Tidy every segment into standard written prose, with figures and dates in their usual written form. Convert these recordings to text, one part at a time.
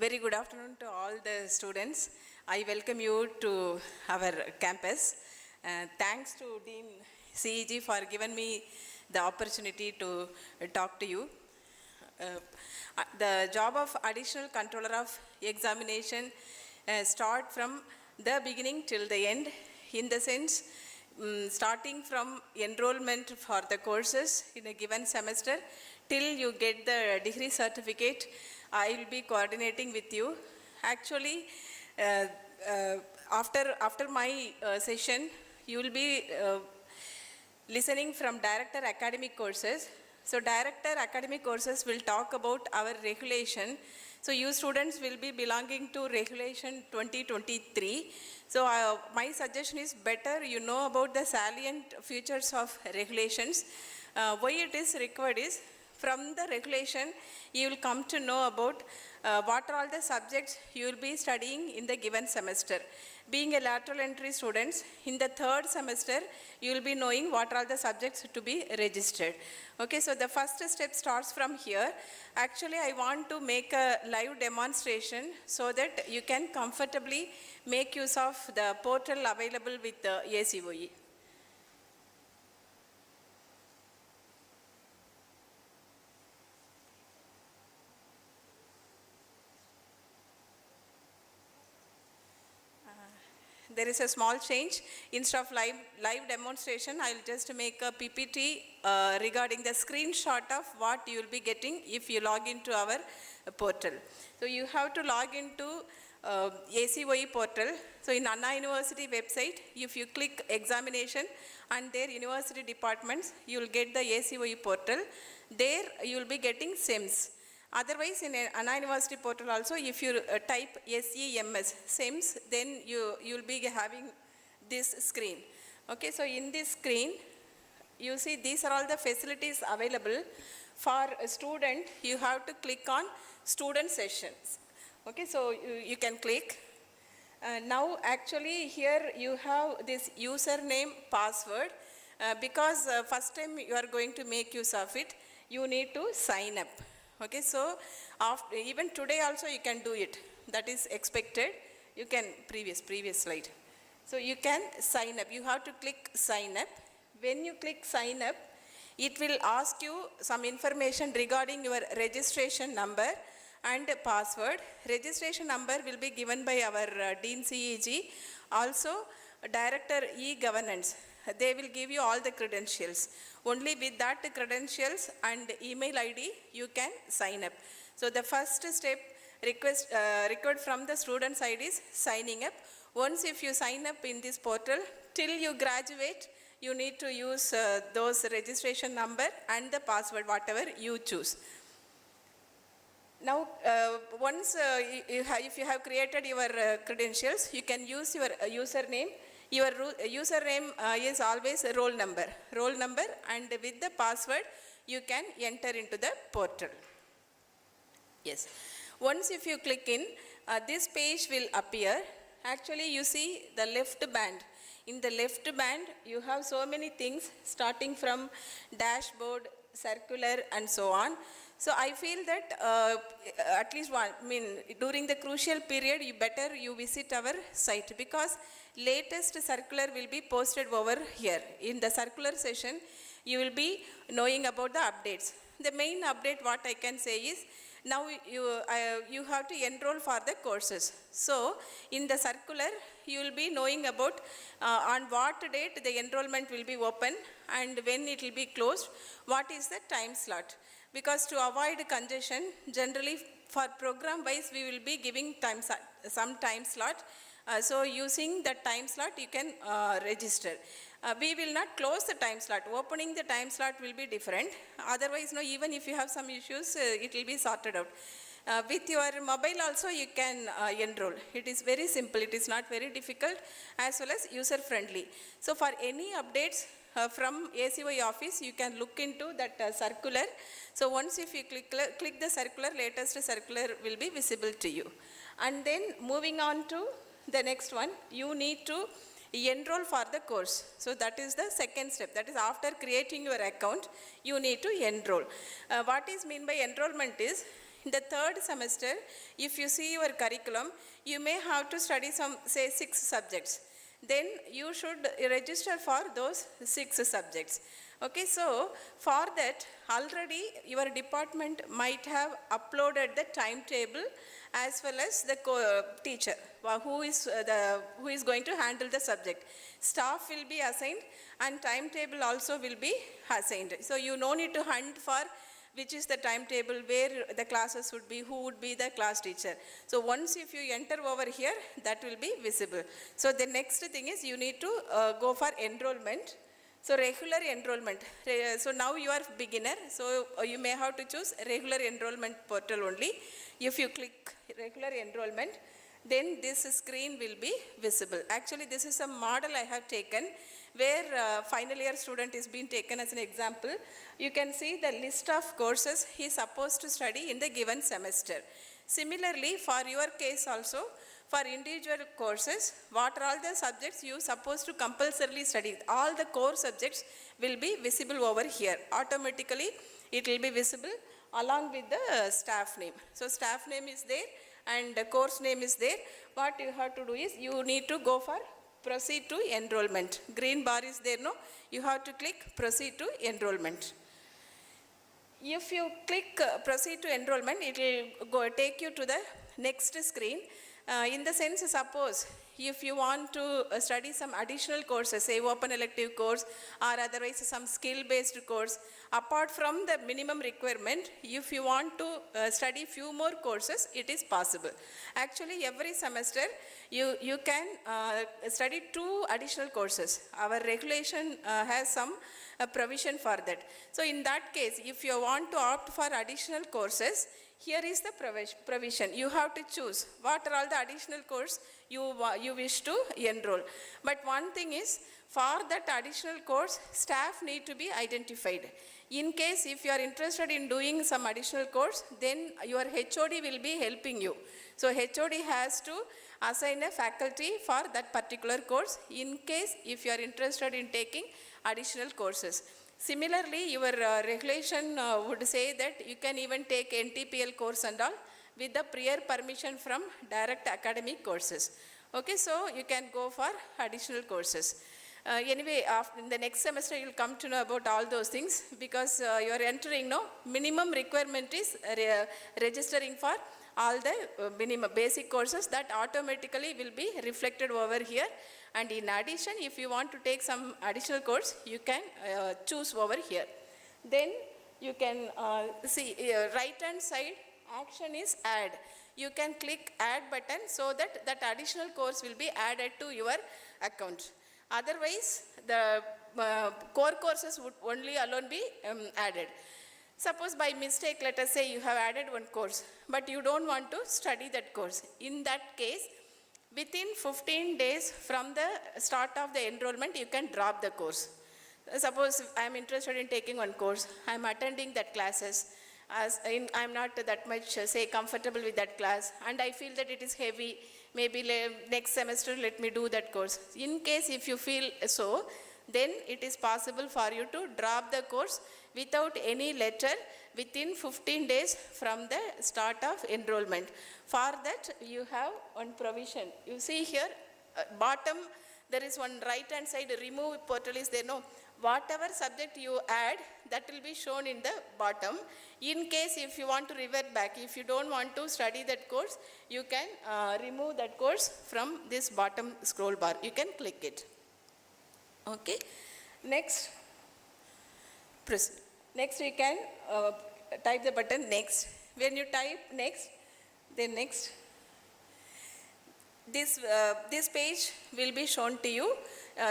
Very good afternoon to all the students. I welcome you to our campus. Thanks to Dean CEG for giving me the opportunity to talk to you. The job of additional controller of examination start from the beginning till the end, in the sense starting from enrollment for the courses in a given semester till you get the degree certificate. I will be coordinating with you. Actually, after my session, you will be listening from Director Academic Courses. So Director Academic Courses will talk about our regulation. So you students will be belonging to Regulation 2023. So my suggestion is better you know about the salient features of regulations. Why it is required is, from the regulation, you will come to know about what are all the subjects you will be studying in the given semester. Being a lateral entry students, in the third semester, you will be knowing what are all the subjects to be registered. Okay, so the first step starts from here. Actually, I want to make a live demonstration so that you can comfortably make use of the portal available with the ACOE. There is a small change. Instead of live demonstration, I will just make a PPT regarding the screenshot of what you will be getting if you log into our portal. So you have to log into ACOE portal. So in Anna University website, if you click examination and their university departments, you will get the ACOE portal. There you will be getting SEMS. Otherwise, in Anna University portal also, if you type SEMS, SEMS, then you will be having this screen. Okay, so in this screen, you see these are all the facilities available. For a student, you have to click on student sessions. Okay, so you can click. Now actually here you have this username, password. Because first time you are going to make use of it, you need to sign up. Okay, so even today also you can do it. That is expected. You can, previous slide. So you can sign up. You have to click sign up. When you click sign up, it will ask you some information regarding your registration number and password. Registration number will be given by our Dean CEG. Also, Director E-Governance. They will give you all the credentials. Only with that credentials and email ID, you can sign up. So the first step required from the student side is signing up. Once if you sign up in this portal, till you graduate, you need to use those registration number and the password, whatever you choose. Now, once if you have created your credentials, you can use your username. Your username is always a roll number, and with the password, you can enter into the portal. Yes. Once if you click in, this page will appear. Actually, you see the left band. In the left band, you have so many things starting from dashboard, circular, and so on. So I feel that at least during the crucial period, you visit our site, because latest circular will be posted over here. In the circular session, you will be knowing about the updates. The main update what I can say is, now you have to enroll for the courses. So in the circular, you will be knowing about on what date the enrollment will be open and when it will be closed, what is the time slot. Because to avoid congestion, generally for program wise, we will be giving some time slot. So using that time slot, you can register. We will not close the time slot. Opening the time slot will be different. Otherwise, no, even if you have some issues, it will be sorted out. With your mobile also, you can enroll. It is very simple. It is not very difficult, as well as user friendly. So for any updates from ACOE office, you can look into that circular. So once if you click the circular, latest circular will be visible to you. And then moving on to the next one, you need to enroll for the course. So that is the second step. That is, after creating your account, you need to enroll. What is mean by enrollment is, In the third semester, if you see your curriculum, you may have to study some, say, 6 subjects. Then you should register for those 6 subjects. Okay, so for that, already your department might have uploaded the timetable as well as the teacher who is going to handle the subject. Staff will be assigned and timetable also will be assigned. So you no need to hunt for which is the timetable, where the classes would be, who would be the class teacher. So once if you enter over here, that will be visible. So the next thing is you need to go for enrollment. So regular enrollment. So now you are beginner, so you may have to choose regular enrollment portal only. If you click regular enrollment, then this screen will be visible. Actually, this is a model I have taken where final year student is being taken as an example. You can see the list of courses he is supposed to study in the given semester. Similarly, for your case also, for individual courses, what are all the subjects you supposed to compulsorily study? All the core subjects will be visible over here. Automatically, it will be visible along with the staff name. So staff name is there and the course name is there. What you have to do is you need to go for proceed to enrollment. Green bar is there, no? You have to click proceed to enrollment. If you click proceed to enrollment, it will take you to the next screen. In the sense, suppose if you want to study some additional courses, say open elective course or otherwise some skill-based course, apart from the minimum requirement, if you want to study few more courses, it is possible. Actually, every semester you can study 2 additional courses. Our regulation has some provision for that. So in that case, if you want to opt for additional courses, here is the provision. You have to choose what are all the additional course you wish to enroll. But one thing is, for that additional course, staff need to be identified. In case if you are interested in doing some additional course, then your HOD will be helping you. So HOD has to assign a faculty for that particular course in case if you are interested in taking additional courses. Similarly, your regulation would say that you can even take NTPL course and all with the prior permission from direct academic courses. Okay, so you can go for additional courses. Anyway, in the next semester you will come to know about all those things because you are entering, no? Minimum requirement is registering for all the minimum basic courses that automatically will be reflected over here. And in addition, if you want to take some additional course, you can choose over here. Then you can see right hand side action is add. You can click add button so that that additional course will be added to your account. Otherwise, the core courses would only alone be added. Suppose by mistake, let us say you have added one course, but you don't want to study that course. In that case, within 15 days from the start of the enrollment, you can drop the course. Suppose I am interested in taking one course, I am attending that classes, I am not that much say comfortable with that class and I feel that it is heavy, maybe next semester let me do that course. In case if you feel so, then it is possible for you to drop the course without any letter within 15 days from the start of enrollment. For that, you have one provision. You see here, bottom, there is one right hand side, remove portal is there, no? Whatever subject you add, that will be shown in the bottom. In case if you want to revert back, if you don't want to study that course, you can remove that course from this bottom scroll bar. You can click it. Okay. Next, next we can type the button next. When you type next, then next, this page will be shown to you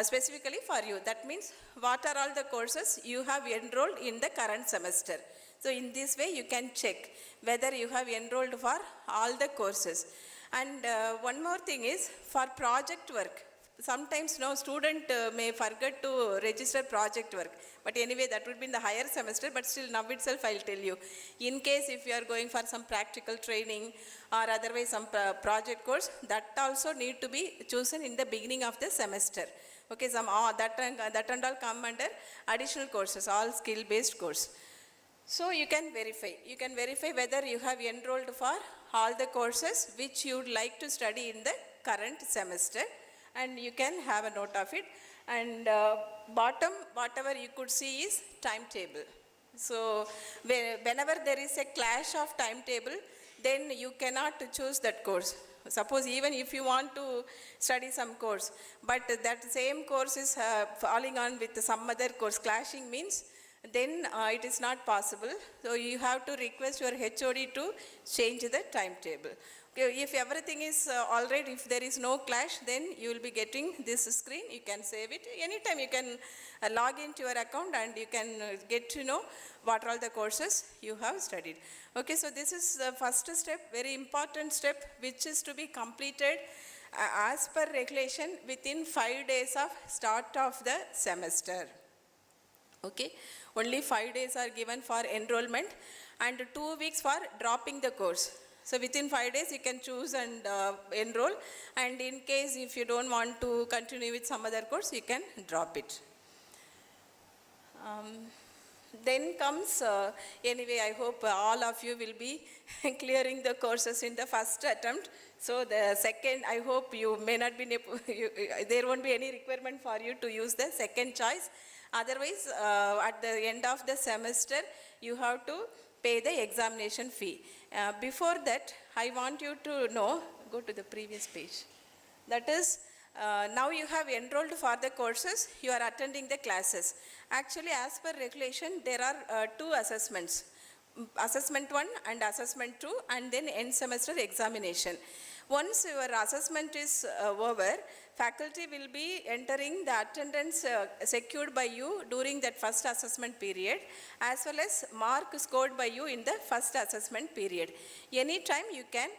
specifically for you. That means what are all the courses you have enrolled in the current semester. So in this way you can check whether you have enrolled for all the courses. And one more thing is for project work. Sometimes no student may forget to register project work, but anyway that would be in the higher semester, but still now itself I will tell you. In case if you are going for some practical training or otherwise some project course, that also need to be chosen in the beginning of the semester. Okay, some that and all come under additional courses, all skill based course. So you can verify whether you have enrolled for all the courses which you would like to study in the current semester, and you can have a note of it. And bottom, whatever you could see is timetable. So whenever there is a clash of timetable, then you cannot choose that course. Suppose even if you want to study some course, but that same course is falling on with some other course, clashing means then it is not possible. So you have to request your HOD to change the timetable. Okay, if everything is all right, if there is no clash, then you will be getting this screen. You can save it. Anytime you can log into your account and you can get to know what are all the courses you have studied. Okay, so this is the first step, very important step, which is to be completed as per regulation within 5 days of start of the semester. Okay, only 5 days are given for enrollment and 2 weeks for dropping the course. So within 5 days you can choose and enroll, and in case if you don't want to continue with some other course, you can drop it. Then comes, anyway, I hope all of you will be clearing the courses in the first attempt. So the second, I hope you may not be, there won't be any requirement for you to use the second choice. Otherwise, at the end of the semester, you have to pay the examination fee. Before that, I want you to know, go to the previous page. That is, now you have enrolled for the courses, you are attending the classes. Actually, as per regulation, there are 2 assessments. Assessment 1 and assessment 2, and then end semester examination. Once your assessment is over, faculty will be entering the attendance secured by you during that first assessment period, as well as mark scored by you in the first assessment period. Anytime you can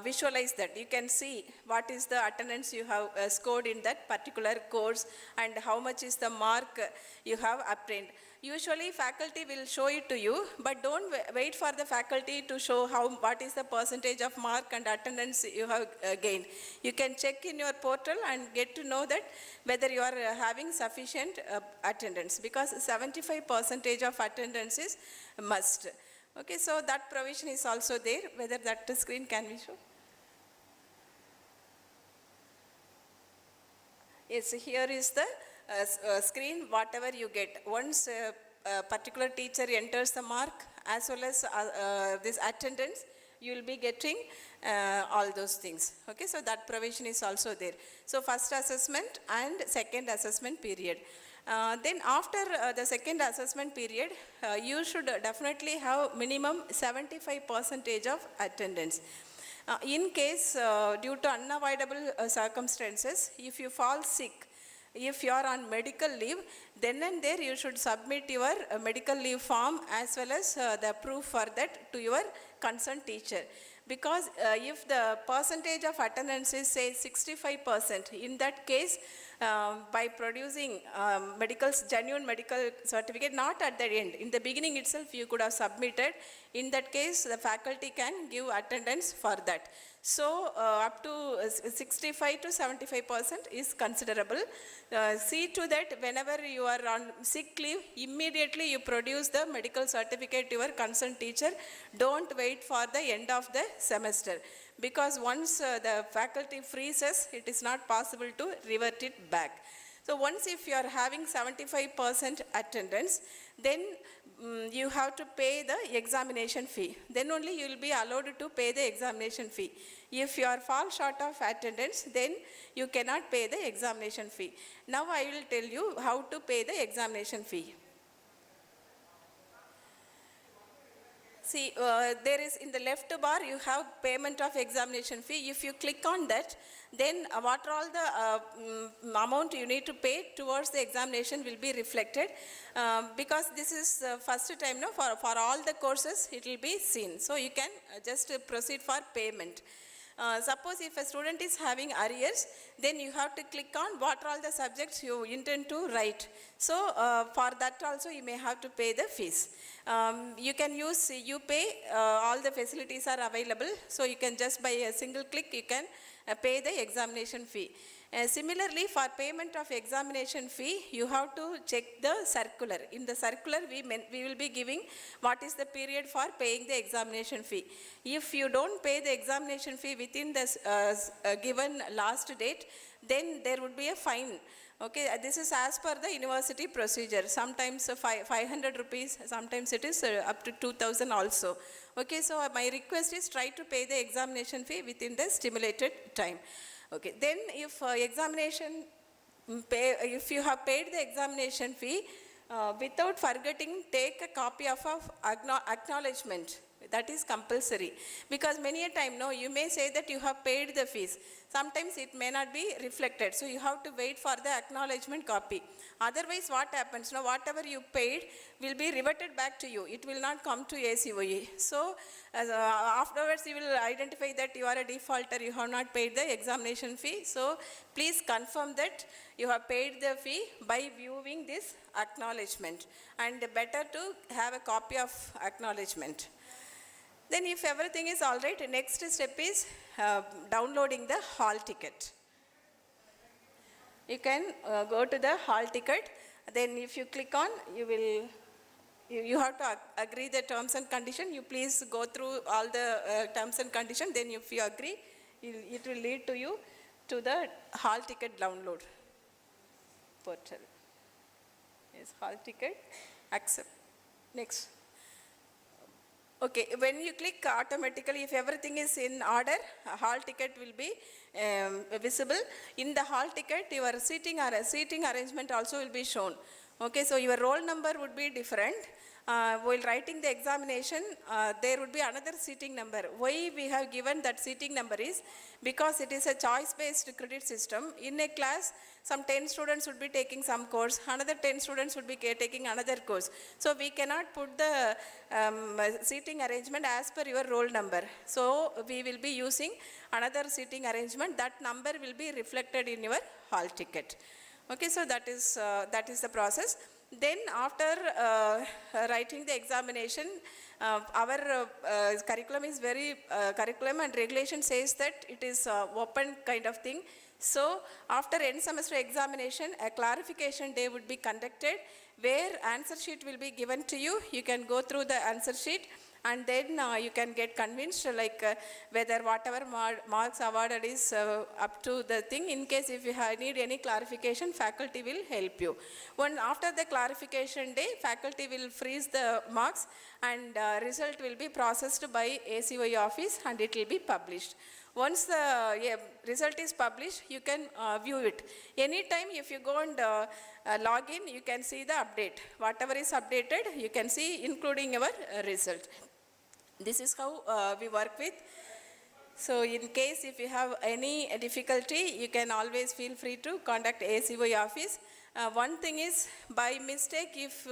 visualize that. You can see what is the attendance you have scored in that particular course and how much is the mark you have obtained. Usually faculty will show it to you, but don't wait for the faculty to show what is the percentage of mark and attendance you have gained. You can check in your portal and get to know that whether you are having sufficient attendance, because 75% of attendance is must. Okay, so that provision is also there. Whether that screen can be shown? Yes, here is the screen, whatever you get. Once a particular teacher enters the mark as well as this attendance, you will be getting all those things. Okay, so that provision is also there. So first assessment and second assessment period. Then after the second assessment period, you should definitely have minimum 75% of attendance. In case due to unavoidable circumstances, if you fall sick, if you are on medical leave, then and there you should submit your medical leave form as well as the proof for that to your concerned teacher. Because if the percentage of attendance is say 65%, in that case, by producing genuine medical certificate, not at the end, in the beginning itself you could have submitted, in that case the faculty can give attendance for that. So up to 65 to 75% is considerable. See to that whenever you are on sick leave, immediately you produce the medical certificate to your concerned teacher. Don't wait for the end of the semester, because once the faculty freezes, it is not possible to revert it back. So once if you are having 75% attendance, then you have to pay the examination fee. Then only you will be allowed to pay the examination fee. If you are fall short of attendance, then you cannot pay the examination fee. Now I will tell you how to pay the examination fee. See, there is in the left bar you have payment of examination fee. If you click on that, then what are all the amount you need to pay towards the examination will be reflected. Because this is first time, no, for all the courses it will be seen. So you can just proceed for payment. Suppose if a student is having arrears, then you have to click on what are all the subjects you intend to write. So for that also you may have to pay the fees. You can use UPay, all the facilities are available. So you can just by a single click you can pay the examination fee. Similarly, for payment of examination fee, you have to check the circular. In the circular, we will be giving what is the period for paying the examination fee. If you don't pay the examination fee within the given last date, then there would be a fine. Okay, this is as per the university procedure. Sometimes 500 rupees, sometimes it is up to 2000 also. Okay, so my request is try to pay the examination fee within the stipulated time. Okay, then if if you have paid the examination fee, without forgetting, take a copy of acknowledgement. That is compulsory, because many a time, no, you may say that you have paid the fees. Sometimes it may not be reflected, so you have to wait for the acknowledgement copy. Otherwise, what happens? No, whatever you paid will be reverted back to you. It will not come to ACOE. So afterwards, you will identify that you are a defaulter, you have not paid the examination fee. So please confirm that you have paid the fee by viewing this acknowledgement, and better to have a copy of acknowledgement. Then if everything is all right, next step is downloading the hall ticket. You can go to the hall ticket. Then if you click on, you have to agree the terms and condition. You please go through all the terms and condition. Then if you agree, it will lead to you to the hall ticket download portal. Yes, hall ticket, accept. Next. Okay, when you click automatically, if everything is in order, a hall ticket will be visible. In the hall ticket, your seating arrangement also will be shown. Okay, so your roll number would be different. While writing the examination, there would be another seating number. Why we have given that seating number is because it is a choice-based credit system. In a class, some 10 students would be taking some course, another 10 students would be taking another course. So we cannot put the seating arrangement as per your roll number. So we will be using another seating arrangement. That number will be reflected in your hall ticket. Okay, so that is the process. Then after writing the examination, our curriculum is curriculum and regulation says that it is open kind of thing. So after end semester examination, a clarification day would be conducted where answer sheet will be given to you. You can go through the answer sheet, and then you can get convinced whether whatever marks awarded is up to the thing. In case if you need any clarification, faculty will help you. After the clarification day, faculty will freeze the marks, and result will be processed by ACOE office, and it will be published. Once the result is published, you can view it. Anytime if you go and log in, you can see the update. Whatever is updated, you can see, including your result. This is how we work with. So in case if you have any difficulty, you can always feel free to contact ACOE office. One thing is, by mistake, if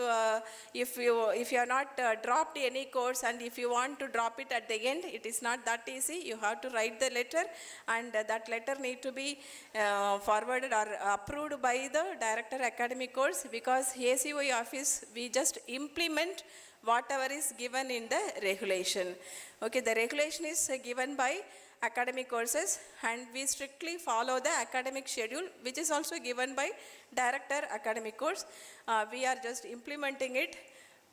you are not dropped any course, and if you want to drop it at the end, it is not that easy. You have to write the letter, and that letter need to be forwarded or approved by the director academic course, because ACOE office, we just implement whatever is given in the regulation. Okay, the regulation is given by academic courses, and we strictly follow the academic schedule, which is also given by director academic course. We are just implementing it.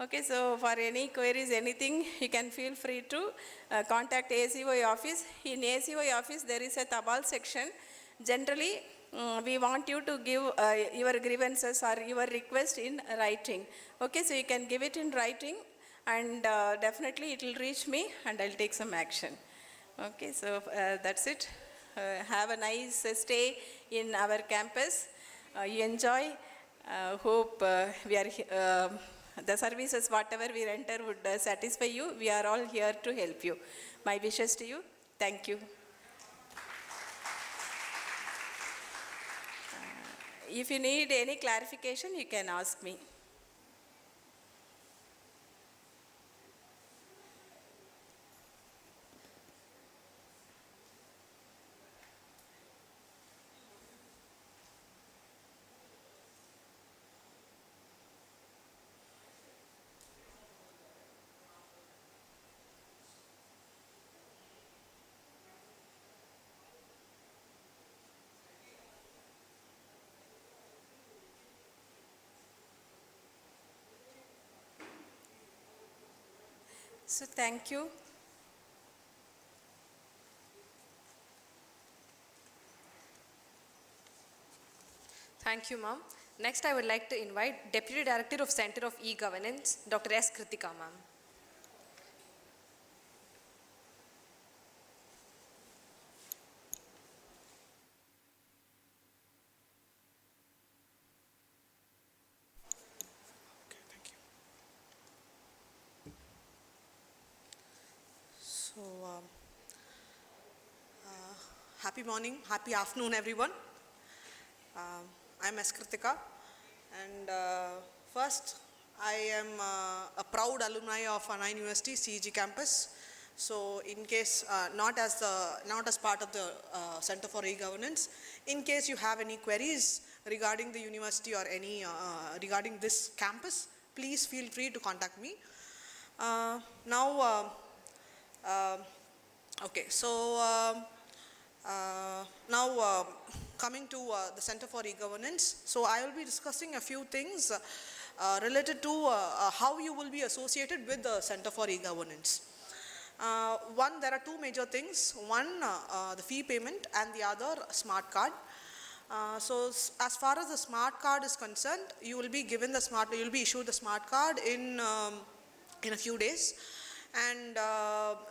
Okay, so for any queries, anything, you can feel free to contact ACOE office. In ACOE office, there is a Tabal section. Generally, we want you to give your grievances or your request in writing. Okay, so you can give it in writing, and definitely it will reach me, and I'll take some action. Okay, so that's it. Have a nice stay in our campus. You enjoy. Hope we are the services, whatever we render, would satisfy you. We are all here to help you. My wishes to you. Thank you. If you need any clarification, you can ask me. So thank you. Thank you, ma'am. Next, I would like to invite Deputy Director of Center of E-Governance, Dr. S. Kritika, ma'am. So, happy morning, happy afternoon, everyone. I'm S. Kritika, and first, I am a proud alumni of Anna University CEG campus. So, in case not as part of the Center for E-Governance, in case you have any queries regarding the university or any regarding this campus, please feel free to contact me. Okay, so now coming to the Center for E-Governance, so I will be discussing a few things related to how you will be associated with the Center for E-Governance. One, there are two major things. One, the fee payment, and the other, smart card. So as far as the smart card is concerned, you will be given the you will be issued the smart card in a few days. And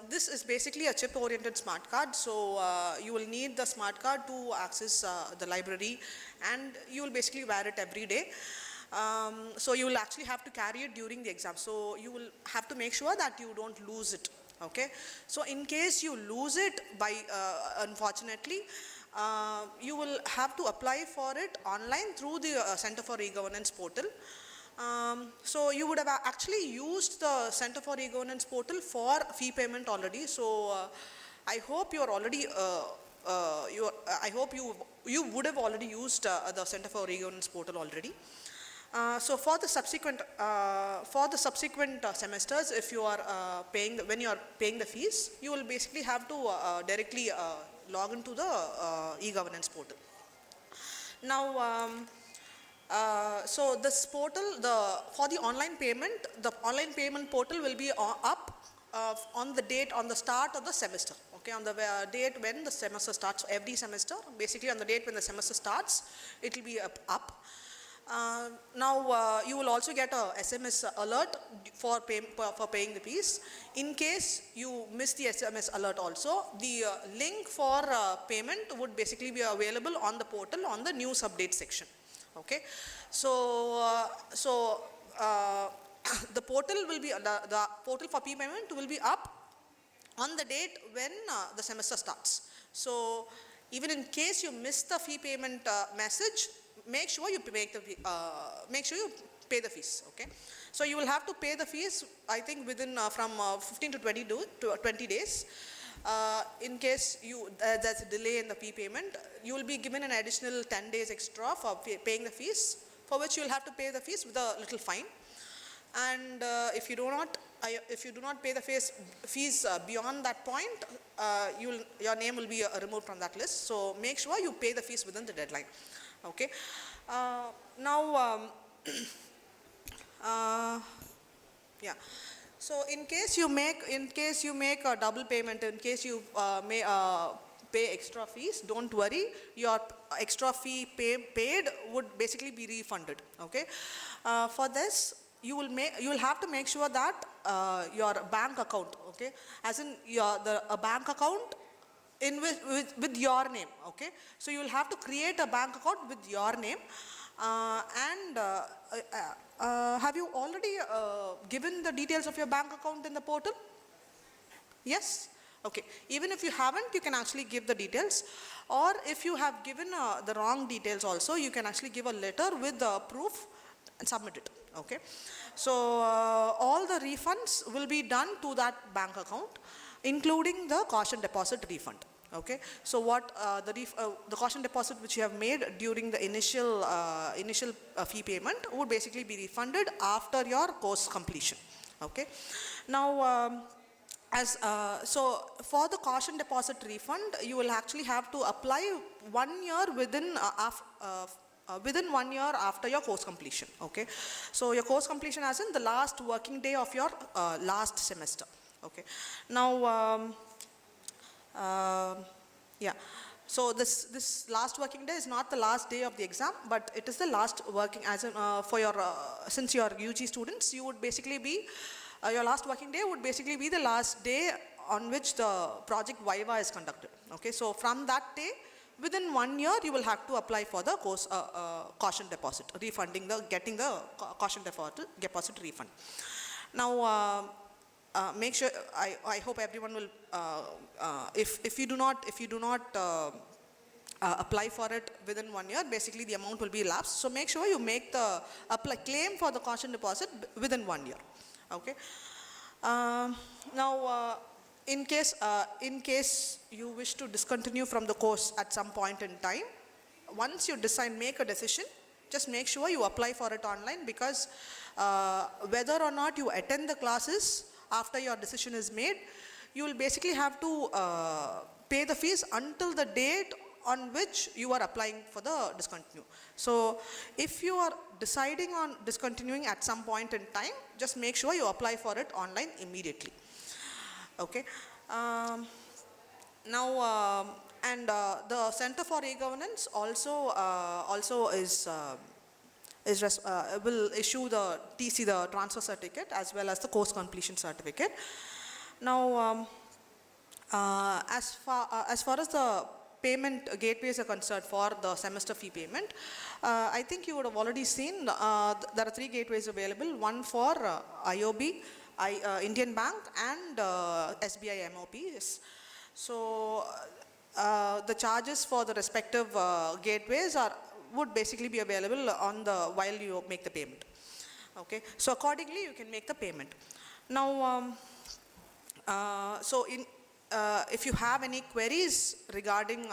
this is basically a chip-oriented smart card, so you will need the smart card to access the library, and you will basically wear it every day. So you will actually have to carry it during the exam, so you will have to make sure that you don't lose it. Okay, so in case you lose it by unfortunately, you will have to apply for it online through the Center for E-Governance portal. So you would have actually used the Center for E-Governance portal for fee payment already. So I hope you are already I hope you would have already used the Center for E-Governance portal already. So for the subsequent semesters, if you are when you are paying the fees, you will basically have to directly log into the e-governance portal. Now, so this portal, for the online payment, the online payment portal will be up on the start of the semester. Okay, on the date when the semester starts. Every semester, basically on the date when the semester starts, it will be up. Now you will also get a SMS alert for paying the fees. In case you miss the SMS alert also, the link for payment would basically be available on the portal on the news update section. Okay, so the portal will be the portal for fee payment will be up on the date when the semester starts. So even in case you miss the fee payment message, make sure you pay the fees. Okay, so you will have to pay the fees, I think, within from 15 to 20 days. In case there's a delay in the fee payment, you will be given an additional 10 days extra for paying the fees, for which you will have to pay the fees with a little fine. And if you do not pay the fees beyond that point, your name will be removed from that list. So make sure you pay the fees within the deadline. Okay. Now, yeah. So in case you make a double payment, in case you may pay extra fees, don't worry. Your extra fee paid would basically be refunded. Okay. For this, you will have to make sure that your bank account, okay, as in a bank account with your name. Okay, so you will have to create a bank account with your name. Have you already given the details of your bank account in the portal? Yes? Okay. Even if you haven't, you can actually give the details. Or if you have given the wrong details also, you can actually give a letter with the proof and submit it. Okay. So all the refunds will be done to that bank account, including the caution deposit refund. Okay, so what the caution deposit which you have made during the initial fee payment would basically be refunded after your course completion. Okay, now so for the caution deposit refund, you will actually have to apply 1 year within 1 year after your course completion. Okay, so your course completion as in the last working day of your last semester. Okay. Now, yeah. So this last working day is not the last day of the exam, but it is the last working as in, for your since you are UG students, you would basically be your last working day would basically be the last day on which the project Viva is conducted. Okay. So from that day, within 1 year, you will have to apply for the course caution deposit, getting the caution deposit refund. Now. Make sure, I hope everyone will, if you do not apply for it within 1 year, basically the amount will be lapsed. So make sure you make the claim for the caution deposit within 1 year. Okay. Now, in case you wish to discontinue from the course at some point in time, once you make a decision, just make sure you apply for it online, because whether or not you attend the classes after your decision is made, you will basically have to pay the fees until the date on which you are applying for the discontinue. So if you are deciding on discontinuing at some point in time, just make sure you apply for it online immediately. Okay. Now, the Center for E-Governance also will issue the TC, the transfer certificate, as well as the course completion certificate. Now, as far as the payment gateways are concerned for the semester fee payment, I think you would have already seen there are 3 gateways available, one for IOB, Indian Bank, and SBI MOPs. So the charges for the respective gateways would basically be available while you make the payment. Okay, so accordingly you can make the payment. Now, if you have any queries regarding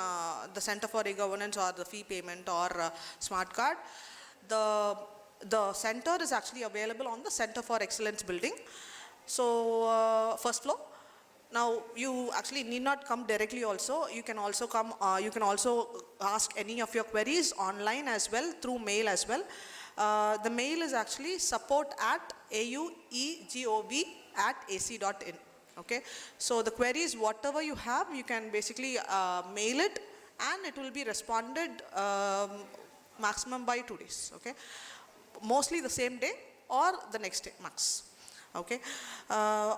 the Center for E-Governance or the fee payment or smart card, the center is actually available on the Center for Excellence building. So first floor. Now, you actually need not come directly also. You can also come, you can also ask any of your queries online as well, through mail as well. The mail is actually support@auegov@ac.in. Okay. So the queries, whatever you have, you can basically mail it, and it will be responded maximum by 2 days. Okay. Mostly the same day or the next day max. Okay.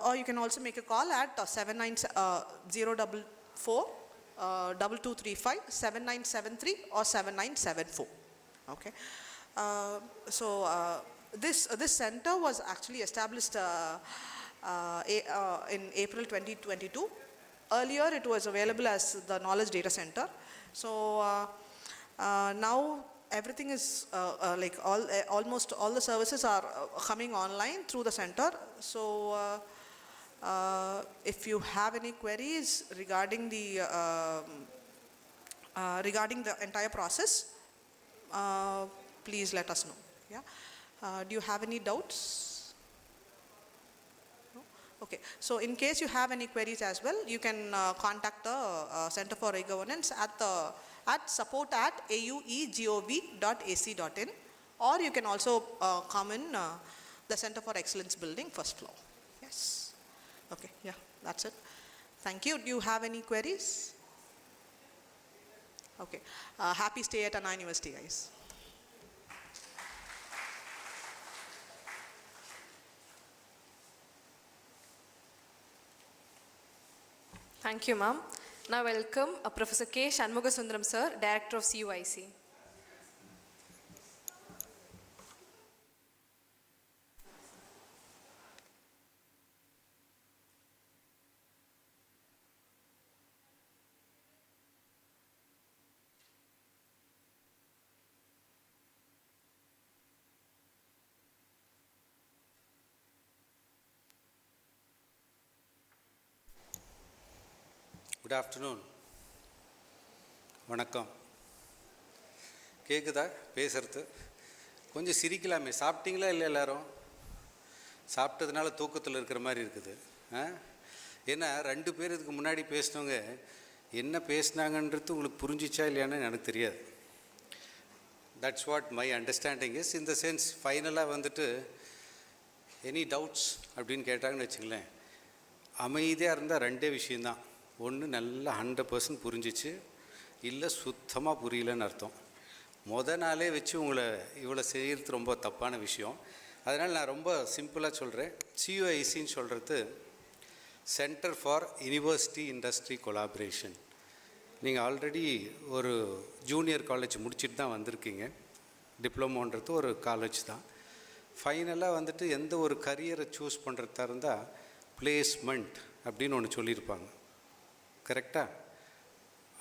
Or you can also make a call at 044-2235, 7973 or 7974. Okay. This center was actually established in April 2022. Earlier it was available as the Knowledge Data Center. So now everything is almost all the services are coming online through the center. So if you have any queries regarding the entire process, please let us know. Yeah. Do you have any doubts? No? Okay. So in case you have any queries as well, you can contact the Center for E-Governance at support@auegov.ac.in, or you can also come in the Center for Excellence building, first floor. Yes. Okay. Yeah, that's it. Thank you. Do you have any queries? Okay. Happy stay at Anna University, guys. Thank you, ma'am. Now welcome Professor K. Shanmugasundaram, sir, Director of CUIC. Good afternoon. வணக்கம். கேட்குதா பேசுறது? கொஞ்சம் சிரிக்கலாமே. சாப்பிட்டீங்களா இல்லை எல்லாரும்? சாப்பிட்டதுனால தூக்கத்தில் இருக்கிற மாதிரி இருக்குது. ஏன்னா 2 பேர் இதுக்கு முன்னாடி பேசினவங்க என்ன பேசினாங்கன்றது உங்களுக்கு புரிஞ்சிச்சா இல்லையான்னு எனக்கு தெரியாது. That's what my understanding is. In the sense ஃபைனலாக வந்துட்டு எனி டவுட்ஸ் அப்படின்னு கேட்டாங்கன்னு வச்சுங்களேன், அமைதியாக இருந்தால் ரெண்டே விஷயந்தான். ஒன்று நல்லா 100% புரிஞ்சிச்சு, இல்லை சுத்தமாக புரியலன்னு அர்த்தம். நாளே வச்சு உங்களை இவ்வளோ செய்கிறது ரொம்ப தப்பான விஷயம். அதனால் நான் ரொம்ப சிம்பிளாக சொல்கிறேன். CUICன்னு சொல்கிறது centre for university industry collaboration. நீங்கள் ஆல்ரெடி ஒரு ஜூனியர் காலேஜ் முடிச்சுட்டு தான் வந்திருக்கீங்க. டிப்ளமோன்றது ஒரு காலேஜ் தான். ஃபைனலாக வந்துட்டு எந்த ஒரு கரியரை சூஸ் பண்ணுறதா இருந்தால் பிளேஸ்மெண்ட் அப்படின்னு ஒன்று சொல்லியிருப்பாங்க. கரெக்டாக?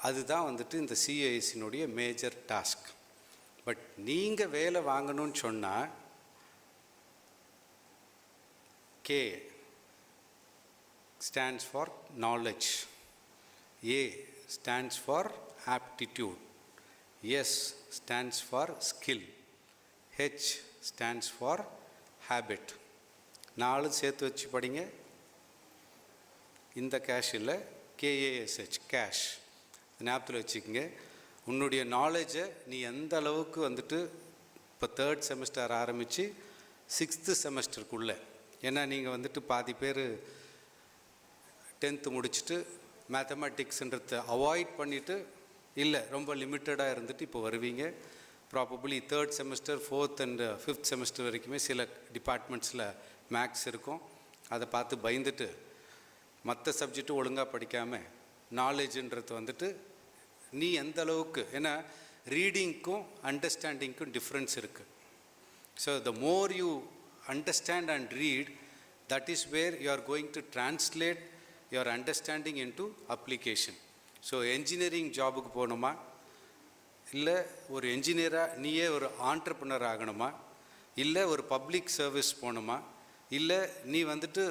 அதுதான் வந்துட்டு இந்த CUICனுடைய மேஜர் டாஸ்க். பட் நீங்கள் வேலை வாங்கணும்னு சொன்னால் K stands for knowledge, A stands for aptitude, S stands for skill, H stands for habit. 4 சேர்த்து வச்சு படிங்க. இந்த கேஷ் இல்லை, KASH கேஷ் ஞாபகத்தில் வச்சுக்கோங்க. உன்னுடைய நாலேஜை நீ எந்த அளவுக்கு வந்துட்டு இப்போ 3rd செமஸ்டர் ஆரம்பித்து 6th செமஸ்டருக்குள்ளே, ஏன்னா நீங்கள் வந்துட்டு பாதி பேர் 10th முடிச்சுட்டு மேத்தமேட்டிக்ஸ்ன்றதை அவாய்ட் பண்ணிவிட்டு இல்லை ரொம்ப லிமிட்டடாக இருந்துட்டு இப்போ வருவீங்க. Probably 3rd semester 4th and 5th semester வரைக்குமே சில டிபார்ட்மெண்ட்ஸில் மேக்ஸ் இருக்கும். அதை பார்த்து பயந்துட்டு மற்ற சப்ஜெக்ட்டும் ஒழுங்காக படிக்காமல் நாலேஜுன்றது வந்துட்டு நீ எந்த அளவுக்கு, ஏன்னா ரீடிங்க்கும் அண்டர்ஸ்டாண்டிங்க்கும் டிஃப்ரென்ஸ் இருக்குது. So the more you understand and read, that is where you are going to translate your understanding into application. So engineering ஜாபுக்கு போகணுமா, இல்லை ஒரு என்ஜினியராக நீயே ஒரு ஆண்டர்ப்ரனர் ஆகணுமா, இல்லை ஒரு பப்ளிக் சர்வீஸ் போகணுமா, இல்லை நீ வந்துட்டு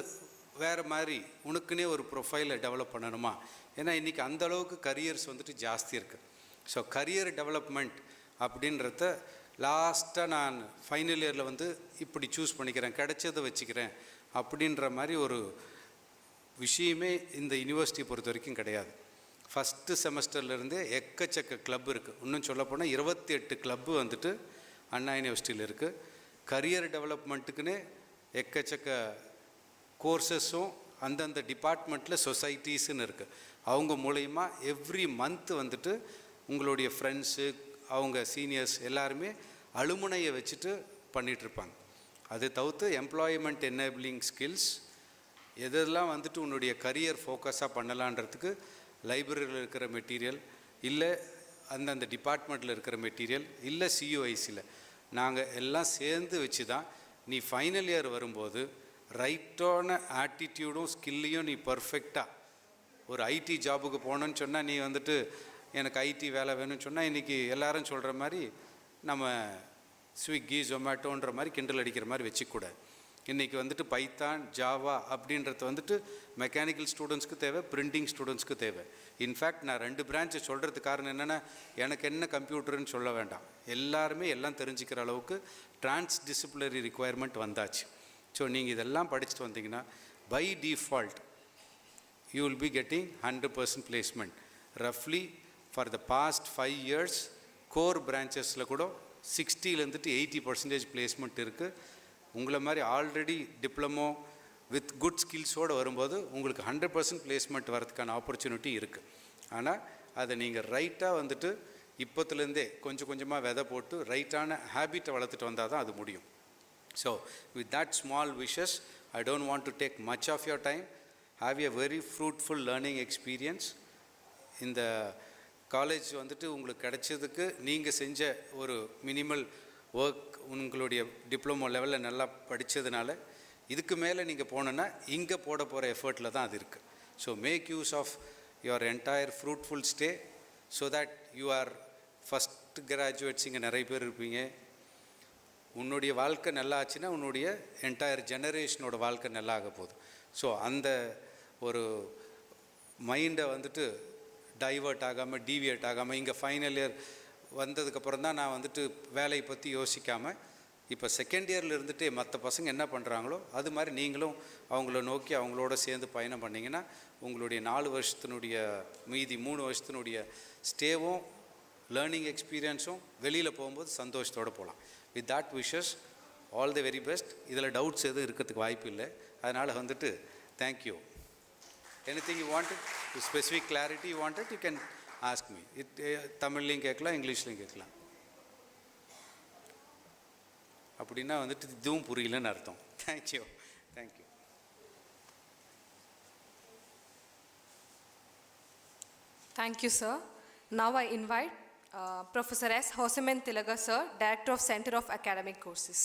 வேறு மாதிரி உனக்குன்னே ஒரு ப்ரொஃபைலை டெவலப் பண்ணணுமா? ஏன்னா இன்றைக்கி அந்தளவுக்கு கரியர்ஸ் வந்துட்டு ஜாஸ்தி இருக்குது. ஸோ கரியர் டெவலப்மெண்ட் அப்படின்றத லாஸ்ட்டாக நான் ஃபைனல் இயரில் வந்து இப்படி சூஸ் பண்ணிக்கிறேன், கிடைச்சதை வச்சுக்கிறேன் அப்படின்ற மாதிரி ஒரு விஷயமே இந்த யூனிவர்சிட்டியை பொறுத்த வரைக்கும் கிடையாது. ஃபஸ்ட்டு செமஸ்டர்லேருந்தே எக்கச்சக்க கிளப் இருக்குது. இன்னும் சொல்லப்போனால் 28 கிளப்பு வந்துட்டு அண்ணா யூனிவர்சிட்டியில் இருக்குது. கரியர் டெவலப்மெண்ட்டுக்குன்னு எக்கச்சக்க கோர்சஸும் அந்தந்த டிபார்ட்மெண்ட்டில் சொசைட்டிஸ்ன்னு இருக்குது. அவங்க மூலயமா எவ்ரி மந்த் வந்துட்டு உங்களுடைய ஃப்ரெண்ட்ஸு, அவங்க சீனியர்ஸ் எல்லாருமே அலுமுனையை வச்சுட்டு பண்ணிகிட்ருப்பாங்க. அது தவிர்த்து எம்ப்ளாய்மெண்ட் எனேபிளிங் ஸ்கில்ஸ் எதெல்லாம் வந்துட்டு உன்னுடைய கரியர் ஃபோக்கஸாக பண்ணலான்றதுக்கு லைப்ரரியில் இருக்கிற மெட்டீரியல், இல்லை அந்தந்த டிபார்ட்மெண்ட்டில் இருக்கிற மெட்டீரியல், இல்லை CUICயில் நாங்கள் எல்லாம் சேர்ந்து வச்சு தான் நீ ஃபைனல் இயர் வரும்போது ரைட்டான ஆட்டிடியூடும் ஸ்கில்லையும் நீ பர்ஃபெக்டாக ஒரு IT ஜாபுக்கு போகணுன்னு சொன்னால், நீ வந்துட்டு எனக்கு IT வேலை வேணும்னு சொன்னால் இன்றைக்கி எல்லாரும் சொல்கிற மாதிரி நம்ம ஸ்விக்கி ஜொமேட்டோன்ற மாதிரி கிண்டல் அடிக்கிற மாதிரி வச்சுக்கூடாது. இன்றைக்கி வந்துட்டு பைத்தான், ஜாவா அப்படின்றது வந்துட்டு மெக்கானிக்கல் ஸ்டூடெண்ட்ஸ்க்கு தேவை, பிரிண்டிங் ஸ்டூடெண்ட்ஸ்க்கு தேவை. இன்ஃபேக்ட் நான் 2 பிரான்ச்சை சொல்கிறதுக்கு காரணம் என்னென்னா, எனக்கு என்ன கம்ப்யூட்டர்னு சொல்ல வேண்டாம், எல்லாருமே எல்லாம் தெரிஞ்சுக்கிற அளவுக்கு டிரான்ஸ்டிசிப்ளினரி ரிக்குவயர்மெண்ட் வந்தாச்சு. ஸோ நீங்கள் இதெல்லாம் படிச்சுட்டு வந்தீங்கன்னா by default you will be getting 100% placement. Roughly for the past 5 years core branchesல கூட 60லேருந்து 80% placement இருக்குது. உங்களை மாதிரி ஆல்ரெடி டிப்ளமோ வித் குட் ஸ்கில்ஸோடு வரும்போது உங்களுக்கு 100% placement வரதுக்கான ஆப்பர்ச்சுனிட்டி இருக்குது. ஆனால் அதை நீங்கள் ரைட்டாக வந்துட்டு இப்போத்துலேருந்தே கொஞ்சம் கொஞ்சமாக விதை போட்டு ரைட்டான ஹேபிட்டை வளர்த்துட்டு வந்தால் தான் அது முடியும். So with that small wishes I don't want to take much of your time. Have a very fruitful learning experience. இந்த காலேஜ் வந்துட்டு உங்களுக்கு கிடைச்சதுக்கு நீங்கள் செஞ்ச ஒரு மினிமல் ஒர்க் உங்களுடைய டிப்ளமோ லெவலில் நல்லா படித்ததுனால இதுக்கு மேலே நீங்கள் போனோன்னா இங்கே போட போகிற எஃபர்ட்டில் தான் அது இருக்குது. So make use of your entire fruitful stay so that you are first graduates. இங்கே நிறைய பேர் இருப்பீங்க. உன்னுடைய வாழ்க்கை நல்லா ஆச்சுன்னா உன்னுடைய என்டையர் ஜெனரேஷனோட வாழ்க்கை நல்லா ஆக போகுது. ஸோ அந்த ஒரு மைண்டை வந்துட்டு டைவர்ட் ஆகாமல், டீவியேட் ஆகாமல், இங்கே ஃபைனல் இயர் வந்ததுக்கப்புறம் தான் நான் வந்துட்டு வேலையை பற்றி யோசிக்காமல் இப்போ செகண்ட் இயரில் இருந்துட்டு மற்ற பசங்க என்ன பண்ணுறாங்களோ அது மாதிரி நீங்களும் அவங்கள நோக்கி அவங்களோட சேர்ந்து பயணம் பண்ணிங்கன்னா உங்களுடைய 4 வருஷத்தினுடைய மீதி 3 வருஷத்தினுடைய ஸ்டேவும் லேர்னிங் எக்ஸ்பீரியன்ஸும் வெளியில் போகும்போது சந்தோஷத்தோடு போகலாம். With that wishes all the very best. இதில் டவுட்ஸ் எதுவும் இருக்கிறதுக்கு வாய்ப்பு இல்லை. அதனால் வந்துட்டு thank you. anything you wanted, specific clarity you wanted, you can ask me. தமிழ்லையும் கேட்கலாம், இங்கிலீஷ்லையும் கேட்கலாம். அப்படின்னா வந்துட்டு இதுவும் புரியலன்னு அர்த்தம். Thank you. Thank you. Thank you, sir. Now I invite Professor S. Hoseman Tilaga, sir, Director of Center of Academic Courses.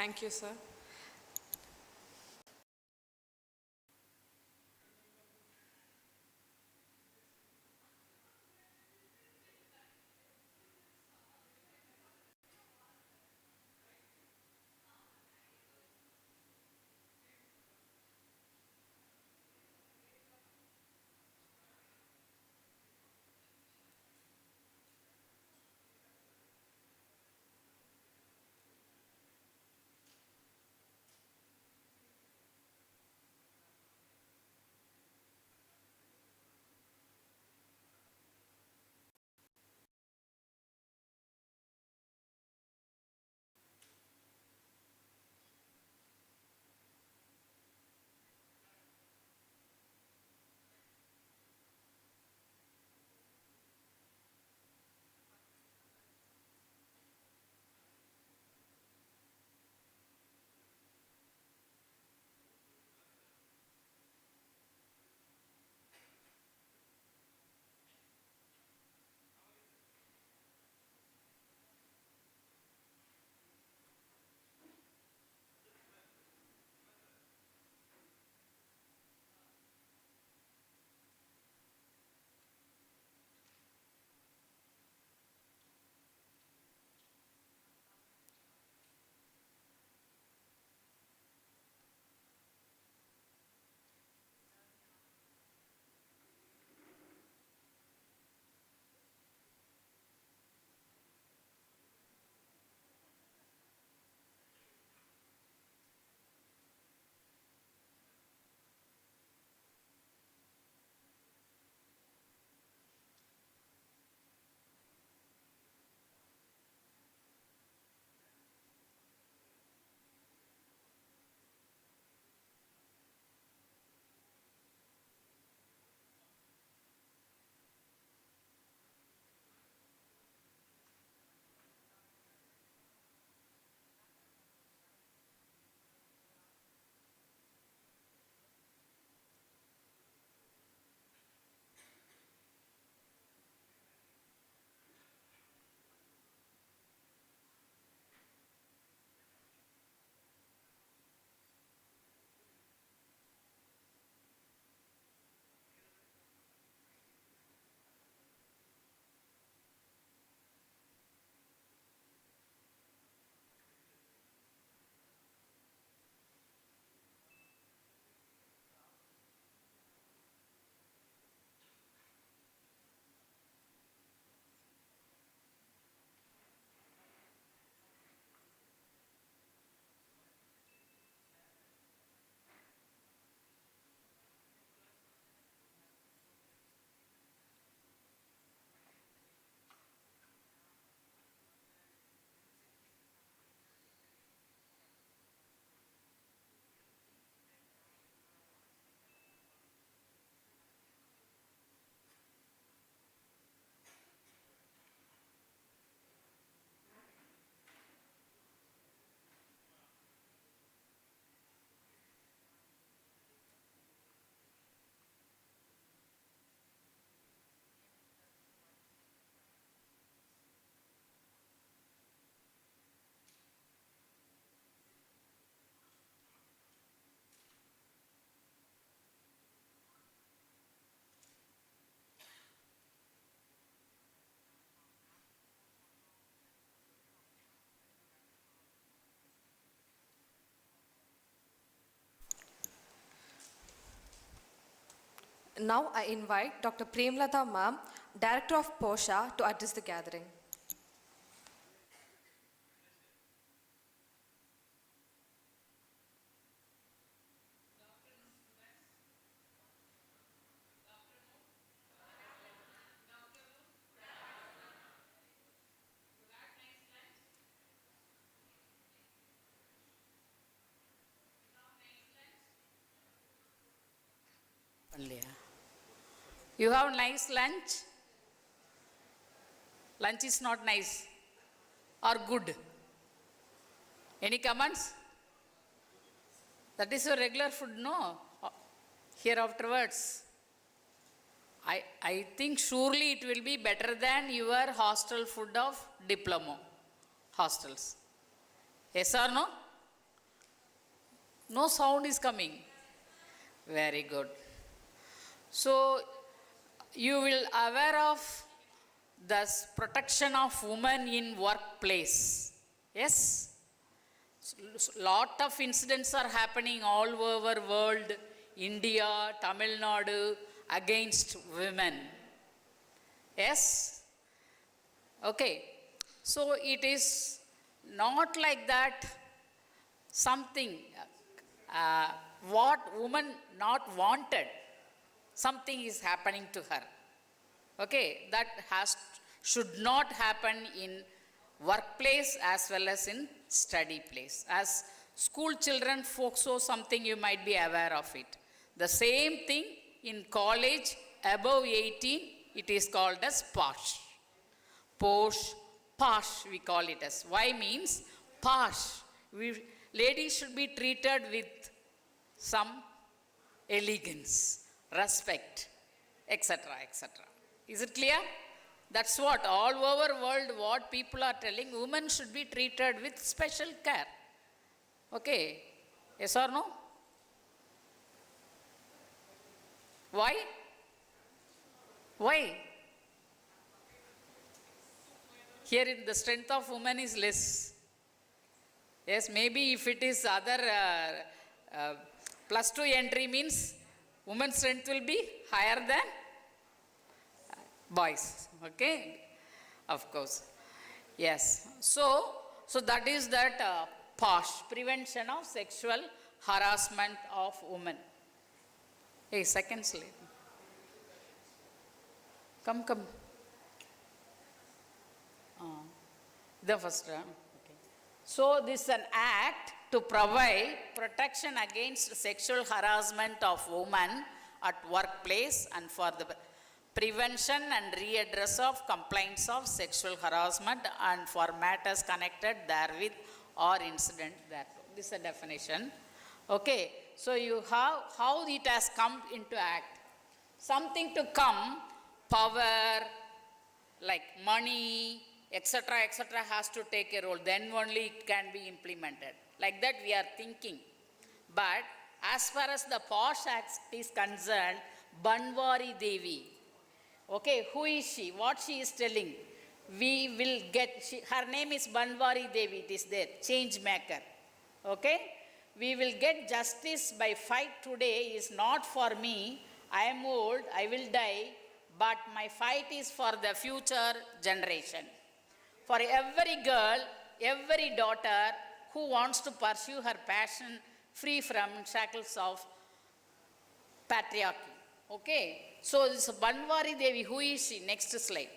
Thank you, sir. Now I invite Dr. Premlata Ma'am, Director of POSHA, to address the gathering. Only, you have nice lunch? Lunch is not nice or good? Any comments? That is your regular food, no? Here afterwards. I think surely it will be better than your hostel food of diploma hostels. Yes or no? No sound is coming. Very good. So you will aware of the protection of women in workplace. Yes? Lot of incidents are happening all over world, India, Tamil Nadu, against women. Yes? Okay. So it is not like that something what woman not wanted, something is happening to her. Okay, that should not happen in workplace as well as in study place. As school children, folks, something you might be aware of it. The same thing in college, above 18, it is called as posh. Posh, posh, we call it as. Why means posh. Ladies should be treated with some elegance, respect, etc., etc. Is it clear? That's what all over world, what people are telling, women should be treated with special care. Okay, yes or no? Why? Why? Here the strength of women is less. Yes, maybe if it is other plus 2 entry means women's strength will be higher than boys. Okay, of course. Yes. So that is that POSH, prevention of sexual harassment of women. Hey, second slide. Come. The first one. Okay. So this is an act to provide protection against sexual harassment of women at workplace and for the prevention and readdress of complaints of sexual harassment and for matters connected therewith or incident thereto. This is a definition. Okay, so you have how it has come into act. Something to come, power, like money, etc., etc., has to take a role. Then only it can be implemented. Like that we are thinking. But as far as the POSH Act is concerned, Banwari Devi, okay, who is she? What she is telling? We will get, her name is Banwari Devi, it is there, change maker. Okay? We will get justice by fight today is not for me. I am old, I will die, but my fight is for the future generation. For every girl, every daughter who wants to pursue her passion free from shackles of patriarchy. Okay, so this Banwari Devi, who is she? Next slide.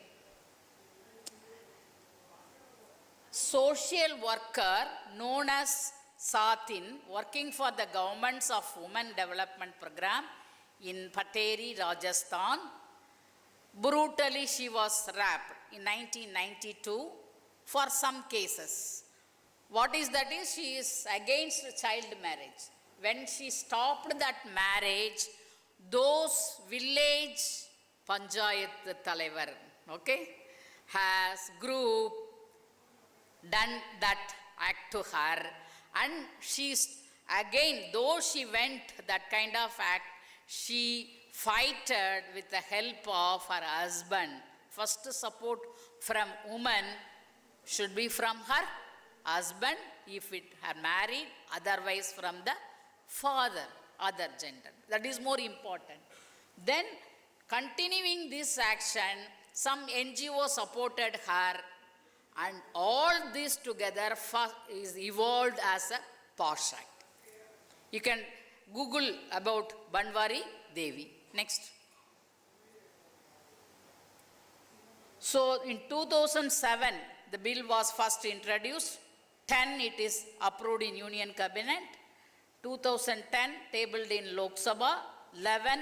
Social worker known as Satin, working for the governments of Women Development Program in Pateri, Rajasthan. Brutally she was raped in 1992 for some cases. What is that is, she is against child marriage. When she stopped that marriage, those village panchayat Talaivar, okay, has group done that act to her, and she's again, though she went that kind of act, she fighted with the help of her husband. First support from woman should be from her husband if it are married, otherwise from the father, other gender. That is more important. Then continuing this action, some NGO supported her, and all this together is evolved as a POSH Act. You can Google about Banwari Devi. Next. So in 2007, the bill was first introduced. 10, it is approved in Union Cabinet. 2010, tabled in Lok Sabha. 11,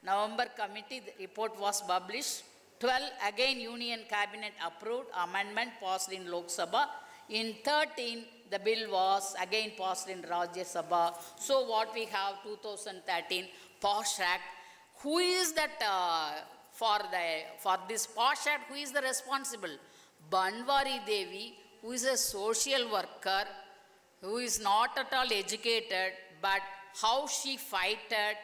November committee, the report was published. 12, again Union Cabinet approved, amendment passed in Lok Sabha. In 13, the bill was again passed in Rajya Sabha. So what we have 2013 POSH Act. Who is that for this POSH Act? Who is the responsible? Banwari Devi, who is a social worker, who is not at all educated, but how she fighted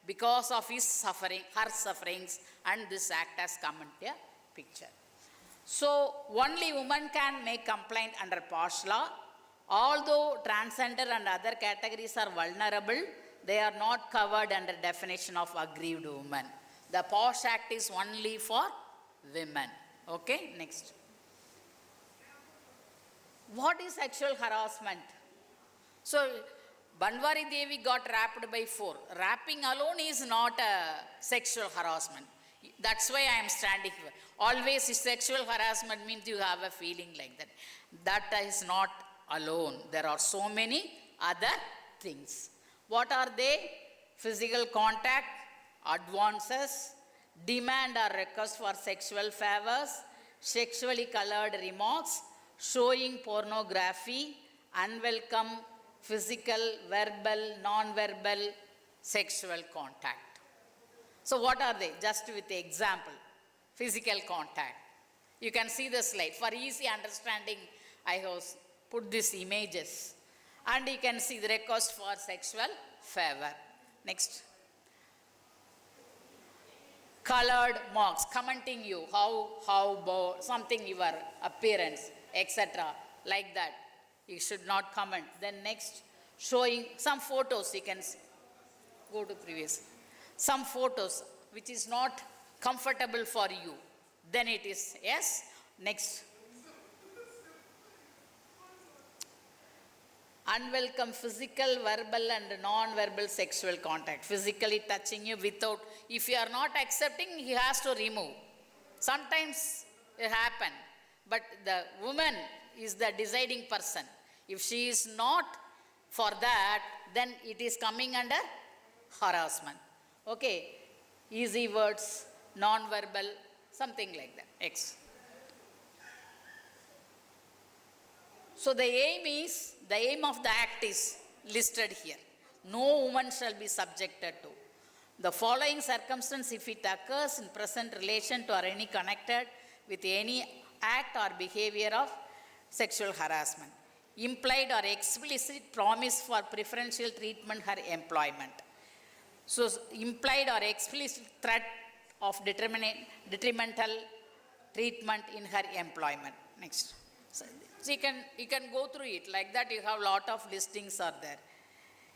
because of his suffering, her sufferings, and this act has come into a picture. So only women can make complaint under posh law. Although transgender and other categories are vulnerable, they are not covered under definition of aggrieved women. The posh act is only for women. Okay, next. What is sexual harassment? So Banwari Devi got raped by 4. Rapping alone is not a sexual harassment. That's why I am standing here. Always sexual harassment means you have a feeling like that. That is not alone. There are so many other things. What are they? Physical contact, advances, demand or request for sexual favors, sexually colored remarks, showing pornography, unwelcome physical, verbal, non-verbal sexual contact. So what are they? Just with the example, physical contact. You can see the slide. For easy understanding, I have put these images. And you can see the request for sexual favor. Next. Colored marks, commenting you, how, something your appearance, etc. Like that. You should not comment. Then next, showing some photos. You can go to previous. Some photos which is not comfortable for you. Then it is yes. Next. Unwelcome physical, verbal and non-verbal sexual contact. Physically touching you without, if you are not accepting, he has to remove. Sometimes it happens, but the woman is the deciding person. If she is not for that, then it is coming under harassment. Okay, easy words, non-verbal, something like that. X. So the aim of the act is listed here. No woman shall be subjected to the following circumstance if it occurs in present relation to or any connected with any act or behavior of sexual harassment. Implied or explicit promise for preferential treatment or employment. So implied or explicit threat of detrimental treatment in her employment. Next. So you can go through it like that. You have lot of listings are there.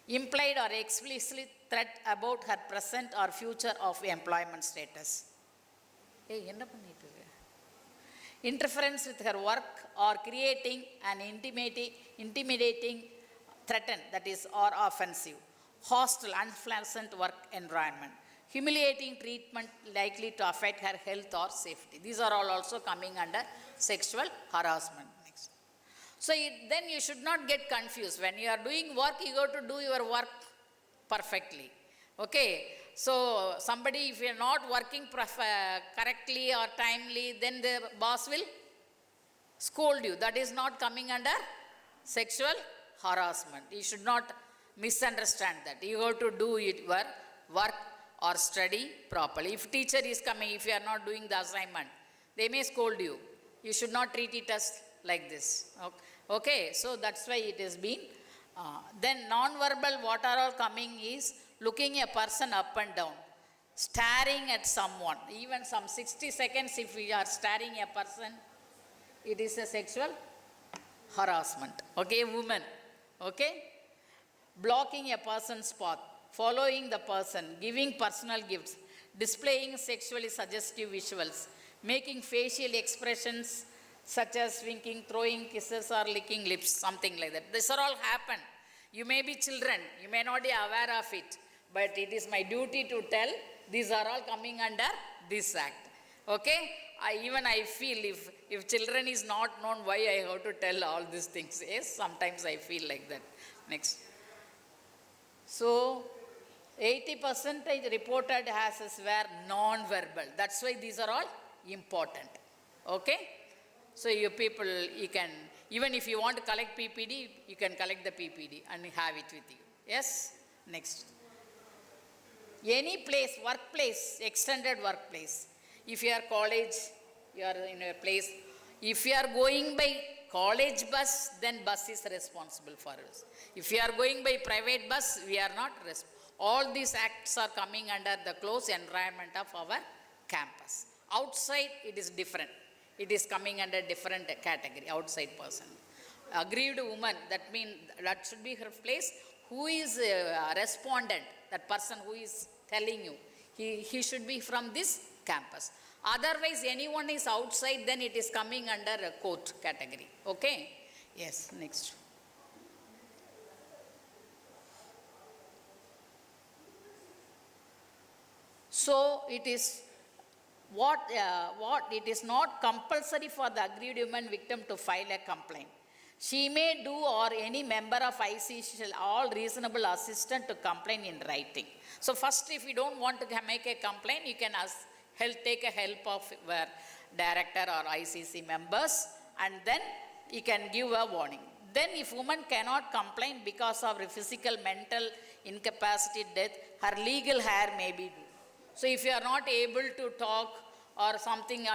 Implied or explicit threat about her present or future of employment status. Hey, enna pannittu? Interference with her work or creating an intimidating, threaten, that is, or offensive, hostile, unpleasant work environment, humiliating treatment likely to affect her health or safety. These are all also coming under sexual harassment. Next. So then you should not get confused. When you are doing work, you go to do your work perfectly. Okay. So somebody, if you are not working correctly or timely, then the boss will scold you. That is not coming under sexual harassment. You should not misunderstand that. You have to do your work or study properly. If teacher is coming, if you are not doing the assignment, they may scold you. You should not treat it as like this. Okay, so that's why it has been. Then non-verbal, what are all coming is looking a person up and down, staring at someone. Even some 60 seconds if we are staring a person, it is a sexual harassment. Okay, woman. Okay. Blocking a person's path, following the person, giving personal gifts, displaying sexually suggestive visuals, making facial expressions such as winking, throwing kisses or licking lips, something like that. These are all happen. You may be children, you may not be aware of it, but it is my duty to tell these are all coming under this act. Okay? I feel if children is not known, why I have to tell all these things. Yes, sometimes I feel like that. Next. So 80% reported as were non-verbal. That's why these are all important. Okay? So you people, you can, even if you want to collect PPD, you can collect the PPD and have it with you. Yes? Next. Any place, workplace, extended workplace. If you are college, you are in a place. If you are going by college bus, then bus is responsible for us. If you are going by private bus, we are not all these acts are coming under the close environment of our campus. Outside, it is different. It is coming under different category, outside person. Aggrieved woman, that means that should be her place. Who is a respondent, that person who is telling you, he should be from this campus. Otherwise, anyone is outside, then it is coming under a court category. Okay? Yes, next. So it is what it is not compulsory for the aggrieved woman victim to file a complaint. She may do, or any member of ICC shall all reasonable assistant to complain in writing. So first, if you don't want to make a complaint, you can take a help of your director or ICC members, and then you can give a warning. Then if woman cannot complain because of physical, mental incapacity, death, her legal hair may be due. So if you are not able to talk or something,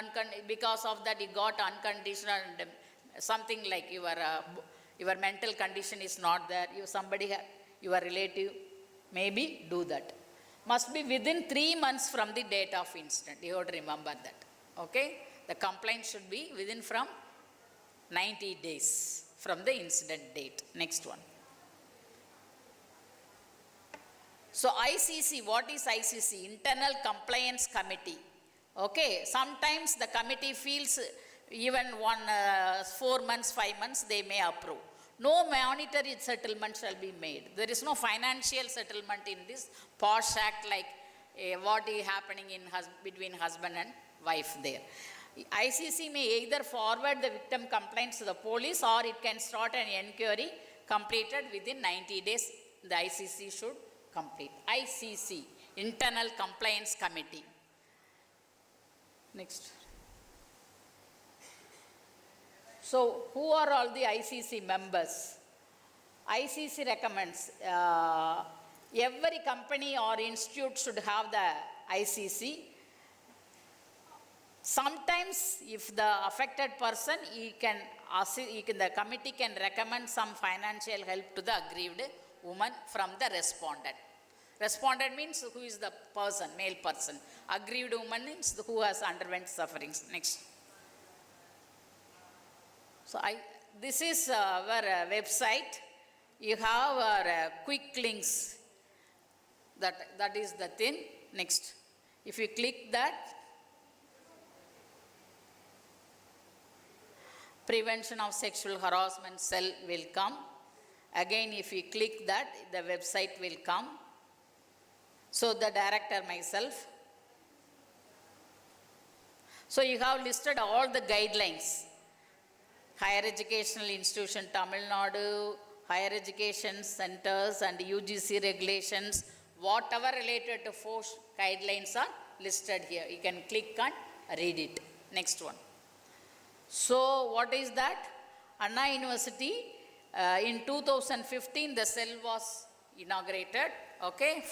because of that you got unconditional, something like your mental condition is not there, your relative, maybe do that. Must be within 3 months from the date of incident. You have to remember that. Okay? The complaint should be within from 90 days from the incident date. Next one. So ICC, what is ICC? Internal Compliance Committee. Okay, sometimes the committee feels even 4 months, 5 months, they may approve. No monetary settlement shall be made. There is no financial settlement in this posh act like what is happening between husband and wife there. ICC may either forward the victim complaints to the police, or it can start an inquiry completed within 90 days. The ICC should complete. ICC, Internal Compliance Committee. Next. So, who are all the ICC members? ICC recommends every company or institute should have the ICC. Sometimes, if the affected person, the committee can recommend some financial help to the aggrieved woman from the respondent. Respondent means who is the person, male person. Aggrieved woman means who has underwent sufferings. Next. So this is our website. You have our quick links. That is the thing. Next. If you click that, prevention of sexual harassment cell will come. Again, if you click that, the website will come. So the director myself. So you have listed all the guidelines. Higher educational institution, Tamil Nadu, higher education centers and UGC regulations, whatever related to force guidelines are listed here. You can click and read it. Next one. So what is that? Anna University, in 2015 the cell was inaugurated. Okay.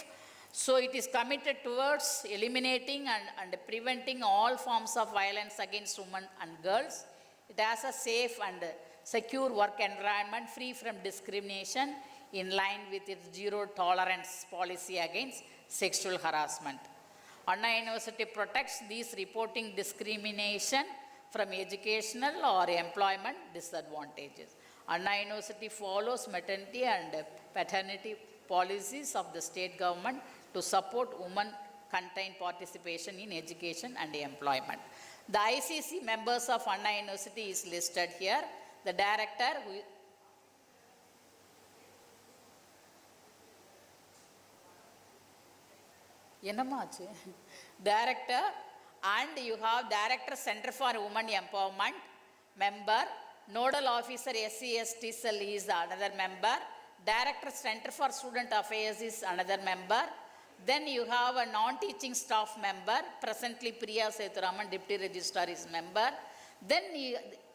So it is committed towards eliminating and preventing all forms of violence against women and girls. It has a safe and secure work environment free from discrimination in line with its zero tolerance policy against sexual harassment. Anna University protects these reporting discrimination from educational or employment disadvantages. Anna University follows maternity and paternity policies of the state government to support women-contained participation in education and employment. The ICC members of Anna University is listed here. The director, director, and you have Director Center for Women Empowerment member, Nodal Officer SC/ST Cell is another member, Director Center for Student Affairs is another member. Then you have a non-teaching staff member, presently Priya Sethuraman, Deputy Registrar is member. Then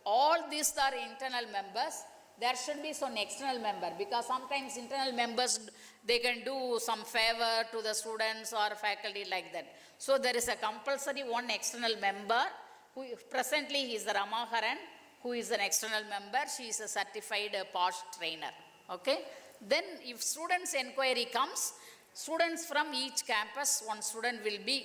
all these are internal members. There should be some external member, because sometimes internal members, they can do some favor to the students or faculty like that. So there is a compulsory one external member, who presently he is Ramaharan, who is an external member, she is a certified POSH trainer. Okay? Then if students inquiry comes, students from each campus, one student will be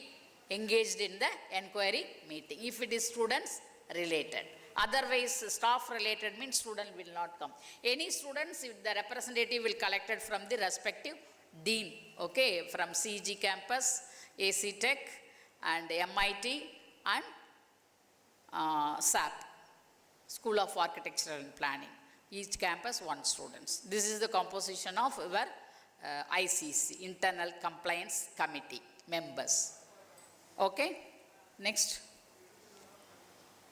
engaged in the inquiry meeting, if it is students related. Otherwise, staff related means student will not come. Any students, if the representative will collected from the respective dean, okay, from CG campus, AC Tech and MIT and SAP, School of Architecture and Planning. Each campus, one students. This is the composition of our ICC, Internal Compliance Committee members. Okay, next.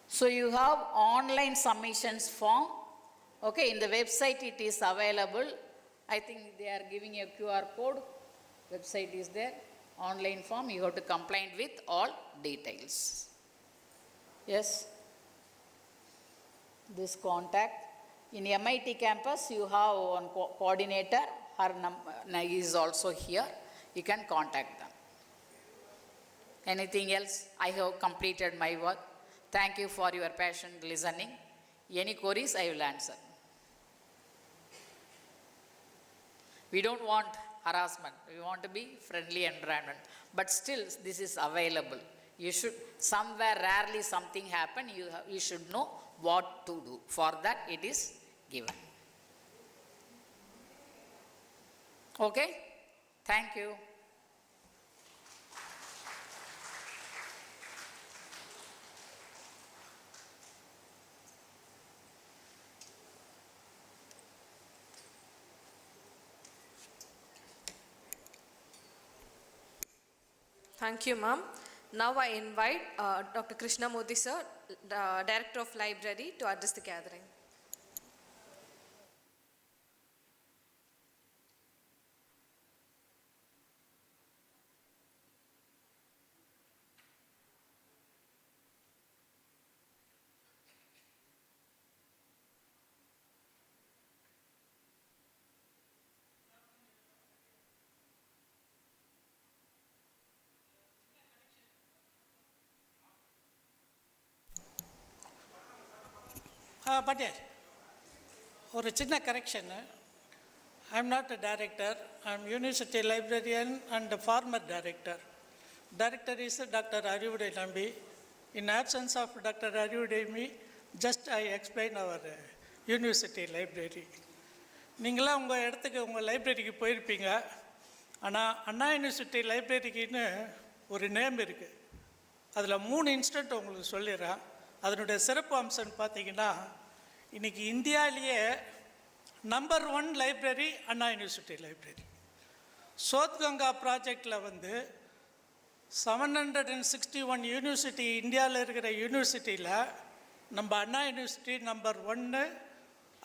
So you have online submissions form. Okay, in the website it is available. I think they are giving a QR code. Website is there. Online form, you have to comply with all details. Yes. This contact. In MIT campus, you have one coordinator. Her number is also here. You can contact them. Anything else? I have completed my work. Thank you for your patient listening. Any queries, I will answer. We don't want harassment. We want to be friendly environment. But still, this is available. You should, somewhere rarely something happen, you should know what to do. For that, it is given. Okay? Thank you. Thank you, ma'am. Now I invite Dr. Krishnamurthy sir, Director of Library, to address the gathering. But yes, ஒரு சின்ன correction. I am not a director. I am university librarian and farmer director. Director is Dr. Arivude Nambi. In absence of Dr. Arivude me, just I explain our university library. நீங்களாம் உங்கள் இடத்துக்கு உங்கள் லைப்ரரிக்கு போயிருப்பீங்க. ஆனால் அண்ணா university லைப்ரரிக்குன்னு ஒரு name இருக்குது. அதில் 3 இன்ஸ்டன்ட் உங்களுக்கு சொல்லிடுறேன். அதனுடைய சிறப்பு அம்சம்னு பார்த்தீங்கன்னா, இன்றைக்கி இந்தியாவிலேயே நம்பர் 1 லைப்ரரி அண்ணா யூனிவர்சிட்டி லைப்ரரி. சோத்கங்கா ப்ராஜெக்டில் வந்து 761 யூனிவர்சிட்டி இந்தியாவில் இருக்கிற யூனிவர்சிட்டியில் நம்ம அண்ணா யூனிவர்சிட்டி நம்பர் 1.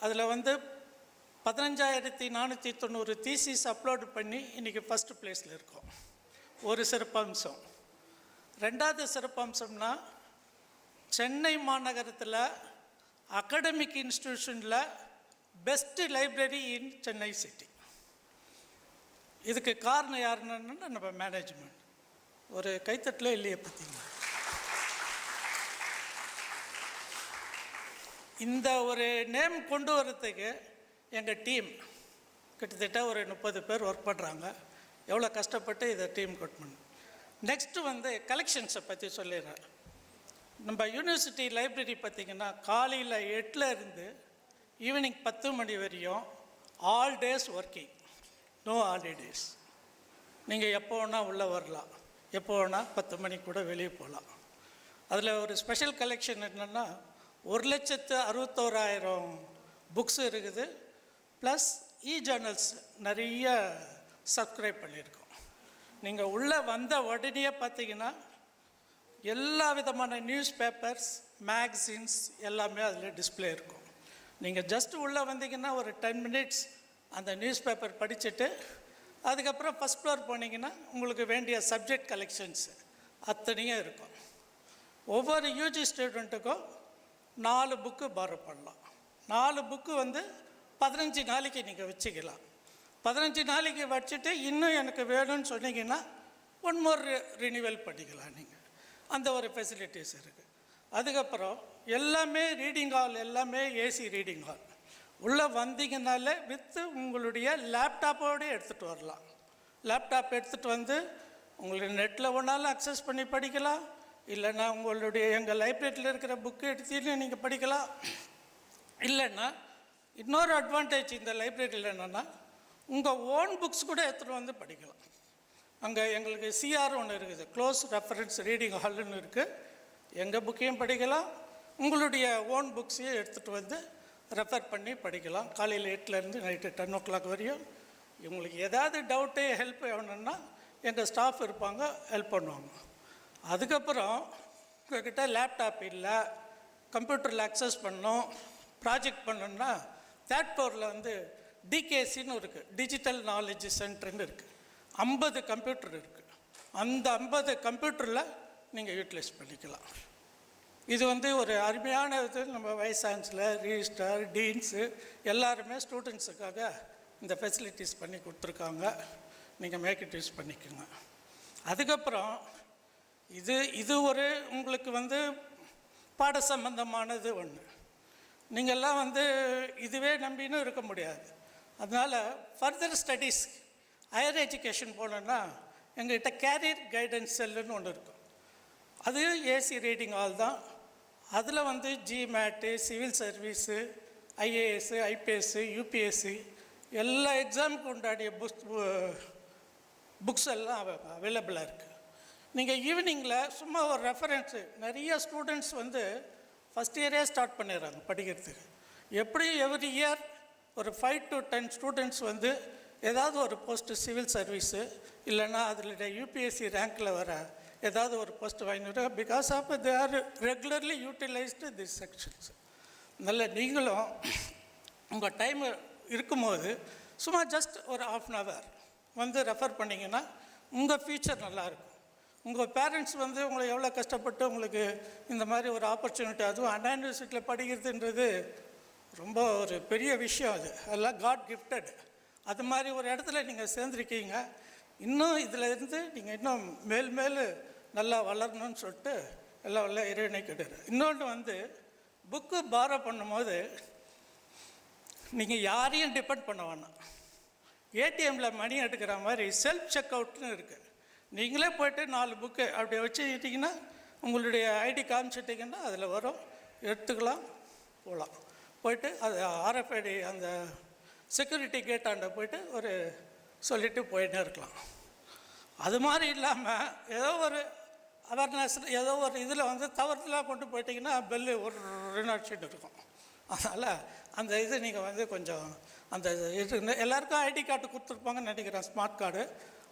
அதில் வந்து 15,490 தீசிஸ் அப்லோடு பண்ணி இன்றைக்கி ஃபஸ்ட்டு ப்ளேஸில் இருக்கோம். ஒரு சிறப்பம்சம். ரெண்டாவது சிறப்பம்சம்னா, சென்னை மாநகரத்தில் அகடமிக் இன்ஸ்டிடியூஷனில் பெஸ்ட்டு லைப்ரரி இன் சென்னை சிட்டி. இதுக்கு காரணம் யாருன்னு நம்ம மேனேஜ்மெண்ட். ஒரு கைத்தட்டில் இல்லையே பார்த்தீங்களா? இந்த ஒரு நேம் கொண்டு வரத்துக்கு எங்கள் டீம் கிட்டத்தட்ட ஒரு 30 பேர் ஒர்க் பண்ணுறாங்க. எவ்வளோ கஷ்டப்பட்டு இதை டீம் கொட் பண்ணோம். நெக்ஸ்ட்டு வந்து கலெக்ஷன்ஸை பற்றி சொல்லிடுறேன். நம்ம யூனிவர்சிட்டி லைப்ரரி பார்த்திங்கன்னா காலையில் 8 இருந்து ஈவினிங் 10 மணி வரையும் all days working, no holidays. நீங்கள் எப்போ வேணால் உள்ளே வரலாம், எப்போ வேணால் 10 மணிக்கு கூட வெளியே போகலாம். அதில் ஒரு ஸ்பெஷல் கலெக்ஷன் என்னென்னா, 1,61,000 புக்ஸ் இருக்குது. ப்ளஸ் ஜேர்னல்ஸ் நிறைய சப்ஸ்கிரைப் பண்ணியிருக்கோம். நீங்கள் உள்ளே வந்த உடனே பார்த்தீங்கன்னா எல்லா விதமான நியூஸ் பேப்பர்ஸ், மேக்சின்ஸ் எல்லாமே அதில் டிஸ்பிளே இருக்கும். நீங்கள் ஜஸ்ட் உள்ளே வந்தீங்கன்னா ஒரு 10 மினிட்ஸ் அந்த நியூஸ் பேப்பர் படிச்சுட்டு அதுக்கப்புறம் ஃபஸ்ட் ஃப்ளோர் போனீங்கன்னா உங்களுக்கு வேண்டிய சப்ஜெக்ட் கலெக்ஷன்ஸ் அத்தனையும் இருக்கும். ஒவ்வொரு யூஜி ஸ்டூடெண்ட்டுக்கும் 4 புக்கு பாரோ பண்ணலாம். 4 புக்கு வந்து 15 நாளைக்கு நீங்கள் வச்சுக்கலாம். 15 நாளைக்கு வச்சுட்டு இன்னும் எனக்கு வேணும்னு சொன்னீங்கன்னா 1 மோர் ரினிவல் பண்ணிக்கலாம். நீங்கள் அந்த ஒரு ஃபெசிலிட்டிஸ் இருக்குது. அதுக்கப்புறம் எல்லாமே ரீடிங் ஹால், எல்லாமே ஏசி ரீடிங் ஹால். உள்ளே வந்தீங்கனாலே வித்து உங்களுடைய லேப்டாப்போடு எடுத்துகிட்டு வரலாம். லேப்டாப் எடுத்துகிட்டு வந்து உங்களுக்கு நெட்டில் ஒன்றாலும் அக்சஸ் பண்ணி படிக்கலாம், இல்லைன்னா உங்களுடைய எங்கள் லைப்ரரியில் இருக்கிற புக்கு எடுத்துன்னு நீங்கள் படிக்கலாம். இல்லைன்னா இன்னொரு அட்வான்டேஜ் இந்த லைப்ரரியில் என்னென்னா உங்கள் ஓன் புக்ஸ் கூட எடுத்துகிட்டு வந்து படிக்கலாம். அங்கே எங்களுக்கு சிஆர் ஒன்று இருக்குது, க்ளோஸ் ரெஃபரன்ஸ் ரீடிங் ஹால்னு இருக்குது. எங்கள் புக்கையும் படிக்கலாம், உங்களுடைய ஓன் புக்ஸையும் எடுத்துகிட்டு வந்து ரெஃபர் பண்ணி படிக்கலாம். காலையில் 8லேருந்து நைட்டு 10 o'clock வரையும். உங்களுக்கு ஏதாவது டவுட்டு ஹெல்ப் வேணும்னா எங்கள் ஸ்டாஃப் இருப்பாங்க, ஹெல்ப் பண்ணுவாங்க. அதுக்கப்புறம் உங்கள்கிட்ட லேப்டாப் இல்லை, கம்ப்யூட்டரில் அக்சஸ் பண்ணணும், ப்ராஜெக்ட் பண்ணணுன்னா 3rd floorல வந்து டிகேசின்னு இருக்குது, டிஜிட்டல் நாலேஜ் சென்டர்னு இருக்குது. 50 கம்ப்யூட்டர் இருக்குது. அந்த 50 கம்ப்யூட்டரில் நீங்கள் யூட்டிலைஸ் பண்ணிக்கலாம். இது வந்து ஒரு அருமையான இது. நம்ம வைஸ் சான்சலர், ரிஜிஸ்ட்ரார், டீன்ஸு எல்லாருமே ஸ்டூடெண்ட்ஸுக்காக இந்த ஃபெசிலிட்டிஸ் பண்ணி கொடுத்துருக்காங்க. நீங்கள் மேக் இட் யூஸ் பண்ணிக்கோங்க. அதுக்கப்புறம் இது ஒரு உங்களுக்கு வந்து பாட சம்பந்தமானது ஒன்று. நீங்கள்லாம் வந்து இதுவே நம்பின்னு இருக்க முடியாது. அதனால் ஃபர்தர் ஸ்டடீஸ் ஹையர் எஜுகேஷன் போனோன்னா எங்கள்கிட்ட கேரியர் கைடன்ஸ் செல்லுன்னு ஒன்று இருக்கும். அது ஏசி ரீடிங் ஹால் தான். அதில் வந்து GMAT, civil service, IAS, IPS, UPSC எல்லா எக்ஸாமுக்கு உண்டாடிய புக்ஸ் எல்லாம் அவைலபிளாக இருக்குது. நீங்கள் ஈவினிங்கில் சும்மா ஒரு ரெஃபரன்ஸு, நிறைய ஸ்டூடெண்ட்ஸ் வந்து ஃபஸ்ட் இயரே ஸ்டார்ட் பண்ணிடுறாங்க படிக்கிறதுக்கு. எப்படி எவ்ரி இயர் ஒரு 5 to 10 ஸ்டூடெண்ட்ஸ் வந்து ஏதாவது ஒரு போஸ்ட்டு சிவில் சர்வீஸு இல்லைன்னா அதில் யூபிஎஸ்சி ரேங்க்கில் வர ஏதாவது ஒரு போஸ்ட் வாங்கிட்டு, because of they are regularly utilised this sections. நல்ல நீங்களும் உங்கள் டைம் இருக்கும்போது சும்மா ஜஸ்ட் ஒரு 1/2 hour வந்து ரெஃபர் பண்ணிங்கன்னா உங்கள் ஃப்யூச்சர் நல்லாயிருக்கும். உங்கள் பேரண்ட்ஸ் வந்து உங்களை எவ்வளோ கஷ்டப்பட்டு உங்களுக்கு இந்த மாதிரி ஒரு ஆப்பர்ச்சுனிட்டி, அதுவும் அண்ணா யூனிவர்சிட்டியில் படிக்கிறதுன்றது ரொம்ப ஒரு பெரிய விஷயம். அதெல்லாம் காட் கிஃப்டட். அது மாதிரி ஒரு இடத்துல நீங்கள் சேர்ந்துருக்கீங்க. இன்னும் இதில் இருந்து நீங்கள் இன்னும் மேல் நல்லா வளரணும்னு சொல்லிட்டு எல்லாம் உள்ள இறைவனை கேட்டுறேன். இன்னொன்று வந்து புக்கு பாரோ பண்ணும்போது நீங்கள் யாரையும் டிபெண்ட் பண்ண வேணாம். ஏடிஎம்மில் மணி எடுக்கிற மாதிரி செல்ஃப் செக் அவுட்னு இருக்குது. நீங்களே போய்ட்டு 4 புக்கு அப்படி வச்சுக்கிட்டிங்கன்னா உங்களுடைய ஐடி காமிச்சிட்டிங்கன்னா அதில் வரும், எடுத்துக்கலாம், போகலாம். போய்ட்டு அது ஆர்எஃப்ஐடி அந்த செக்யூரிட்டி கேட்டாண்ட போய்ட்டு ஒரு சொல்லிவிட்டு போயிட்டே இருக்கலாம். அது மாதிரி இல்லாமல் ஏதோ ஒரு அவேர்னஸ், ஏதோ ஒரு இதில் வந்து தவறுதலாக கொண்டு போயிட்டிங்கன்னா பெல்லு ஒரு ரினாட்ஷீட் இருக்கும். அதனால் அந்த இது நீங்கள் வந்து கொஞ்சம் அந்த இது எல்லாருக்கும் ஐடி கார்டு கொடுத்துருப்பாங்கன்னு நினைக்கிறேன், ஸ்மார்ட் கார்டு.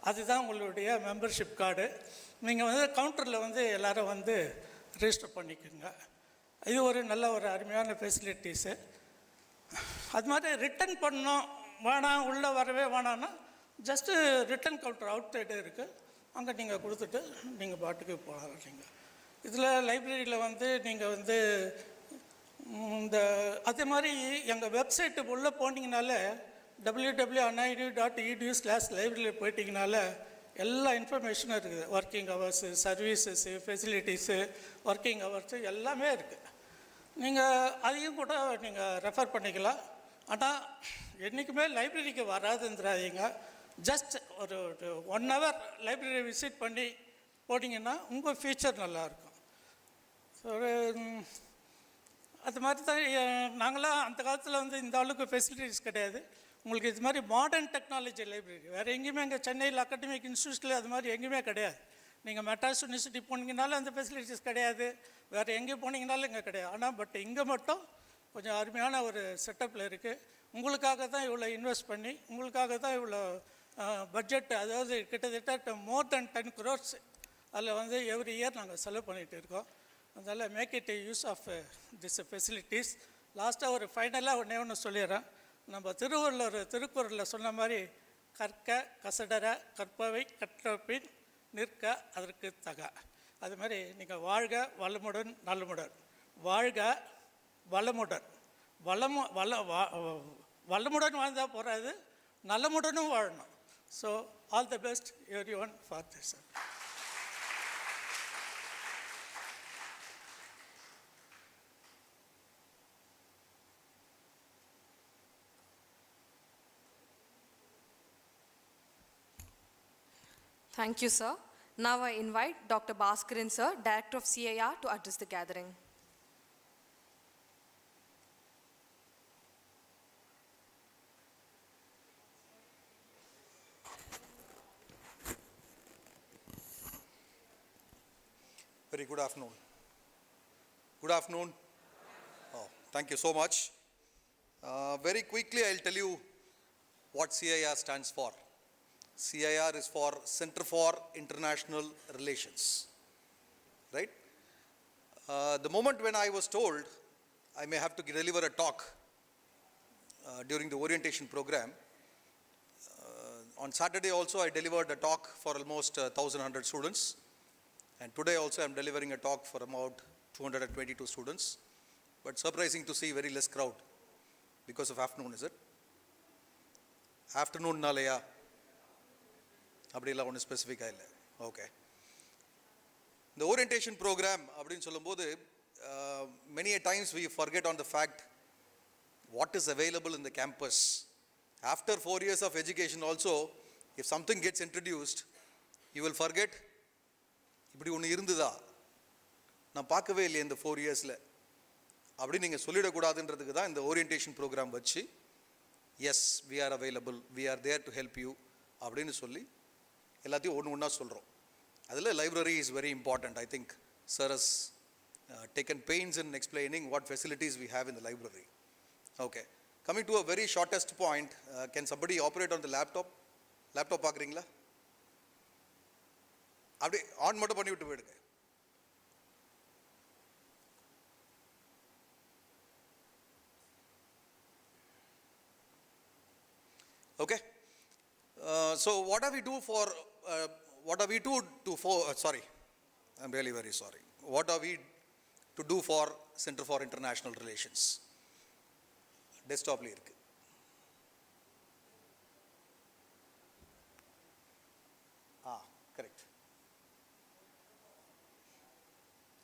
அதுதான் உங்களுடைய மெம்பர்ஷிப் கார்டு. நீங்கள் வந்து கவுண்டரில் வந்து எல்லோரும் வந்து ரிஜிஸ்டர் பண்ணிக்கோங்க. இது ஒரு நல்ல ஒரு அருமையான ஃபெசிலிட்டிஸு. அது மாதிரி ரிட்டன் பண்ணோம் வேணாம், உள்ளே வரவே வேணான்னா just return counter outside இருக்குது, அங்கே நீங்கள் கொடுத்துட்டு நீங்கள் பாட்டுக்கு போகலாம். நீங்கள் இதில் லைப்ரரியில் வந்து நீங்கள் வந்து இந்த அதே மாதிரி எங்கள் வெப்சைட்டு உள்ளே போனீங்கனாலே www.anaidu.edu/library போயிட்டிங்கனால எல்லா இன்ஃபர்மேஷனும் இருக்குது. Working hours, services, facilities, working hours எல்லாமே இருக்குது. நீங்கள் அதையும் கூட நீங்கள் ரெஃபர் பண்ணிக்கலாம். ஆனால் என்றைக்குமே லைப்ரரிக்கு வராதுன்றாதீங்க. ஜஸ்ட் ஒரு 1 hour லைப்ரரி விசிட் பண்ணி போட்டிங்கன்னா உங்கள் ஃப்யூச்சர் நல்லாயிருக்கும். ஸோ அது மாதிரி தான் நாங்களாம் அந்த காலத்தில் வந்து இந்த அளவுக்கு ஃபெசிலிட்டிஸ் கிடையாது. உங்களுக்கு இது மாதிரி மாடர்ன் டெக்னாலஜி லைப்ரரி வேறு எங்கேயுமே இங்கே சென்னையில் அகாடமிக் இன்ஸ்டியூட்டில் அது மாதிரி எங்கேயுமே கிடையாது. நீங்கள் மெட்ராஸ் யூனிவர்சிட்டி போனீங்கனாலும் அந்த ஃபெசிலிட்டிஸ் கிடையாது, வேறு எங்கே போனீங்கனாலும் இங்கே கிடையாது. ஆனால் பட் இங்கே மட்டும் கொஞ்சம் அருமையான ஒரு செட்டப்பில் இருக்குது. உங்களுக்காக தான் இவ்வளோ இன்வெஸ்ட் பண்ணி, உங்களுக்காக தான் இவ்வளோ பட்ஜெட், அதாவது கிட்டத்தட்ட மோர் தென் 10 crores அதில் வந்து எவ்ரி இயர் நாங்கள் செலவு பண்ணிகிட்டு இருக்கோம். அதனால் make it use of this facilities. லாஸ்ட்டாக ஒரு ஃபைனலாக ஒன்று சொல்லிடுறேன். நம்ம திருக்குறளில் சொன்ன மாதிரி கற்க கசடர கற்பவை கற்றபின் நிற்க அதற்கு தக. அது மாதிரி நீங்கள் வாழ்க வளமுடன் நலமுடன், வாழ்க வளமுடன், வளமுடன் வாழ்ந்தால் போகாது, நலமுடனும் வாழணும். So all the best everyone for this. Thank you, sir. Now I invite Dr. Bhaskaran, sir, Director of CIR, to address the gathering. Very good afternoon. Good afternoon. Oh, thank you so much. Very quickly, I'll tell you what CIR stands for. CIR is for Center for International Relations, right? The moment when I was told I may have to deliver a talk during the orientation program, on Saturday also I delivered a talk for almost 1,100 students, and today also I'm delivering a talk for about 222 students, but surprising to see very less crowd because of afternoon, is it? Afternoon nalaya அப்படிலாம் ஒன்று ஸ்பெசிஃபிக்காக இல்லை. Okay, இந்த orientation program அப்படின்னு சொல்லும்போது many a times we forget on the fact what is available in the campus. After 4 years of education also, if something gets introduced, you will forget இப்படி ஒன்று இருந்ததா, நான் பார்க்கவே இல்லையே இந்த 4 இயர்ஸில் அப்படி நீங்கள் சொல்லிடக்கூடாதுன்றதுக்கு தான் இந்த ஓரியன்டேஷன் ப்ரோக்ராம் வச்சு yes we are available, we are there to help you அப்படின்னு சொல்லி எல்லாத்தையும் ஒன்று ஒன்றா சொல்கிறோம். அதில் library is very important. I think sir has taken pains in explaining what facilities we have in the library. Okay, coming to a very shortest point, can somebody operate on the laptop? Laptop பார்க்குறீங்களா? அப்படி on மட்டும் பண்ணி விட்டு போயிடுங்க. Okay, so what do we do for sorry, I'm really very sorry. What are we to do for Center for International Relations? Desktop la irukku. Correct.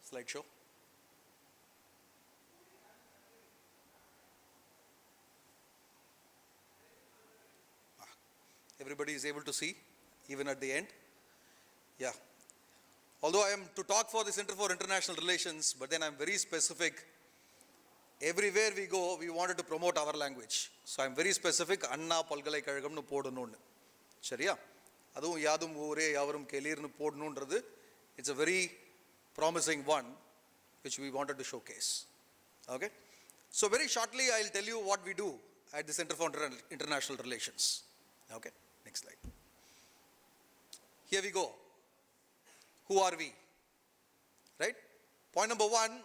Slideshow. Everybody is able to see, even at the end? Yeah. Although I am to talk for the Center for International Relations, but then I am very specific. Everywhere we go, we wanted to promote our language. So I am very specific, Anna Palgalaikazhagam nu podunnu. Seriya? Adum yadum ore yavarum kelirnu podunundrathu, it's a very promising one which we wanted to showcase. Okay? So very shortly I will tell you what we do at the Center for International Relations. Okay? Next slide. Here we go. Who are we? Right? Point number 1,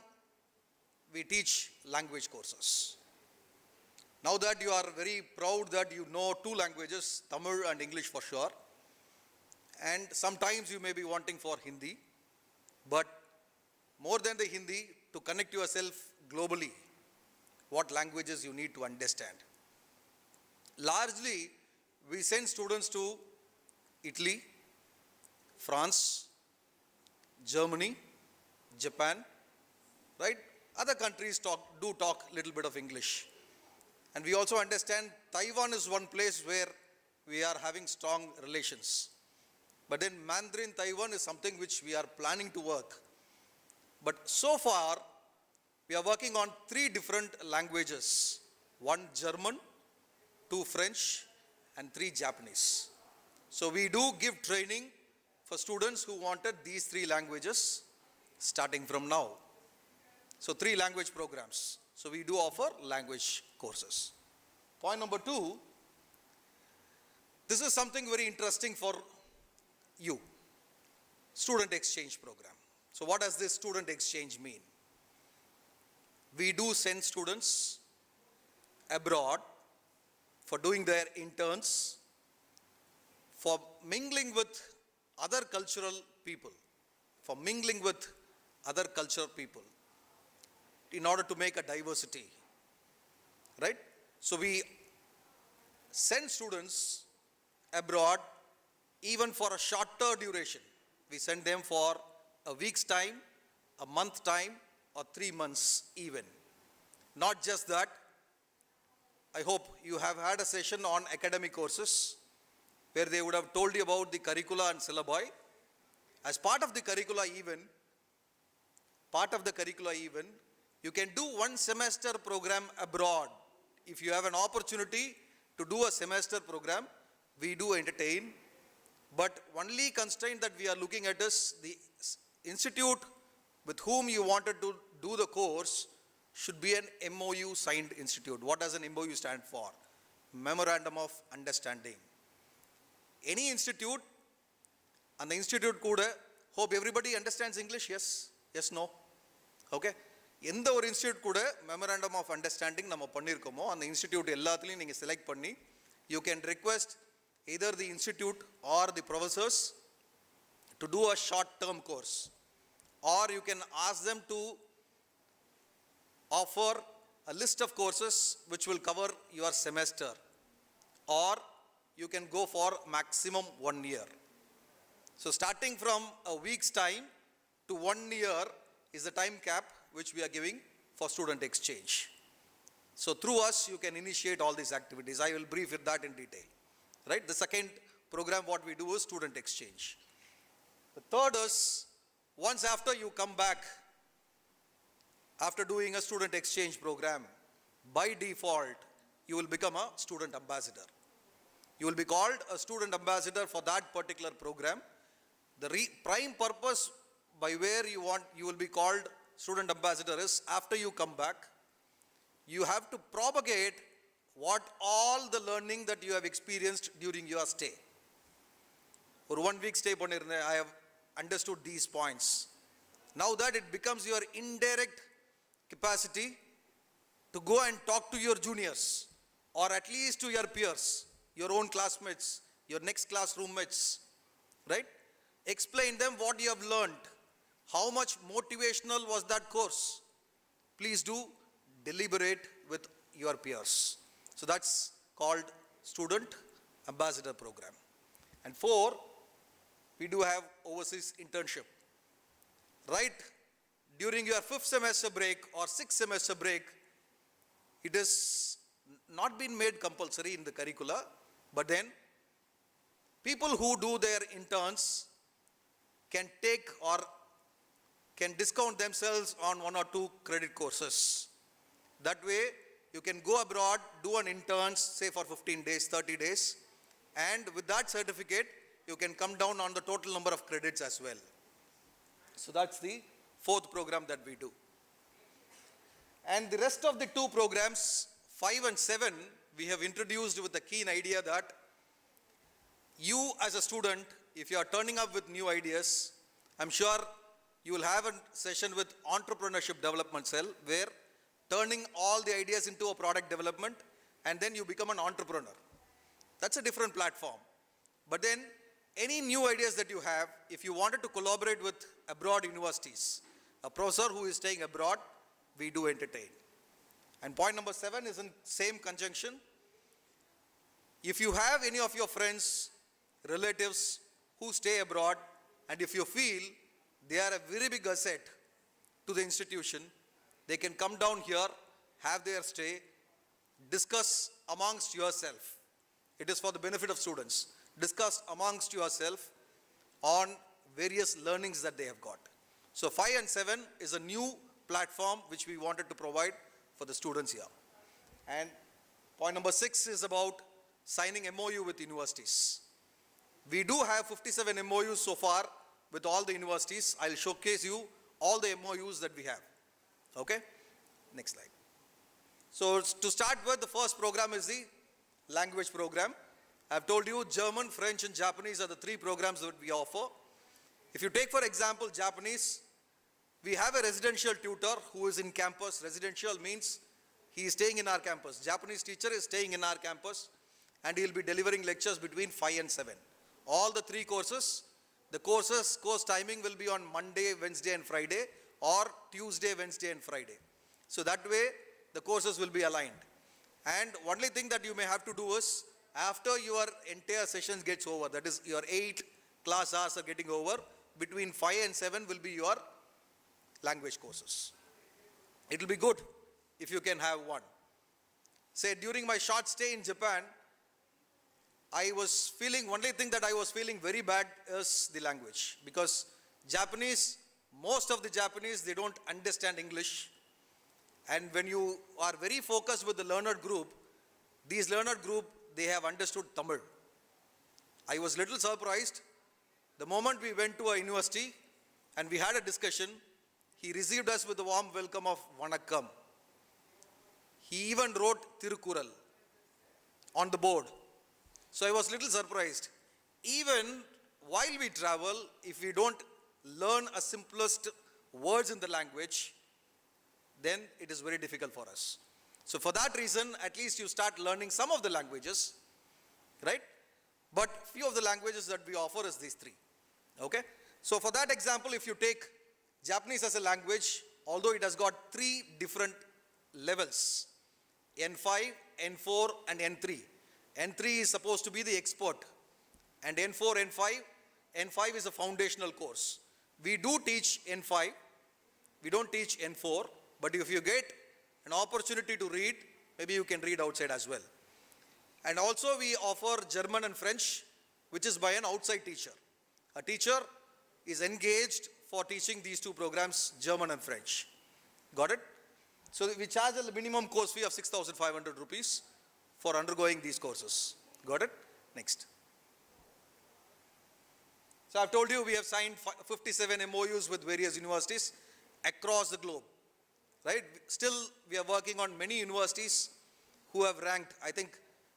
we teach language courses. Now that you are very proud that you know 2 languages, Tamil and English for sure, and sometimes you may be wanting for Hindi, but more than the Hindi, to connect yourself globally, what languages you need to understand. Largely, we send students to Italy, France, Germany, Japan, right? Other countries do talk little bit of English. And we also understand Taiwan is one place where we are having strong relations. But then Mandarin Taiwan is something which we are planning to work. But so far, we are working on 3 different languages. 1 German, 2 French, and 3 Japanese. So we do give training for students who wanted these 3 languages starting from now. So 3 language programs. So we do offer language courses. Point number 2, this is something very interesting for you. Student exchange program. So what does this student exchange mean? We do send students abroad for doing their interns, for mingling with other cultural people, in order to make a diversity, right? So we send students abroad even for a shorter duration. We send them for a week's time, a month time, or 3 months even. Not just that, I hope you have had a session on academic courses. where they would have told you about the curricula and syllabi. As part of the curricula even, you can do one semester program abroad. If you have an opportunity to do a semester program, we do entertain. But only constraint that we are looking at is the institute with whom you wanted to do the course should be an MOU signed institute. What does an MOU stand for? Memorandum of Understanding. Any institute, and the institute kuda, hope everybody understands English, yes, no, okay. எந்த ஒரு institute கூட memorandum of understanding நம்ம பண்ணியிருக்கோமோ அந்த institute எல்லாத்துலேயும் நீங்கள் select பண்ணி you can request either the institute or the professors to do a short term course, or you can ask them to offer a list of courses which will cover your semester, or you can go for maximum 1 year. So starting from a week's time to 1 year is the time cap which we are giving for student exchange. So through us you can initiate all these activities. I will brief with that in detail. Right? The second program what we do is student exchange. The third is, once after you come back, after doing a student exchange program, by default, you will become a student ambassador. You will be called a student ambassador for that particular program. The prime purpose by where you will be called student ambassador is, after you come back, you have to propagate what all the learning that you have experienced during your stay. For 1 week stay pannirundhen, I have understood these points. Now that it becomes your indirect capacity to go and talk to your juniors, or at least to your peers, your own classmates, your next class roommates, right? Explain them what you have learned. How much motivational was that course? Please do deliberate with your peers. So that's called student ambassador program. And 4, we do have overseas internship. Right during your 5th semester break or 6th semester break, it is not been made compulsory in the curricula, but then people who do their interns can take or can discount themselves on 1 or 2 credit courses. That way, you can go abroad, do an intern, say for 15 days, 30 days, and with that certificate, you can come down on the total number of credits as well. So that's the 4th program that we do. And the rest of the 2 programs, 5 and 7, we have introduced with the keen idea that you as a student, if you are turning up with new ideas, I'm sure you will have a session with entrepreneurship development cell where turning all the ideas into a product development, and then you become an entrepreneur. That's a different platform. But then any new ideas that you have, if you wanted to collaborate with abroad universities, a professor who is staying abroad, we do entertain. And point number 7 is in same conjunction. If you have any of your friends, relatives who stay abroad, and if you feel they are a very big asset to the institution, they can come down here, have their stay, discuss amongst yourself. It is for the benefit of students. Discuss amongst yourself on various learnings that they have got. So 5 and 7 is a new platform which we wanted to provide for the students here. And point number 6 is about signing MOU with universities. We do have 57 MOUs so far with all the universities. I'll showcase you all the MOUs that we have. Okay? Next slide. So to start with, the first program is the language program. I've told you German, French and Japanese are the 3 programs that we offer. If you take for example Japanese, we have a residential tutor who is in campus. Residential means he is staying in our campus. Japanese teacher is staying in our campus and he will be delivering lectures between 5 and 7. All the 3 courses, the course timing will be on Monday, Wednesday and Friday, or Tuesday, Wednesday and Friday. So that way the courses will be aligned. And only thing that you may have to do is, after your entire sessions gets over, that is your 8 class hours are getting over, between 5 and 7 will be your language courses. It will be good if you can have one. Say during my short stay in Japan, I was feeling, only thing that I was feeling very bad is the language. Because Japanese, most of the Japanese, they don't understand English. And when you are very focused with the learned group, these learned group, they have understood Tamil. I was little surprised. The moment we went to a university and we had a discussion, he received us with a warm welcome of Vanakkam. He even wrote Tirukural on the board. So I was little surprised. Even while we travel, if we don't learn a simplest words in the language, then it is very difficult for us. So for that reason, at least you start learning some of the languages, right? But few of the languages that we offer is these three, okay? So for that example, if you take Japanese as a language, although it has got three different levels, N5, N4 and N3. N3 is supposed to be the expert, and N4, N5 is a foundational course. We do teach N5, we don't teach N4, but if you get an opportunity to read, maybe you can read outside as well. And also we offer German and French, which is by an outside teacher. A teacher is engaged for teaching these two programs, German and French. Got it? So we charge a minimum course fee of 6,500 rupees for undergoing these courses. Got it? Next. So I've told you we have signed 57 MOUs with various universities across the globe. Right? Still, we are working on many universities who have ranked. I think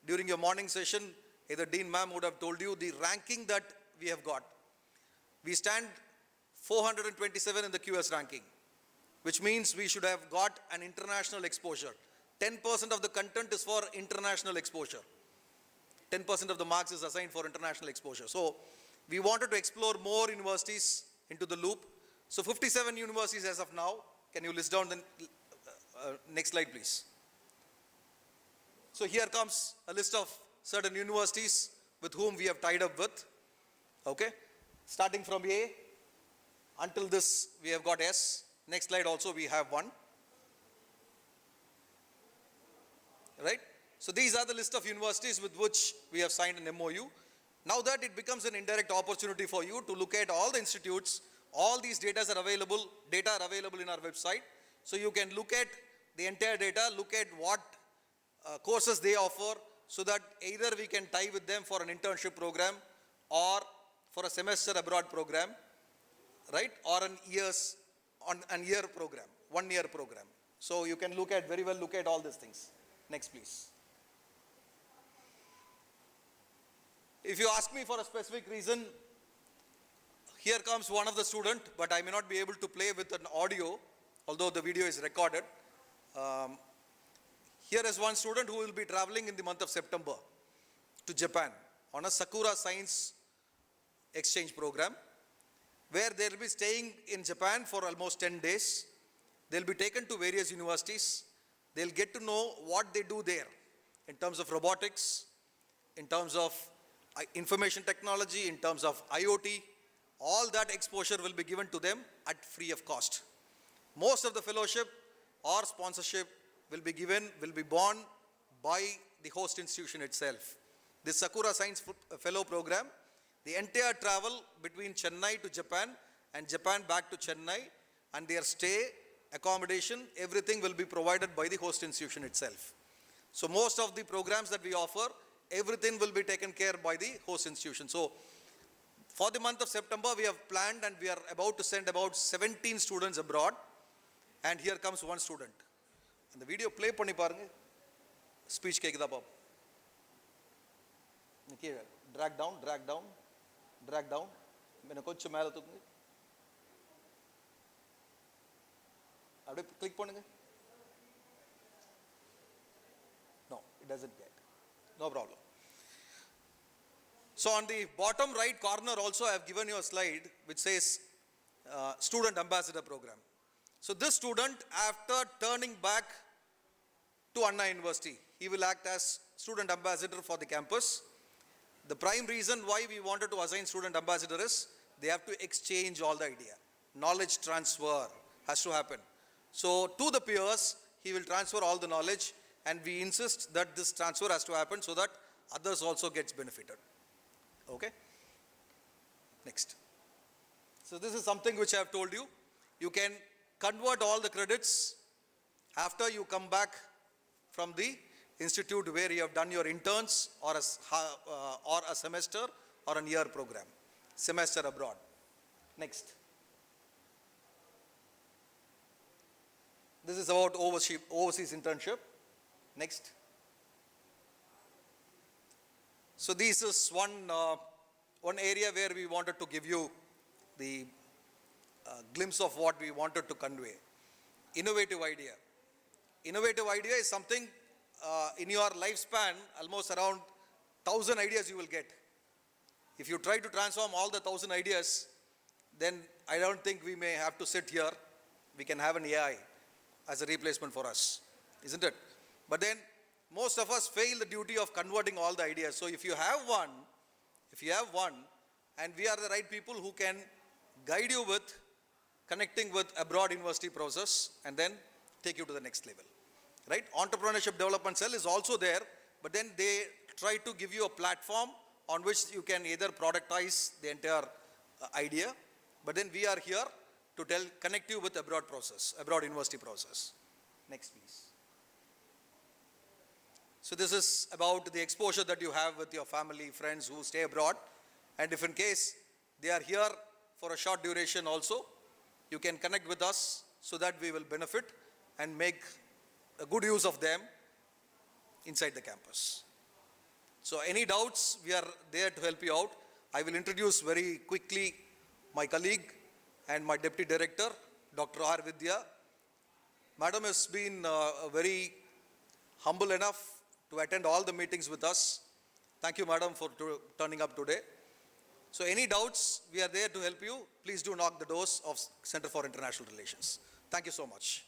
during your morning session, either Dean Ma'am would have told you the ranking that we have got. We stand 427 in the QS ranking, which means we should have got an international exposure. 10% of the content is for international exposure. 10% of the marks is assigned for international exposure. So we wanted to explore more universities into the loop. So 57 universities as of now. Can you list down the next slide, please? So here comes a list of certain universities with whom we have tied up with. Okay? Starting from A, until this we have got S. Next slide also we have one. Right? So these are the list of universities with which we have signed an MOU. Now that it becomes an indirect opportunity for you to look at all the institutes, all these data are available in our website. So you can look at the entire data, look at what courses they offer, so that either we can tie with them for an internship program or for a semester abroad program, right? Or an year program, 1 year program. So you can look at, very well look at all these things. Next, please. If you ask me for a specific reason, here comes one of the student, but I may not be able to play with an audio, although the video is recorded. Here is one student who will be traveling in the month of September to Japan on a Sakura Science exchange program, where they will be staying in Japan for almost 10 days. They'll be taken to various universities. They'll get to know what they do there in terms of robotics, in terms of information technology, in terms of IoT. All that exposure will be given to them at free of cost. Most of the fellowship or sponsorship will be borne by the host institution itself. This Sakura Science Fellow Program, the entire travel between Chennai to Japan and Japan back to Chennai, and their stay, accommodation, everything will be provided by the host institution itself. So most of the programs that we offer, everything will be taken care by the host institution. So for the month of September, we have planned and we are about to send about 17 students abroad. And here comes one student. And the video play panni parunga. Speech kekudha pap. Drag down, drag down, drag down. Mena konchu mela thukunga. Apdi click pannunga. No, it doesn't get. No problem. So on the bottom right corner also I have given you a slide which says Student Ambassador Program. So this student, after turning back to Anna University, he will act as Student Ambassador for the campus. The prime reason why we wanted to assign Student Ambassador is they have to exchange all the idea. Knowledge transfer has to happen. So to the peers, he will transfer all the knowledge, and we insist that this transfer has to happen so that others also gets benefited. Okay? Next. So this is something which I have told you. You can convert all the credits after you come back from the institute where you have done your interns or a semester or a year program, semester abroad. Next. This is about overseas internship. Next. So this is one area where we wanted to give you the glimpse of what we wanted to convey. Innovative idea. Innovative idea is something in your lifespan, almost around 1,000 ideas you will get. If you try to transform all the 1,000 ideas, then I don't think we may have to sit here. We can have an AI as a replacement for us, isn't it? But then most of us fail the duty of converting all the ideas. So if you have one, and we are the right people who can guide you with connecting with abroad university process and then take you to the next level, right? Entrepreneurship Development Cell is also there, but then they try to give you a platform on which you can either productize the entire idea, but then we are here to connect you with abroad university process. Next, please. So this is about the exposure that you have with your family, friends who stay abroad, and if in case they are here for a short duration also, you can connect with us so that we will benefit and make a good use of them inside the campus. So any doubts, we are there to help you out. I will introduce very quickly my colleague and my deputy director, Dr. R. Vidya. Madam has been very humble enough to attend all the meetings with us. Thank you, madam, for turning up today. So any doubts, we are there to help you. Please do knock the doors of Center for International Relations. Thank you so much.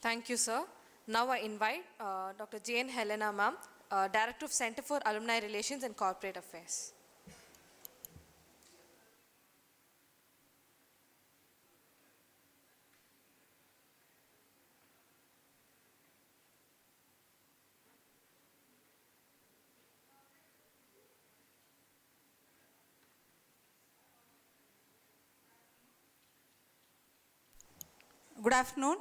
Thank you, sir. Now I invite Dr. Jane Helena, ma'am, Director of Center for Alumni Relations and Corporate Affairs. Good afternoon.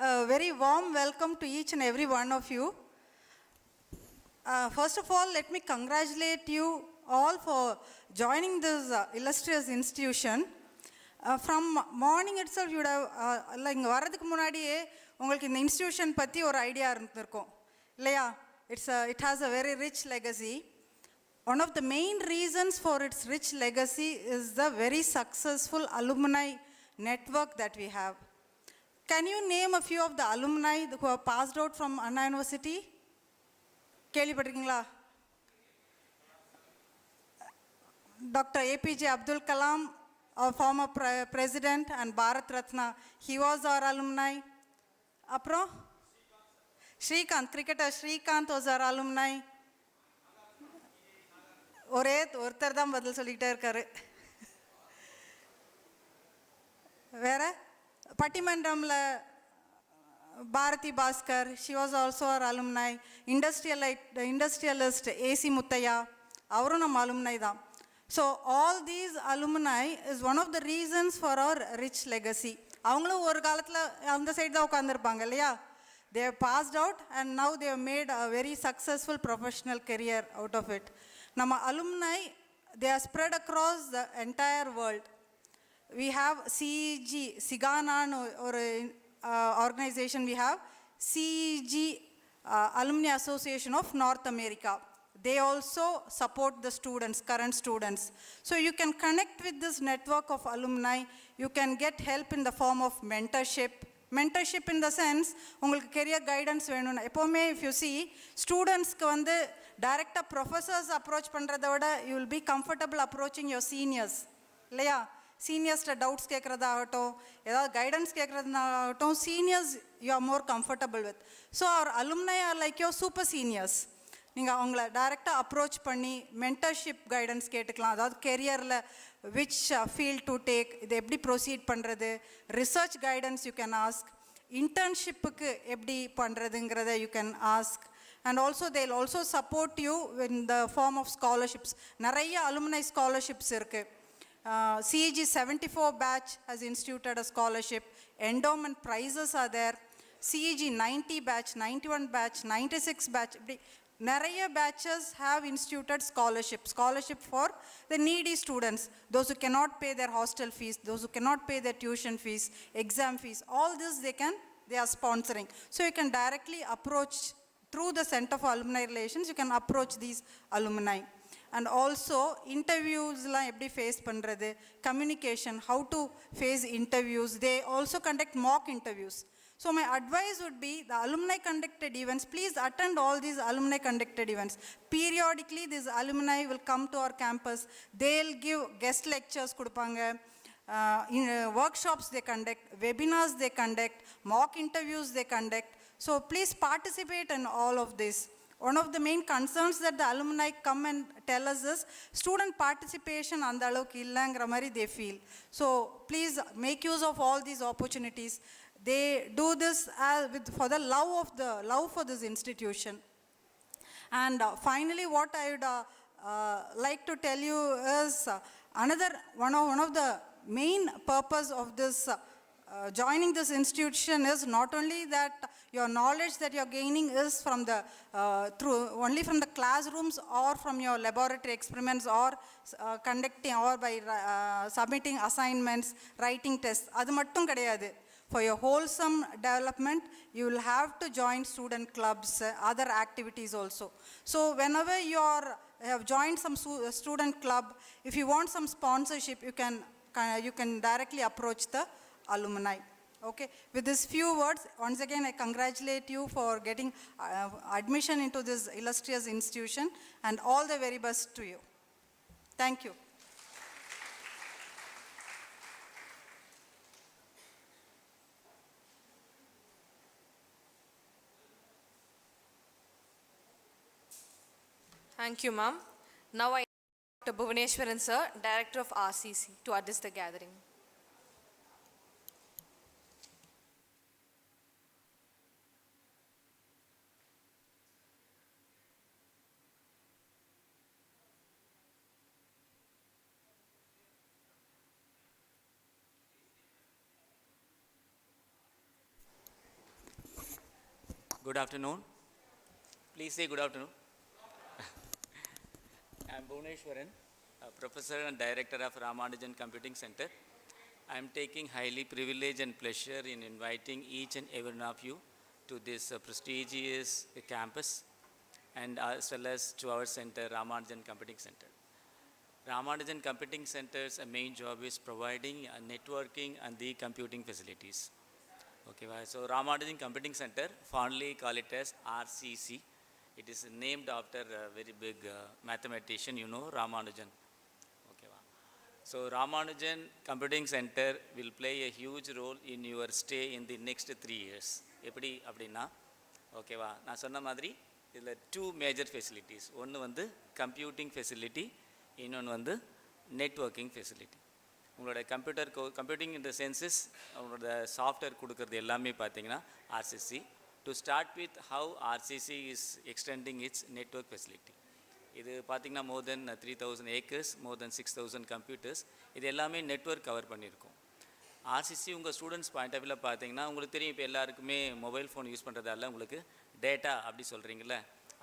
A very warm welcome to each and every one of you. First of all, let me congratulate you all for joining this illustrious institution. From morning itself, you would have, like, varadhukku munadiye ungalku indha institution patti or idea irundirukum illaya. It has a very rich legacy. One of the main reasons for its rich legacy is the very successful alumni network that we have. Can you name a few of the alumni who have passed out from Anna University? Kelipattirukingala? Dr. APJ Abdul Kalam, our former president and Bharat Ratna, he was our alumni. Apro? Srikanth, cricketer Srikanth was our alumni. ஒருத்தர் தான் பதில் சொல்லிக்கிட்டே இருக்காரு. வேற பட்டிமன்றம்ல Bharathi Bhaskar, she was also our alumni. Industrialist AC Muthiah, அவரும் நம்ம alumni தான். So all these alumni is one of the reasons for our rich legacy. அவங்களும் ஒரு காலத்தில் அந்த சைடு தான் உட்காந்துருப்பாங்க இல்லையா? They have passed out and now they have made a very successful professional career out of it. நம்ம alumni, they are spread across the entire world. We have CEG, Sigana or organization, we have CEG Alumni Association of North America. They also support the students, current students. So you can connect with this network of alumni. You can get help in the form of mentorship. Mentorship in the sense, உங்களுக்கு career guidance வேணும்னா எப்போவுமே if you see, ஸ்டூடெண்ட்ஸ்க்கு வந்து டைரெக்டாக professors approach பண்ணுறத விட you will be comfortable approaching your seniors இல்லையா? சீனியர்ஸ்ட்ட doubts கேட்குறதாகட்டும், ஏதாவது கைடன்ஸ் கேட்குறதுனாகட்டும், seniors you are more comfortable with. So our alumni are like your super seniors. நீங்கள் அவங்கள டைரெக்டாக அப்ரோச் பண்ணி மென்டர்ஷிப் கைடன்ஸ் கேட்டுக்கலாம். அதாவது கெரியரில் விச் ஃபீல்ட் டு டேக், இது எப்படி ப்ரொசீட் பண்ணுறது, research guidance you can ask, இன்டர்ன்ஷிப்புக்கு எப்படி பண்ணுறதுங்கிறத you can ask. And also they'll also support you in the form of scholarships. நிறைய அலுமினை ஸ்காலர்ஷிப்ஸ் இருக்குது. CEG 74 batch has instituted a scholarship. Endowment prizes are there. CEG 90 batch, 91 batch, 96 batch. நிறைய batches have instituted scholarship for the needy students, those who cannot pay their hostel fees, those who cannot pay their tuition fees, exam fees, all this they are sponsoring. So you can directly approach through the Center for Alumni Relations, you can approach these alumni. And also interviews la eppadi face பண்றது, communication, how to face interviews. They also conduct mock interviews. So my advice would be the alumni conducted events, please attend all these alumni conducted events. Periodically these alumni will come to our campus. They'll give guest lectures கொடுப்பாங்க, workshops they conduct, webinars they conduct, mock interviews they conduct. So please participate in all of this. One of the main concerns that the alumni come and tell us is student participation and அளவுக்கு இல்லைங்கிற மாதிரி they feel. So please make use of all these opportunities. They do this for the love for this institution. And finally what I would like to tell you is another one of the main purpose of this joining this institution is not only that your knowledge that you're gaining is from the only from the classrooms or from your laboratory experiments or conducting or by submitting assignments, writing tests. அது மட்டும் கிடையாது. For your wholesome development, you will have to join student clubs, other activities also. So whenever you have joined some student club, if you want some sponsorship, you can directly approach the alumni. Okay, with these few words, once again I congratulate you for getting admission into this illustrious institution, and all the very best to you. Thank you. Thank you, ma'am. Now I invite Dr. Bhuvaneshwaran sir, Director of RCC, to address the gathering. Good afternoon. Please say good afternoon. I am Bhuvaneshwaran, Professor and Director of Ramanujan Computing Center. I am taking highly privilege and pleasure in inviting each and every one of you to this prestigious campus, and as well as to our center, Ramanujan Computing Center. Ramanujan Computing Center's main job is providing networking and the computing facilities. Okay, so Ramanujan Computing Center, fondly call it as RCC. It is named after a very big mathematician, you know, Ramanujan. Okay, so Ramanujan Computing Center will play a huge role in your stay in the next 3 years. எப்படி அப்படின்னா, ஓகேவா, நான் சொன்ன மாதிரி இதில் 2 major facilities. ஒன்று வந்து computing facility, இன்னொன்று வந்து நெட்வொர்க்கிங் ஃபெசிலிட்டி. உங்களோட கம்ப்யூட்டிங் இந்த சென்சஸ் உங்களோட சாஃப்ட்வேர் கொடுக்குறது எல்லாமே பார்த்தீங்கன்னா RCC. To start with, how RCC is extending its network facility. இது பார்த்தீங்கன்னா more than 3,000 acres, more than 6,000 computers. இது எல்லாமே நெட்வொர்க் கவர் பண்ணியிருக்கோம். RCC உங்கள் ஸ்டூடெண்ட்ஸ் பாயிண்ட் ஆஃப் வியூவில் பார்த்தீங்கன்னா உங்களுக்கு தெரியும், இப்போ எல்லாருக்குமே மொபைல் ஃபோன் யூஸ் பண்ணுறதால உங்களுக்கு டேட்டா அப்படி சொல்கிறீங்கள,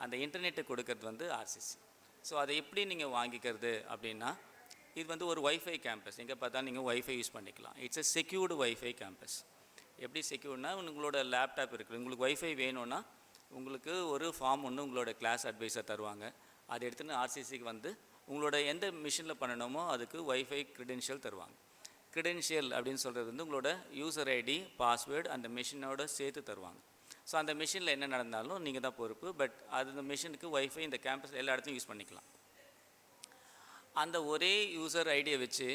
அந்த இன்டர்நெட்டை கொடுக்கறது வந்து RCC. ஸோ அதை எப்படி நீங்கள் வாங்கிக்கிறது அப்படின்னா, இது வந்து ஒரு வைஃபை கேம்பஸ். எங்கே பார்த்தாலும் நீங்கள் வைஃபை யூஸ் பண்ணிக்கலாம். It's a secured wifi campus. எப்படி செக்யூர்னா, உங்களோட லேப்டாப் இருக்குது, உங்களுக்கு வைஃபை வேணும்னா உங்களுக்கு ஒரு ஃபார்ம் ஒன்று உங்களோட கிளாஸ் அட்வைஸர் தருவாங்க. அதை எடுத்துன்னு RCCக்கு வந்து உங்களோட எந்த மிஷினில் பண்ணணுமோ அதுக்கு வைஃபை க்ரெடென்ஷியல் தருவாங்க. க்ரெடென்ஷியல் அப்படின்னு சொல்கிறது வந்து உங்களோட யூசர் ஐடி, பாஸ்வேர்டு அந்த மிஷினோட சேர்த்து தருவாங்க. ஸோ அந்த மிஷினில் என்ன நடந்தாலும் நீங்கள் தான் பொறுப்பு. பட் அது இந்த மிஷினுக்கு வைஃபை இந்த கேம்பஸ் எல்லா இடத்துலையும் யூஸ் பண்ணிக்கலாம். அந்த ஒரே யூசர் ஐடியை வச்சு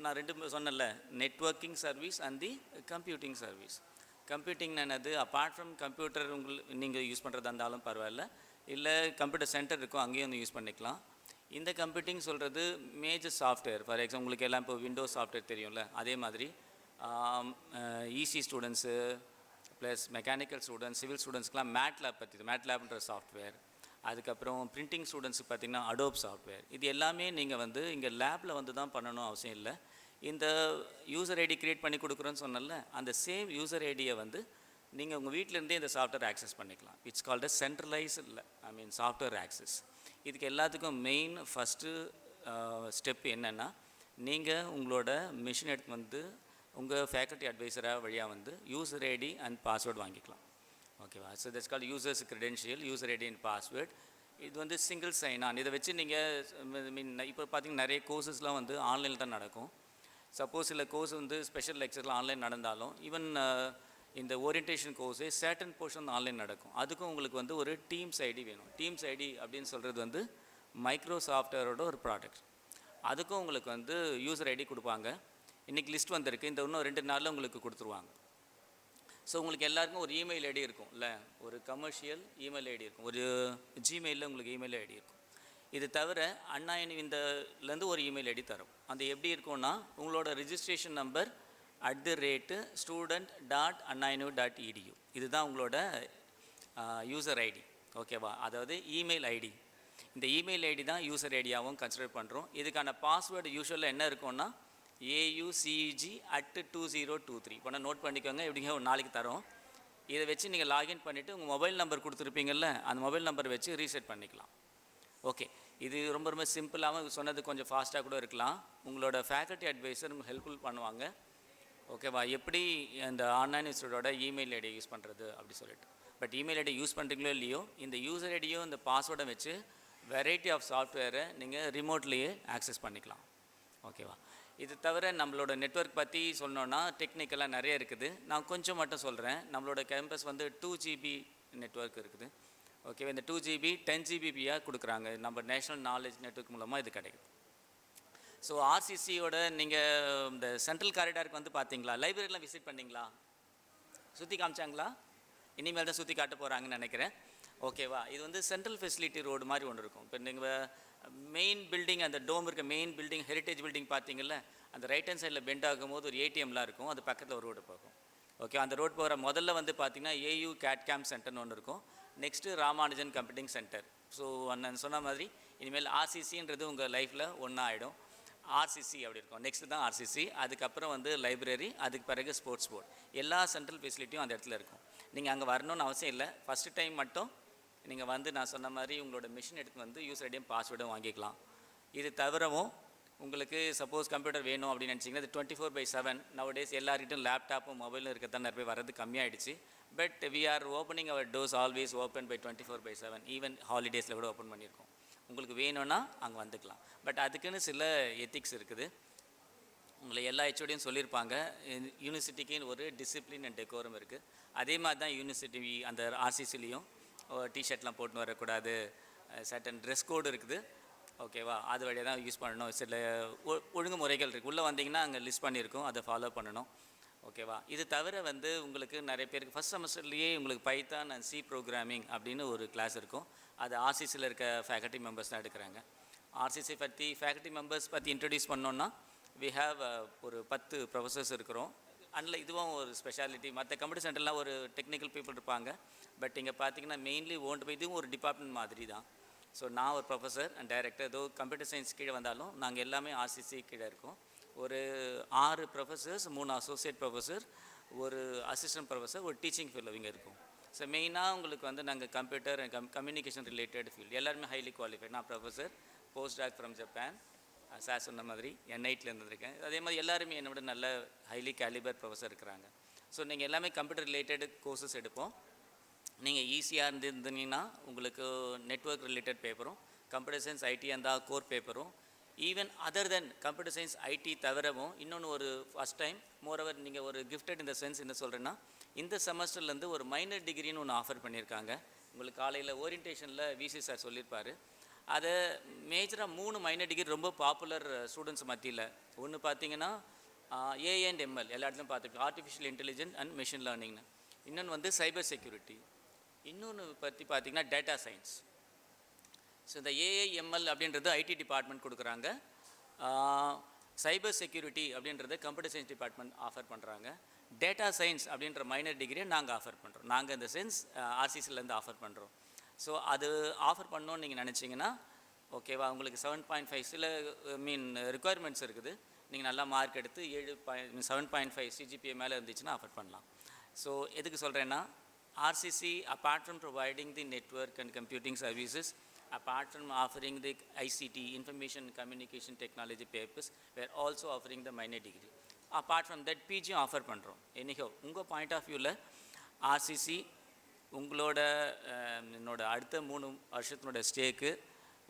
நான் ரெண்டு சொன்னேன்ல, networking service and the computing service. Computing என்னது, அப்பார்ட் ஃப்ரம் கம்ப்யூட்டர் நீங்கள் யூஸ் பண்ணுறதா இருந்தாலும் பரவாயில்ல, இல்லை கம்ப்யூட்டர் சென்டர் இருக்கும் அங்கேயும் வந்து யூஸ் பண்ணிக்கலாம். இந்த கம்ப்யூட்டிங் சொல்கிறது மேஜர் சாஃப்ட்வேர். ஃபார் எக்ஸாம்பிள் உங்களுக்கு எல்லாம் இப்போ விண்டோஸ் சாஃப்ட்வேர் தெரியும்ல, அதே மாதிரி EC students plus mechanical students, civil ஸ்டூடெண்ட்ஸ்க்கெலாம் மேட்லேப் பற்றி, மேட்லேப்ன்ற சாஃப்ட்வேர். அதுக்கப்புறம் பிரிண்டிங் ஸ்டூடெண்ட்ஸுக்கு பார்த்திங்கன்னா அடோப் சாஃப்ட்வேர். இது எல்லாமே நீங்கள் வந்து இங்கே லேபில் வந்து தான் பண்ணணும் அவசியம் இல்லை. இந்த யூசர் ஐடி க்ரியேட் பண்ணி கொடுக்குறோன்னு சொன்னல, அந்த சேம் யூசர் ஐடியை வந்து நீங்கள் உங்கள் வீட்டிலேருந்தே இந்த சாஃப்ட்வேர் ஆக்சஸ் பண்ணிக்கலாம். It's called a centralised software access. இதுக்கு எல்லாத்துக்கும் மெயின் ஃபஸ்ட்டு ஸ்டெப் என்னென்னா, நீங்கள் உங்களோட மிஷின் எடுத்து வந்து உங்கள் ஃபேக்கல்ட்டி அட்வைசராக வழியாக வந்து யூசர் ஐடி அண்ட் பாஸ்வேர்டு வாங்கிக்கலாம். ஓகேவா? So that's called users credential, user ID and password. இது வந்து சிங்கிள் சைன் ஆன். இதை வச்சு நீங்கள் இப்போ பார்த்தீங்கன்னா நிறைய கோர்சஸ்லாம் வந்து ஆன்லைனில் தான் நடக்கும். சப்போஸ் சில கோர்ஸ் வந்து ஸ்பெஷல் லெக்சர்லாம் ஆன்லைன் நடந்தாலும், ஈவன் இந்த ஓரியன்டேஷன் கோர்ஸே சர்டன் போர்ஷன் ஆன்லைன் நடக்கும். அதுக்கும் உங்களுக்கு வந்து ஒரு டீம்ஸ் ஐடி வேணும். டீம்ஸ் ஐடி அப்படின்னு சொல்கிறது வந்து மைக்ரோசாஃப்ட்வேரோட ஒரு ப்ராடக்ட். அதுக்கும் உங்களுக்கு வந்து யூசர் ஐடி கொடுப்பாங்க. இன்றைக்கி லிஸ்ட் வந்திருக்கு, இந்த இன்னும் 2 நாளில் உங்களுக்கு கொடுத்துருவாங்க. ஸோ உங்களுக்கு எல்லாருக்கும் ஒரு இமெயில் ஐடி இருக்கும் இல்லை, ஒரு கமர்ஷியல் இமெயில் ஐடி இருக்கும், ஒரு ஜிமெயிலில் உங்களுக்கு இமெயில் ஐடி இருக்கும். இது தவிர அண்ணாயினி இந்தலேருந்து ஒரு இமெயில் ஐடி தரும். அந்த எப்படி இருக்கும்னா, உங்களோட ரிஜிஸ்ட்ரேஷன் நம்பர் @student.annainu.edu, இதுதான் உங்களோட யூசர் ஐடி. ஓகேவா? அதாவது இமெயில் ஐடி. இந்த இமெயில் ஐடி தான் யூசர் ஐடியாகவும் கன்சிடர் பண்ணுறோம். இதுக்கான பாஸ்வேர்டு யூஸ்வலாக என்ன இருக்கும்னா AUCG@2023. இப்போ நோட் பண்ணிக்கோங்க, எப்படிங்க ஒரு நாளைக்கு தரோம். இதை வச்சு நீங்கள் லாகின் பண்ணிவிட்டு உங்கள் மொபைல் நம்பர் கொடுத்துருப்பீங்கள்ல, அந்த மொபைல் நம்பர் வச்சு ரீசெட் பண்ணிக்கலாம். ஓகே, இது ரொம்ப ரொம்ப சிம்பிளாகவும் சொன்னது கொஞ்சம் ஃபாஸ்ட்டாக கூட இருக்கலாம். உங்களோட ஃபேக்கல்ட்டி அட்வைசர் ஹெல்ப்ஃபுல் பண்ணுவாங்க. ஓகேவா? எப்படி அந்த ஆன்லைன் இன்ஸ்டியூட்டோட இமெயில் ஐடி யூஸ் பண்ணுறது அப்படி சொல்லிட்டு. பட் இமெயில் ஐடி யூஸ் பண்ணுறீங்களோ இல்லையோ, இந்த யூசர் ஐடியோ இந்த பாஸ்வேர்டை வச்சு வெரைட்டி ஆஃப் சாஃப்ட்வேரை நீங்கள் ரிமோட்லேயே ஆக்சஸ் பண்ணிக்கலாம். ஓகேவா? இது தவிர நம்மளோட நெட்வொர்க் பற்றி சொல்லணுன்னா டெக்னிக்கலாக நிறைய இருக்குது. நான் கொஞ்சம் மட்டும் சொல்கிறேன். நம்மளோட கேம்பஸ் வந்து 2 GB நெட்வொர்க் இருக்குது. ஓகேவா? இந்த 2 GB 10 GBPயாக கொடுக்குறாங்க. நம்ம நேஷ்னல் நாலேஜ் நெட்வொர்க் மூலமாக இது கிடைக்கும். ஸோ ஆர்சிசியோட நீங்கள் இந்த சென்ட்ரல் காரிடாருக்கு வந்து பார்த்தீங்களா, லைப்ரரிலாம் விசிட் பண்ணிங்களா, சுற்றி காமிச்சாங்களா? இனிமேல் தான் சுற்றி காட்ட போகிறாங்கன்னு நினைக்கிறேன். ஓகேவா? இது வந்து சென்ட்ரல் ஃபெசிலிட்டி ரோடு மாதிரி ஒன்று இருக்கும். இப்போ நீங்கள் மெயின் பில்டிங், அந்த டோம் இருக்க மெயின் பில்டிங், ஹெரிட்டேஜ் பில்டிங் பார்த்தீங்கல்ல, அந்த ரைட் ஹேண்ட் சைடில் பெண்ட் ஆகும்போது ஒரு ஏடிஎம்லாம் இருக்கும், அது பக்கத்தில் ஒரு ரோடு போகும். ஓகே, அந்த ரோடு போகிற முதல்ல வந்து பார்த்தீங்கன்னா AUCATCAM சென்டர்னு ஒன்று இருக்கும். Next Ramanujan computing centre. So நான் சொன்ன மாதிரி இனிமேல் ஆர்சிசின்றது உங்கள் லைஃப்பில் ஒன்றா ஆகிடும். ஆர்சிசி அப்படி இருக்கும். நெக்ஸ்ட்டு தான் ஆர்சிசி, அதுக்கப்புறம் வந்து லைப்ரரி, அதுக்கு பிறகு ஸ்போர்ட்ஸ் போர்ட். எல்லா சென்ட்ரல் ஃபெசிலிட்டியும் அந்த இடத்துல இருக்கும். நீங்கள் அங்கே வரணும்னு அவசியம் இல்லை. ஃபஸ்ட்டு டைம் மட்டும் நீங்கள் வந்து நான் சொன்ன மாதிரி உங்களோட மிஷின் எடுத்து வந்து யூசர் ஐடியும் பாஸ்வேர்டும் வாங்கிக்கலாம். இது தவிரவும் உங்களுக்கு சப்போஸ் கம்ப்யூட்டர் வேணும் அப்படின்னு நினச்சிங்கன்னா இது 24/7 நவடேஸ் எல்லார்கிட்டும் லேப்டாப்பும் மொபைலும் இருக்கிறது நிறைய பேர் வர்றது கம்மியாகிடுச்சு. But we are opening our doors always open by 24/7. Even ஹாலிடேஸில் கூட ஓப்பன் பண்ணியிருக்கோம். உங்களுக்கு வேணும்னா அங்கே வந்துக்கலாம். பட் அதுக்குன்னு சில எத்திக்ஸ் இருக்குது. உங்களை எல்லா ஹெச்ஓடியும் சொல்லியிருப்பாங்க, யூனிவர்சிட்டிக்குன்னு ஒரு டிசிப்ளின் அண்ட் டெக்கோரம் இருக்குது. அதே மாதிரி தான் யூனிவர்சிட்டி அந்த ஆர்சிசிலையும் டிஷர்ட்லாம் போட்டுன்னு வரக்கூடாது, சர்டன் ட்ரெஸ் கோடு இருக்குது. ஓகேவா? அது வழியாக தான் யூஸ் பண்ணணும். சில ஒழுங்குமுறைகள் இருக்குது. உள்ளே வந்தீங்கன்னா அங்கே லிஸ்ட் பண்ணியிருக்கோம், அதை ஃபாலோ பண்ணணும். ஓகேவா? இது தவிர வந்து உங்களுக்கு நிறைய பேருக்கு ஃபஸ்ட் செமஸ்டர்லேயே உங்களுக்கு பைத்தான் அண்ட் சி ப்ரோக்ராமிங் அப்படின்னு ஒரு கிளாஸ் இருக்கும். அது ஆர்சிசியில் இருக்க ஃபேக்கல்ட்டி மெம்பர்ஸ் தான் எடுக்கிறாங்க. ஆர்சிசி பற்றி ஃபேக்கல்ட்டி மெம்பர்ஸ் பற்றி இன்ட்ரடியூஸ் பண்ணோன்னா வி ஹாவ் ஒரு 10 ப்ரொஃபஸர்ஸ் இருக்கிறோம். அதில் இதுவும் ஒரு ஸ்பெஷாலிட்டி. மற்ற கம்ப்யூட்டர் சென்டர்லாம் ஒரு டெக்னிக்கல் பீப்புள் இருப்பாங்க. பட் இங்கே பார்த்தீங்கன்னா மெயின்லி ஓன்ட் பை இதுவும் ஒரு டிபார்ட்மெண்ட் மாதிரி தான். ஸோ நான் ஒரு ப்ரொஃபஸர் அண்ட் டைரக்டர். ஏதோ கம்ப்யூட்டர் சயின்ஸ் கீழே வந்தாலும் நாங்கள் எல்லாமே ஆர்சிசி கீழே இருக்கோம். ஒரு 6 ப்ரொஃபஸர்ஸ், 3 அசோசியேட் ப்ரொஃபஸர், ஒரு அசிஸ்டன்ட் ப்ரொஃபஸர், ஒரு டீச்சிங் ஃபீல்டு இங்கே இருக்கும். ஸோ மெயினாக உங்களுக்கு வந்து நாங்கள் computer and communication related field எல்லாருமே ஹைலி குவாலிஃபைட். நான் professor, post doc from Japan, sir சொன்ன மாதிரி NITல இருந்திருக்கேன். அதே மாதிரி எல்லாருமே என்னோட நல்ல ஹைலி கேலிபர் ப்ரொஃபஸர் இருக்கிறாங்க. ஸோ நீங்கள் எல்லாமே கம்ப்யூட்டர் ரிலேட்டட் கோர்சஸ் எடுப்போம். நீங்கள் ஈஸியாக இருந்தீங்கன்னா உங்களுக்கு நெட்வொர்க் ரிலேட்டட் பேப்பரும், கம்ப்யூட்டர் சயின்ஸ் ஐடி இருந்தால் கோர் பேப்பரும், even other than computer science IT தவிரவும் இன்னொன்று ஒரு ஃபஸ்ட் டைம் மோரோவர் நீங்கள் ஒரு கிஃப்டட் இந்த சென்ஸ் என்ன சொல்கிறேன்னா, இந்த செமஸ்டர்லேருந்து ஒரு மைனர் டிகிரின்னு ஒன்று ஆஃபர் பண்ணியிருக்காங்க. உங்களுக்கு காலையில் ஓரியன்டேஷனில் விசி சார் சொல்லியிருப்பார். அது மேஜராக 3 மைனர் டிகிரி ரொம்ப பாப்புலர் ஸ்டூடெண்ட்ஸ் மத்தியில். ஒன்று பார்த்தீங்கன்னா ஏஐ அண்ட் எம்எல் எல்லா இடத்துலையும் பார்த்துருக்கோம், ஆர்டிஃபிஷியல் இன்டெலிஜென்ஸ் அண்ட் மிஷின் லேர்னிங்னு. இன்னொன்று வந்து சைபர் செக்யூரிட்டி, இன்னொன்று பற்றி பார்த்தீங்கன்னா டேட்டா சயின்ஸ். ஸோ இந்த ஏஐஎம்எல் அப்படின்றது ஐடி டிபார்ட்மெண்ட் கொடுக்குறாங்க, சைபர் செக்யூரிட்டி அப்படின்றது கம்ப்யூட்டர் சயின்ஸ் டிபார்ட்மெண்ட் ஆஃபர் பண்ணுறாங்க, டேட்டா சயின்ஸ் அப்படின்ற மைனர் டிகிரியை நாங்கள் ஆஃபர் பண்ணுறோம். நாங்கள் இந்த சென்ஸ் ஆர்சிசிலேருந்து ஆஃபர் பண்ணுறோம். ஸோ அது ஆஃபர் பண்ணோன்னு நீங்கள் நினச்சிங்கன்னா ஓகேவா, உங்களுக்கு 7.5 சில ரெக்குயர்மெண்ட்ஸ் இருக்குது. நீங்கள் நல்லா மார்க் எடுத்து 7.5 சிஜிபிஏ மேலே இருந்துச்சுன்னா ஆஃபர் பண்ணலாம். ஸோ எதுக்கு சொல்கிறேன்னா, RCC apart from providing the network and computing services, apart from offering the ICT, information communication technology papers, we are also offering the minor degree. Apart from that PG offer பண்ணுறோம். anyhow உங்கள் point of வியூவில் RCC உங்களோட என்னோட அடுத்த 3 வருஷத்தினோட ஸ்டேக்கு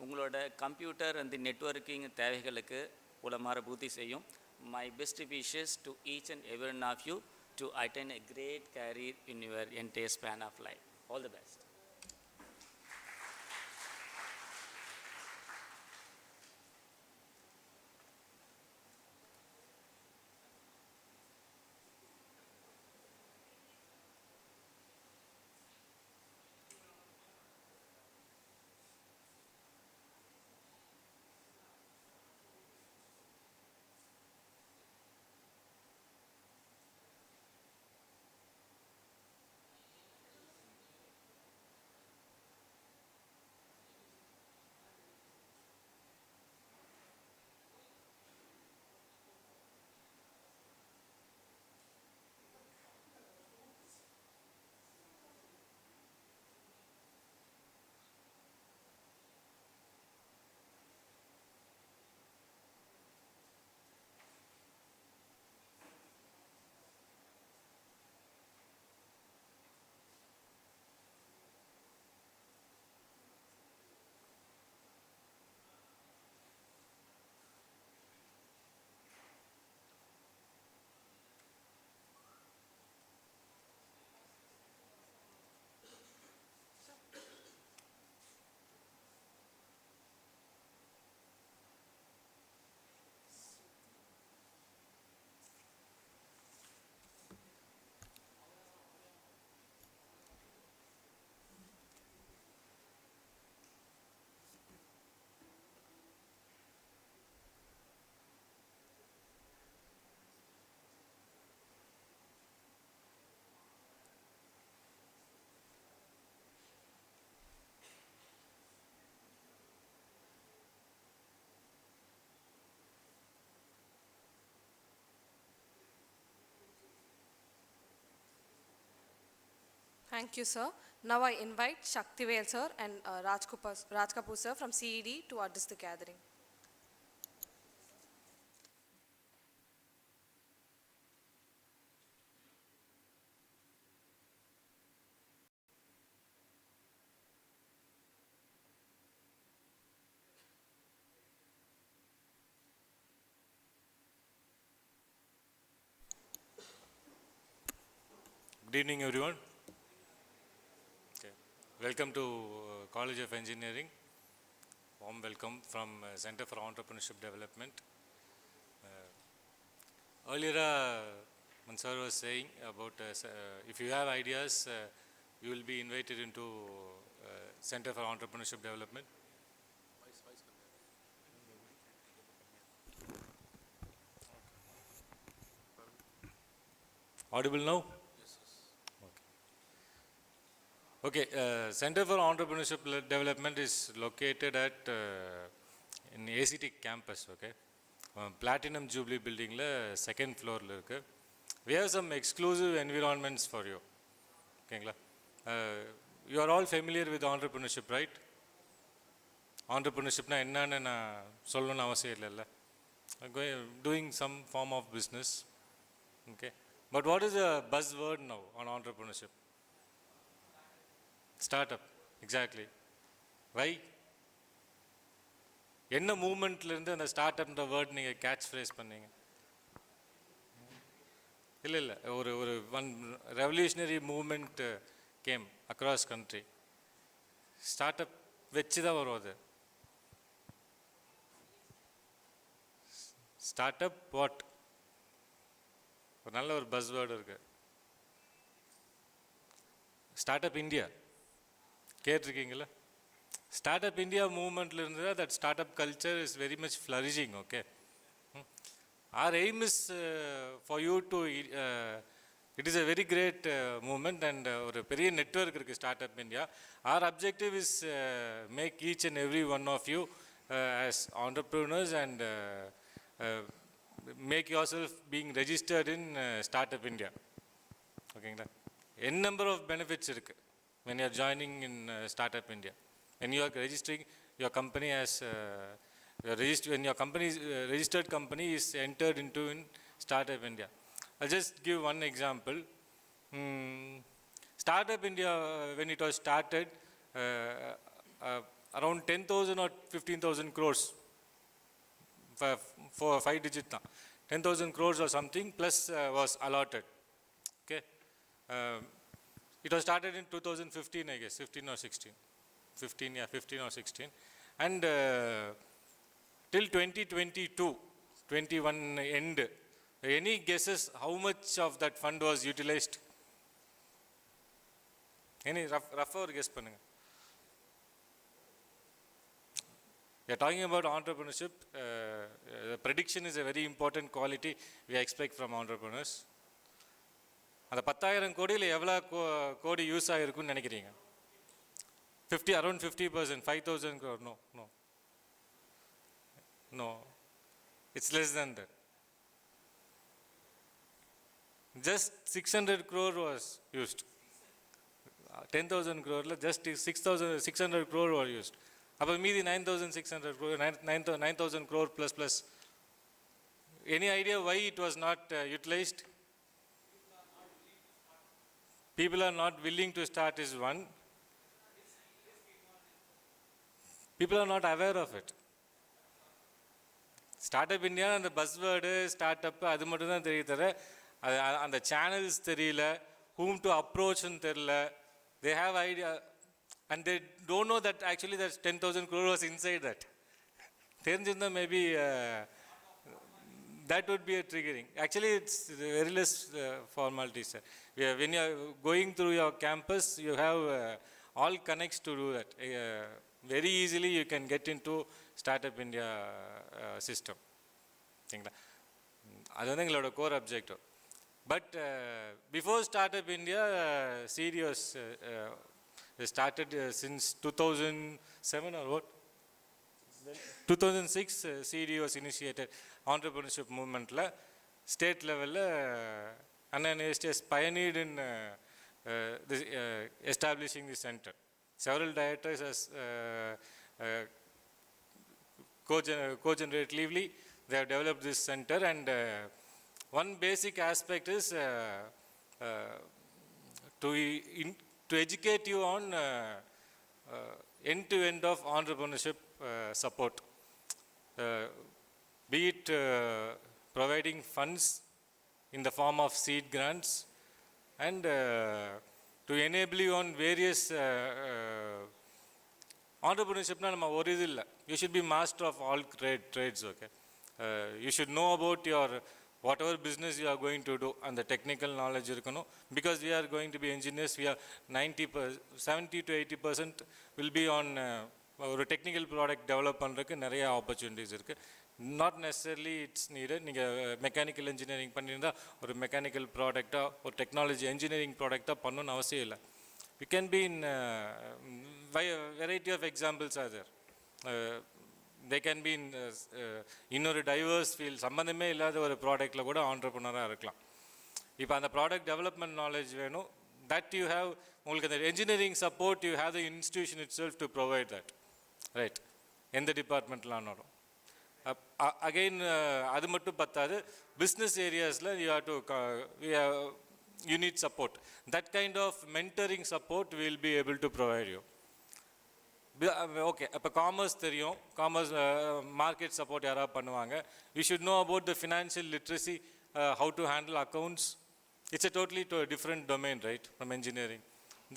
உங்களோட computer அந்த networking தேவைகளுக்கு உலமாற பூர்த்தி செய்யும். My best wishes to each and every one of you to attain a great career in your entire span of life. All the best. Thank you, sir. Now I invite Shaktivel sir and Raj Kapoor sir from CED to address the gathering. Good evening, everyone. Okay. Welcome to College of Engineering. Warm welcome from Center for Entrepreneurship Development. Earlier, when sir was saying about if you have ideas, you will be invited into Center for Entrepreneurship Development. Audible now? Okay, Center for Entrepreneurship Development is located at in ACT campus, okay? Platinum Jubilee building la second floor la irukku. We have some exclusive environments for you. Okay, you are all familiar with entrepreneurship, right? Entrepreneurship na enna na sollonu avasiyam illalla. Doing some form of business. Okay. But what is the buzzword now on entrepreneurship? Startup, exactly. Why? என்ன மூமெண்ட்லேருந்து அந்த start அப்ன்ற word நீங்கள் catch phrase பண்ணீங்க? இல்லை ஒரு one revolutionary moment came across country. Start up வச்சு தான் வரும் அது. Startup what? ஒரு நல்ல ஒரு பஸ்வேர்டு இருக்குது. ஸ்டார்ட்-அப் இந்தியா கேட்டிருக்கீங்களா? ஸ்டார்ட்-அப் இந்தியா மூவ்மெண்ட்டில் இருந்தது that startup culture is very much flourishing. Okay, our aim is for you to it is a very great movement and ஒரு பெரிய நெட்வொர்க் இருக்குது startup India. our objective is make each and every one of you as entrepreneurs and make yourself being registered in startup India. ஓகேங்களா? n number of benefits இருக்குது when you are joining in startup India. When you are registering your company as when your company registered company is entered into in startup India. I'll just give one example. Startup India, when it was started, around 10,000 or 15,000 crores for 5 digit, 10,000 crores or something plus was allotted. Okay, it was started in 2015, I guess, 15 or 16. 15 or 16, and till 2022, 21 end. Any guesses how much of that fund was utilized? Any rough or guess பண்ணுங்க. We are talking about entrepreneurship. The prediction is a very important quality we expect from entrepreneurs. அந்த 10,000 கோடியில் எவ்வளோ கோடி use ஆகிருக்குன்னு நினைக்கிறீங்க? 50, around 50%, 5,000 crore. No, it's less than that. Just 600 crore was used. 10,000 crore, just 600 crore were used. அப்போ மீதி 9,600 crore, 9,000 crore plus. Any idea why it was not utilized? People are not willing to start is one. People are not aware of it. Startup India and the buzzword startup அது மட்டும் தான் தெரிய தர அந்த channels தெரியல, whom to approach ன்னு தெரியல. They have idea and they don't know that actually that 10,000 crore was inside that. தெரிஞ்சிருந்தா maybe that would be a triggering. Actually it's very less formalities. When you are going through your campus, you have all connects to do that. Very easily you can get into Startup India system. சரிங்களா? அது வந்து எங்களோட core objective. But before Startup India, CD was started since 2007 or what? 2006 CD was initiated. Entrepreneurship movementல state level Anna University has pioneered in establishing the center. Several directors as co-generatively they have developed this center, and one basic aspect is to educate you on end-to-end of entrepreneurship support, be it providing funds in the form of seed grants and to enable you on various entrepreneurship. What is it? You should be master of all trades. Okay, you should know about your whatever business you are going to do and the technical knowledge irukano, because we are going to be engineers. We are 70 to 80% will be on ஒரு technical product develop பண்றதுக்கு நிறைய opportunities இருக்கு. Not necessarily it's needed. நீங்கள் mechanical engineering பண்ணியிருந்தா ஒரு mechanical ப்ராடக்டாக ஒரு technology engineering ப்ராடக்டாக பண்ணணும்னு அவசியம் இல்லை. We can be in variety of examples are there. They can be in இன்னொரு டைவர்ஸ் ஃபீல்ட், சம்மந்தமே இல்லாத ஒரு ப்ராடக்டில் கூட ஆண்டர்ப்ரனராக இருக்கலாம். இப்போ அந்த ப்ராடக்ட் டெவலப்மெண்ட் நாலேஜ் வேணும். தட் யூ ஹேவ், உங்களுக்கு அந்த engineering support you have the institution it self to provide that. Right, எந்த டிபார்ட்மெண்ட்லானாலும். அகெயின் அது மட்டும் பத்தாது, business ஏரியாஸில் you need support. That kind of mentoring support we will be able to provide you. Okay, அப்போ commerce தெரியும், commerce market support யாராவது பண்ணுவாங்க. You should know about the financial literacy, how to handle accounts. It's a totally different domain, right, from engineering.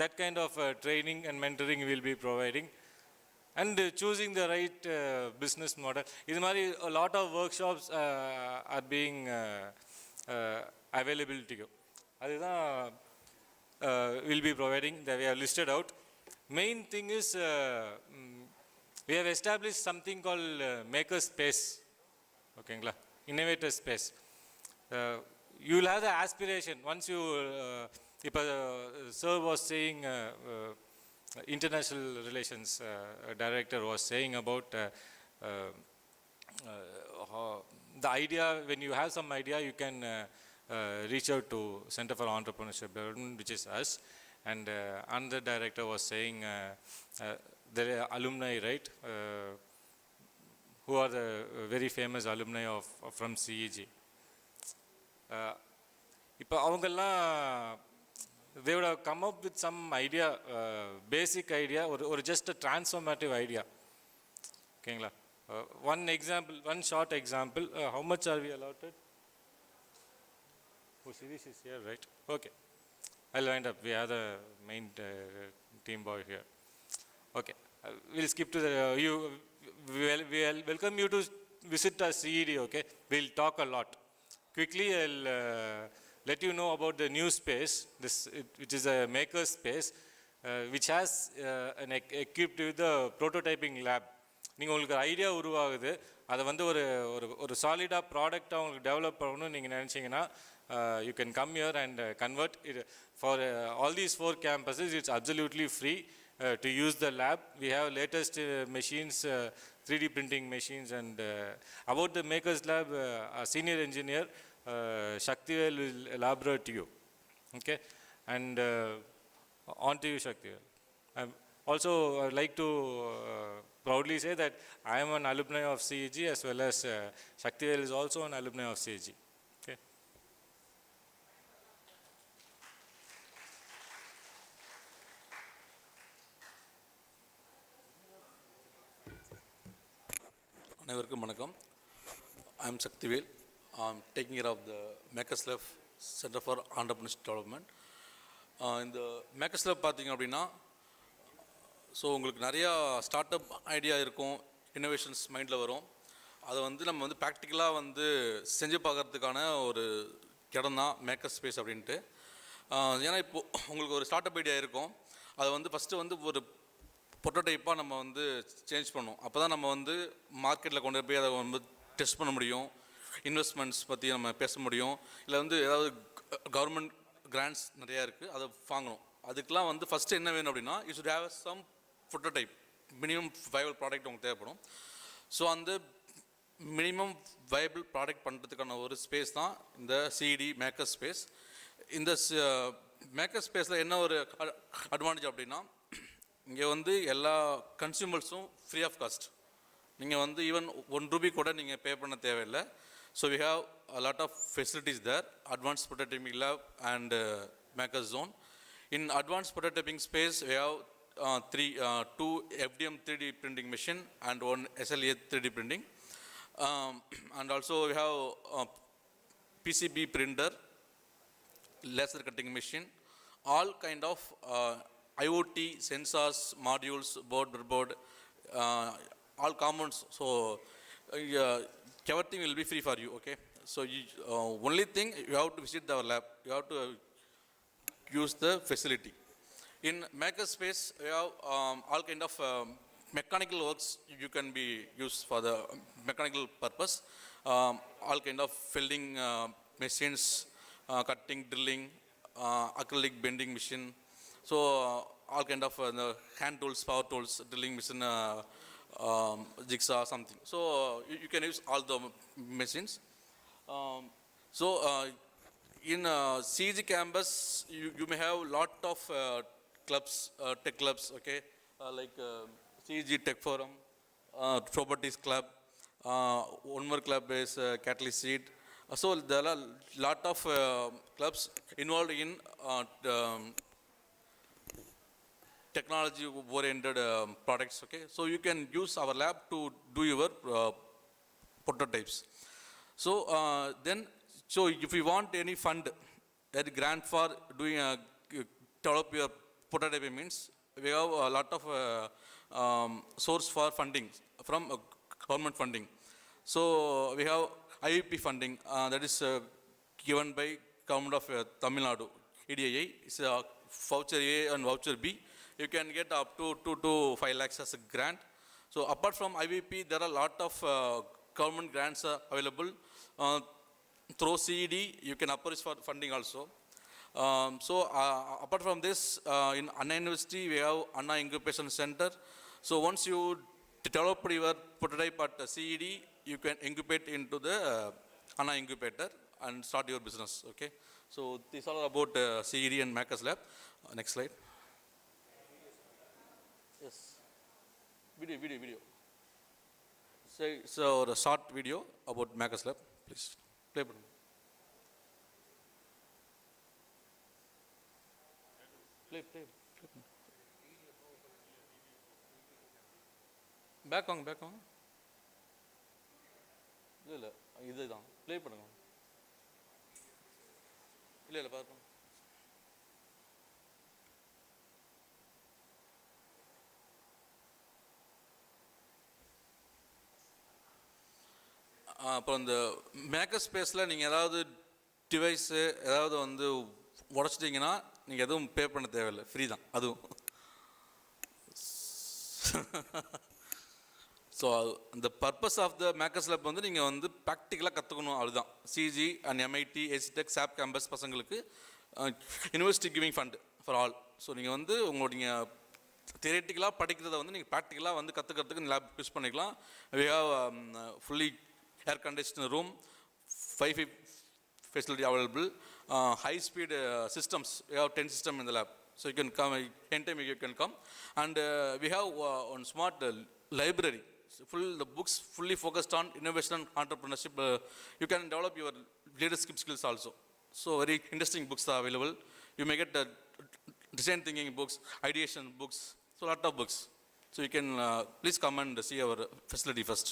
That kind of training and mentoring we will be providing. and choosing the right business model. இது மாதிரி a lot of workshops are being available to you. அதுதான் we'll be providing that we have listed out. Main thing is we have established something called maker space. ஓகேங்களா, innovator space. You will have the aspiration once you இப்போ sir was saying international relations director was saying about the idea, when you have some idea you can reach out to Center for Entrepreneurship Development, which is us, and another director was saying the alumni, right, who are the very famous alumni from CEG. இப்போ அவங்கெல்லாம் they would have come up with some idea, basic idea, or just a transformative idea. ஓகேங்களா, one short example, how much are we allotted? Oh, Sirish is here, right? Okay, I'll wind up. We have the main team boy here. Okay, we'll skip to the we'll welcome you to visit our CED. Okay, we'll talk a lot. Quickly, I'll let you know about the new space, which is a maker space, which has equipped with the prototyping lab. நீங்கள் உங்களுக்கு idea உருவாகுது, அதை வந்து ஒரு சாலிடாக ப்ராடக்டாக உங்களுக்கு develop பண்ணணும்னு நீங்கள் நினச்சிங்கன்னா you can come here and convert it. For all these 4 campuses, it's absolutely free to use the lab. We have latest machines, 3D printing machines, and about the makers lab, a senior engineer Shaktivel will elaborate to you. Okay, and on to you, Shaktivel. Also, I would like to proudly say that I am an alumni of CEG, as well as Shaktivel is also an alumni of CEG. Okay. அனைவருக்கும் வணக்கம். I am Shaktivel. I'm taking care of the Makers Lab Center for Entrepreneurship Development. இந்த Makers Lab பார்த்தீங்க அப்படின்னா, so உங்களுக்கு நிறையா start up idea இருக்கும், innovations மைண்டில் வரும். அதை வந்து நம்ம வந்து ப்ராக்டிக்கலாக வந்து செஞ்சு பார்க்குறதுக்கான ஒரு இடம் தான் மேக்கர் ஸ்பேஸ் அப்படின்ட்டு. ஏன்னா இப்போது உங்களுக்கு ஒரு ஸ்டார்ட் அப் ஐடியா இருக்கும், அதை வந்து ஃபஸ்ட்டு வந்து ஒரு ப்ரோட்டோடைப்பாக நம்ம வந்து சேஞ்ச் பண்ணணும். அப்போ தான் நம்ம வந்து மார்க்கெட்டில் கொண்டு போய் அதை வந்து டெஸ்ட் பண்ண முடியும், இன்வெஸ்ட்மெண்ட்ஸ் பற்றி நம்ம பேச முடியும். இல்லை வந்து ஏதாவது கவர்மெண்ட் கிராண்ட்ஸ் நிறையா இருக்குது, அதை வாங்கணும். அதுக்கெலாம் வந்து ஃபஸ்ட்டு என்ன வேணும் அப்படின்னா, you should have some prototype, minimum viable product உங்களுக்கு தேவைப்படும். ஸோ அந்த மினிமம் வயபிள் ப்ராடக்ட் பண்ணுறதுக்கான ஒரு ஸ்பேஸ் தான் இந்த சிடி மேக்கர் ஸ்பேஸ். இந்த மேக்கர் ஸ்பேஸில் என்ன ஒரு அட்வான்டேஜ் அப்படின்னா, இங்கே வந்து எல்லா கன்சியூமர்ஸும் ஃப்ரீ ஆஃப் காஸ்ட். நீங்கள் வந்து ஈவன் ₹1 கூட நீங்கள் பே பண்ண தேவையில்லை. So we have a lot of facilities there, advanced prototyping lab and maker zone. In advanced prototyping space, we have 2 FDM 3D printing machine and 1 SLA 3D printing. And also we have PCB printer, laser cutting machine, all kind of IoT sensors, modules, board, all components. So everything will be free for you, okay? So only thing, you have to visit our lab, you have to use the facility. In makerspace, we have all kind of mechanical works you can be used for the mechanical purpose. All kind of welding machines, cutting, drilling, acrylic bending machine. So all kind of hand tools, power tools, drilling machine, jigsaw, something. So you can use all the machines. So in CG campus, you may have lot of clubs, tech clubs, okay, like CG Tech Forum, Robotics Club, one more club is Catalyst Seed. So there are lot of clubs involved in technology oriented products, okay. So you can use our lab to do your prototypes. So then, so if you want any fund, any grant for doing develop your prototyping, means we have a lot of source for funding from government funding. So we have IVP funding that is given by Government of Tamil Nadu, EDIA. It's a voucher A and voucher B. You can get up to 2 to 5 lakhs as a grant. So apart from IVP, there are a lot of government grants available. Through CED, you can approach for funding also. So apart from this, in Anna University, we have Anna Incubation Center. So once you develop your prototype at CED, you can incubate into the Anna Incubator and start your business, okay? So this all about CED and Makers Lab. Next slide. Yes. Video. So the short video about Makers Lab, please. Play button. Play. Back on. இல்லை இதுதான் play பண்ணுங்க. இல்லை பார்ப்போம். அப்புறம் இந்த maker ஸ்பேஸில் நீங்கள் ஏதாவது டிவைஸு ஏதாவது வந்து உடச்சிட்டிங்கன்னா நீங்கள் எதுவும் பே பண்ண தேவையில்லை, ஃப்ரீ தான் அதுவும். ஸோ அந்த purpose of the makers lab வந்து நீங்கள் வந்து ப்ராக்டிக்கலாக கற்றுக்கணும், அதுதான். சிஜி அண்ட் எம்ஐடி, ஏசிடெக், சாப் கேம்பஸ் பசங்களுக்கு university giving fund for all. So நீங்கள் வந்து உங்களுடைய தியரட்டிக்கலாக படிக்கிறத வந்து நீங்கள் ப்ராக்டிக்கலாக வந்து கற்றுக்கிறதுக்கு லேப் யூஸ் பண்ணிக்கலாம். We have fully air conditioned room, Wi-Fi facility available, high speed systems. We have 10 systems in the lab, so you can come anytime you can come. And we have one smart library, the books fully focused on innovation and entrepreneurship. You can develop your leadership skills also. So very interesting books are available. You may get design thinking books, ideation books, so a lot of books. So you can please come and see our facility first.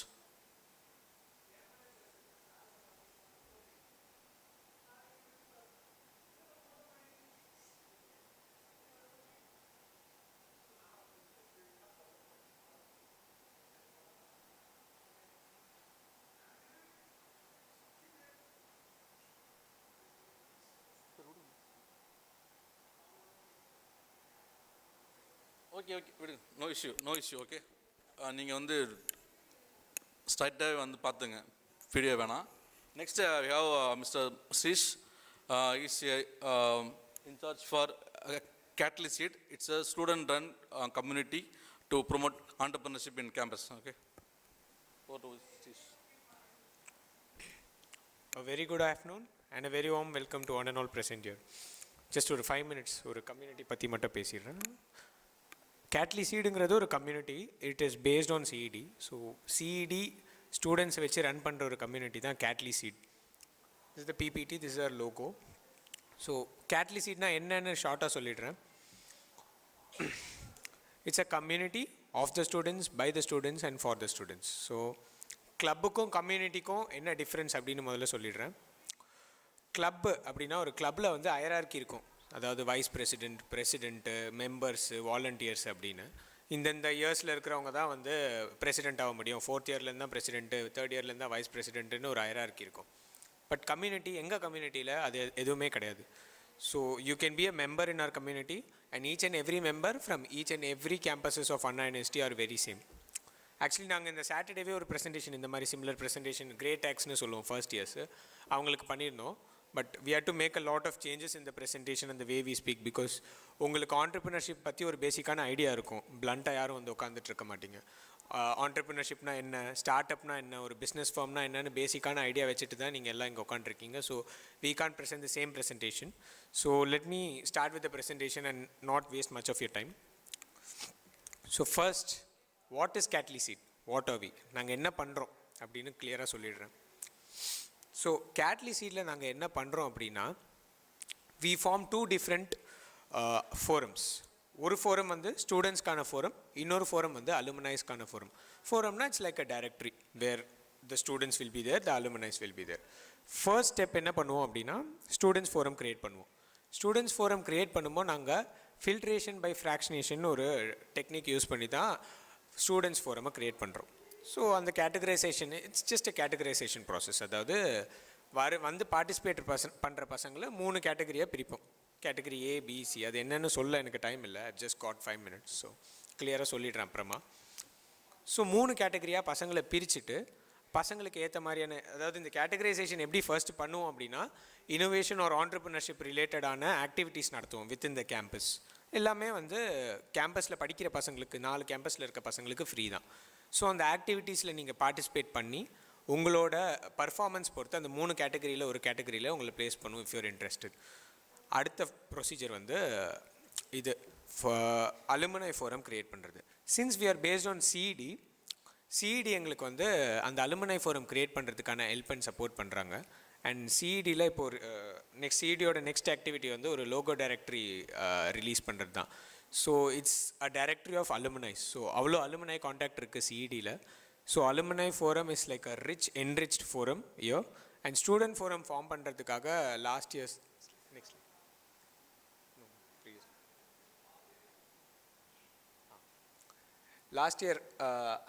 Okay விடுங்க, no issue okay. நீங்கள் வந்து ஸ்ட்ரைட்டாகவே வந்து பார்த்துங்க, video வேணாம். Next we have mister Shreesh, is incharge for Catalyst Seed. It's a student run community to promote entrepreneurship in campus, okay. Over to Satish. A very good afternoon and a very warm welcome to one and all present here. Just ஒரு 5 minutes ஒரு community பற்றி மட்டும் பேசிடுறேன். Catalyst Seedங்கிறது ஒரு community, it is based on CET. So CET students வச்சு run பண்ணுற ஒரு community தான் Catalyst Seed. This is the PPT, this is our logo. So Catalyst Seedனா என்னன்னு ஷார்ட்டாக சொல்லிடுறேன். It's a community of the students, by the students and for the students. So கிளப்புக்கும் கம்யூனிட்டிக்கும் என்ன டிஃப்ரென்ஸ் அப்படின்னு முதல்ல சொல்லிடுறேன். கிளப்பு அப்படின்னா ஒரு கிளப்பில் வந்து ஹையரார்கி இருக்கும், அதாவது wise president, president, members, volunteers அப்படின்னு. இந்தந்த இயர்ஸில் இருக்கிறவங்க தான் வந்து பிரசிடெண்ட் ஆக முடியும். 4th இயர்லேருந்து தான் பிரசிடெண்ட்டு, 3rd இயர்லேருந்து தான் வைஸ் பிரசிடெண்ட்டுன்னு ஒரு ஹையரார்கி இருக்கும். பட் கம்யூனிட்டி, எங்கள் கம்யூனிட்டியில் அது எதுவுமே கிடையாது. So you can be a member in our community and each and every member from each and every campuses of Anna university are very same. Actually நாங்கள் இந்த சாட்டர்டேவே ஒரு ப்ரெசன்டேஷன், இந்த மாதிரி சிமிலர் ப்ரெசன்டேஷன் கிரேட் டேக்ஸ்னு சொல்லுவோம் ஃபர்ஸ்ட் இயர்ஸ், அவங்களுக்கு பண்ணியிருந்தோம். But we had to make a lot of changes in the presentation and the way we speak, because உங்களுக்கு entrepreneurship பற்றி ஒரு பேசிக்கான ஐடியா இருக்கும். பிளண்ட்டாக யாரும் வந்து உட்காந்துட்டு இருக்க மாட்டீங்க. ஆண்டர்பிரினர்ஷிப்னா என்ன, ஸ்டார்ட் அப்னா என்ன, ஒரு பிஸ்னஸ் ஃபார்ம்னா என்னன்னு பேசிக்கான ஐடியா வச்சுட்டு தான் நீங்கள் எல்லாம் இங்கே உட்காந்துருக்கீங்க. So we can't present the same presentation. So let me start with the presentation and not waste much of your time. So first, what is Catalyst Seed? What are we? நாங்கள் என்ன பண்ணுறோம் அப்படின்னு கிளியராக சொல்லிடுறேன். ஸோ Catalyst Seedல நாங்கள் என்ன பண்ணுறோம் அப்படின்னா, we form 2 different forums. ஒரு ஃபோரம் வந்து ஸ்டூடெண்ட்ஸ்க்கான ஃபோரம், இன்னொரு ஃபோரம் வந்து அலுமினைஸ்க்கான ஃபோரம். ஃபோரம்னா it's like a directory where the students will be there, the alumnis will be there. First step என்ன பண்ணுவோம் அப்படின்னா, ஸ்டூடெண்ட்ஸ் ஃபோரம் க்ரியேட் பண்ணுவோம். ஸ்டூடெண்ட்ஸ் ஃபோரம் க்ரியேட் பண்ணும்போது நாங்கள் ஃபில்ட்ரேஷன் பை ஃப்ராக்ஷனேஷன் ஒரு டெக்னிக் யூஸ் பண்ணி தான் ஸ்டூடெண்ட்ஸ் ஃபோரமை க்ரியேட் பண்ணுறோம். ஸோ அந்த categorization it's just a categorization process. அதாவது வந்து பார்ட்டிசிபேட் பண்ணுற பசங்களை 3 கேட்டகரியாக பிரிப்போம். Category A, B, C. அது என்னென்னு சொல்ல எனக்கு டைம் இல்லை. I just got 5 minutes. So கிளியராக சொல்லிடுறேன் அப்புறமா. ஸோ 3 கேட்டகரியாக பசங்களை பிரிச்சுட்டு பசங்களுக்கு ஏற்ற மாதிரியான, அதாவது இந்த கேட்டகரைசேஷன் எப்படி ஃபர்ஸ்ட் பண்ணுவோம் அப்படின்னா, இனோவேஷன் ஆர் ஆண்டர்பிரினர்ஷிப் ரிலேட்டடான ஆக்டிவிட்டீஸ் நடத்துவோம் வித் இன் த கேம்பஸ். எல்லாமே வந்து கேம்பஸில் படிக்கிற பசங்களுக்கு, 4 கேம்பஸில் இருக்க பசங்களுக்கு ஃப்ரீ தான். ஸோ அந்த ஆக்டிவிட்டீஸில் நீங்கள் பார்ட்டிசிபேட் பண்ணி உங்களோட பர்ஃபார்மன்ஸ் பொறுத்து அந்த 3 கேட்டகரியில் ஒரு கேட்டகரியில் உங்களை ப்ளேஸ் பண்ணுவோம் இஃப் யூர் இன்ட்ரெஸ்டட். அடுத்த ப்ரொசீஜர் வந்து இது அலுமினை ஃபோரம் க்ரியேட் பண்ணுறது. Since we are based on CED எங்களுக்கு வந்து அந்த அலுமினை ஃபோரம் க்ரியேட் பண்ணுறதுக்கான ஹெல்ப் அண்ட் சப்போர்ட் பண்ணுறாங்க. அண்ட் சிஇடியில் இப்போ ஒரு நெக்ஸ்ட் சிஇடியோட நெக்ஸ்ட் ஆக்டிவிட்டி வந்து ஒரு லோகோ டைரக்டரி ரிலீஸ் பண்ணுறது தான். So it's a directory of alumnis. So அவ்வளோ அலுமினை கான்டாக்ட் இருக்குது சிஇடியில். So alumni forum is like a enriched forum year. And student forum form பண்ணுறதுக்காக லாஸ்ட் இயர்ஸ் லாஸ்ட் இயர்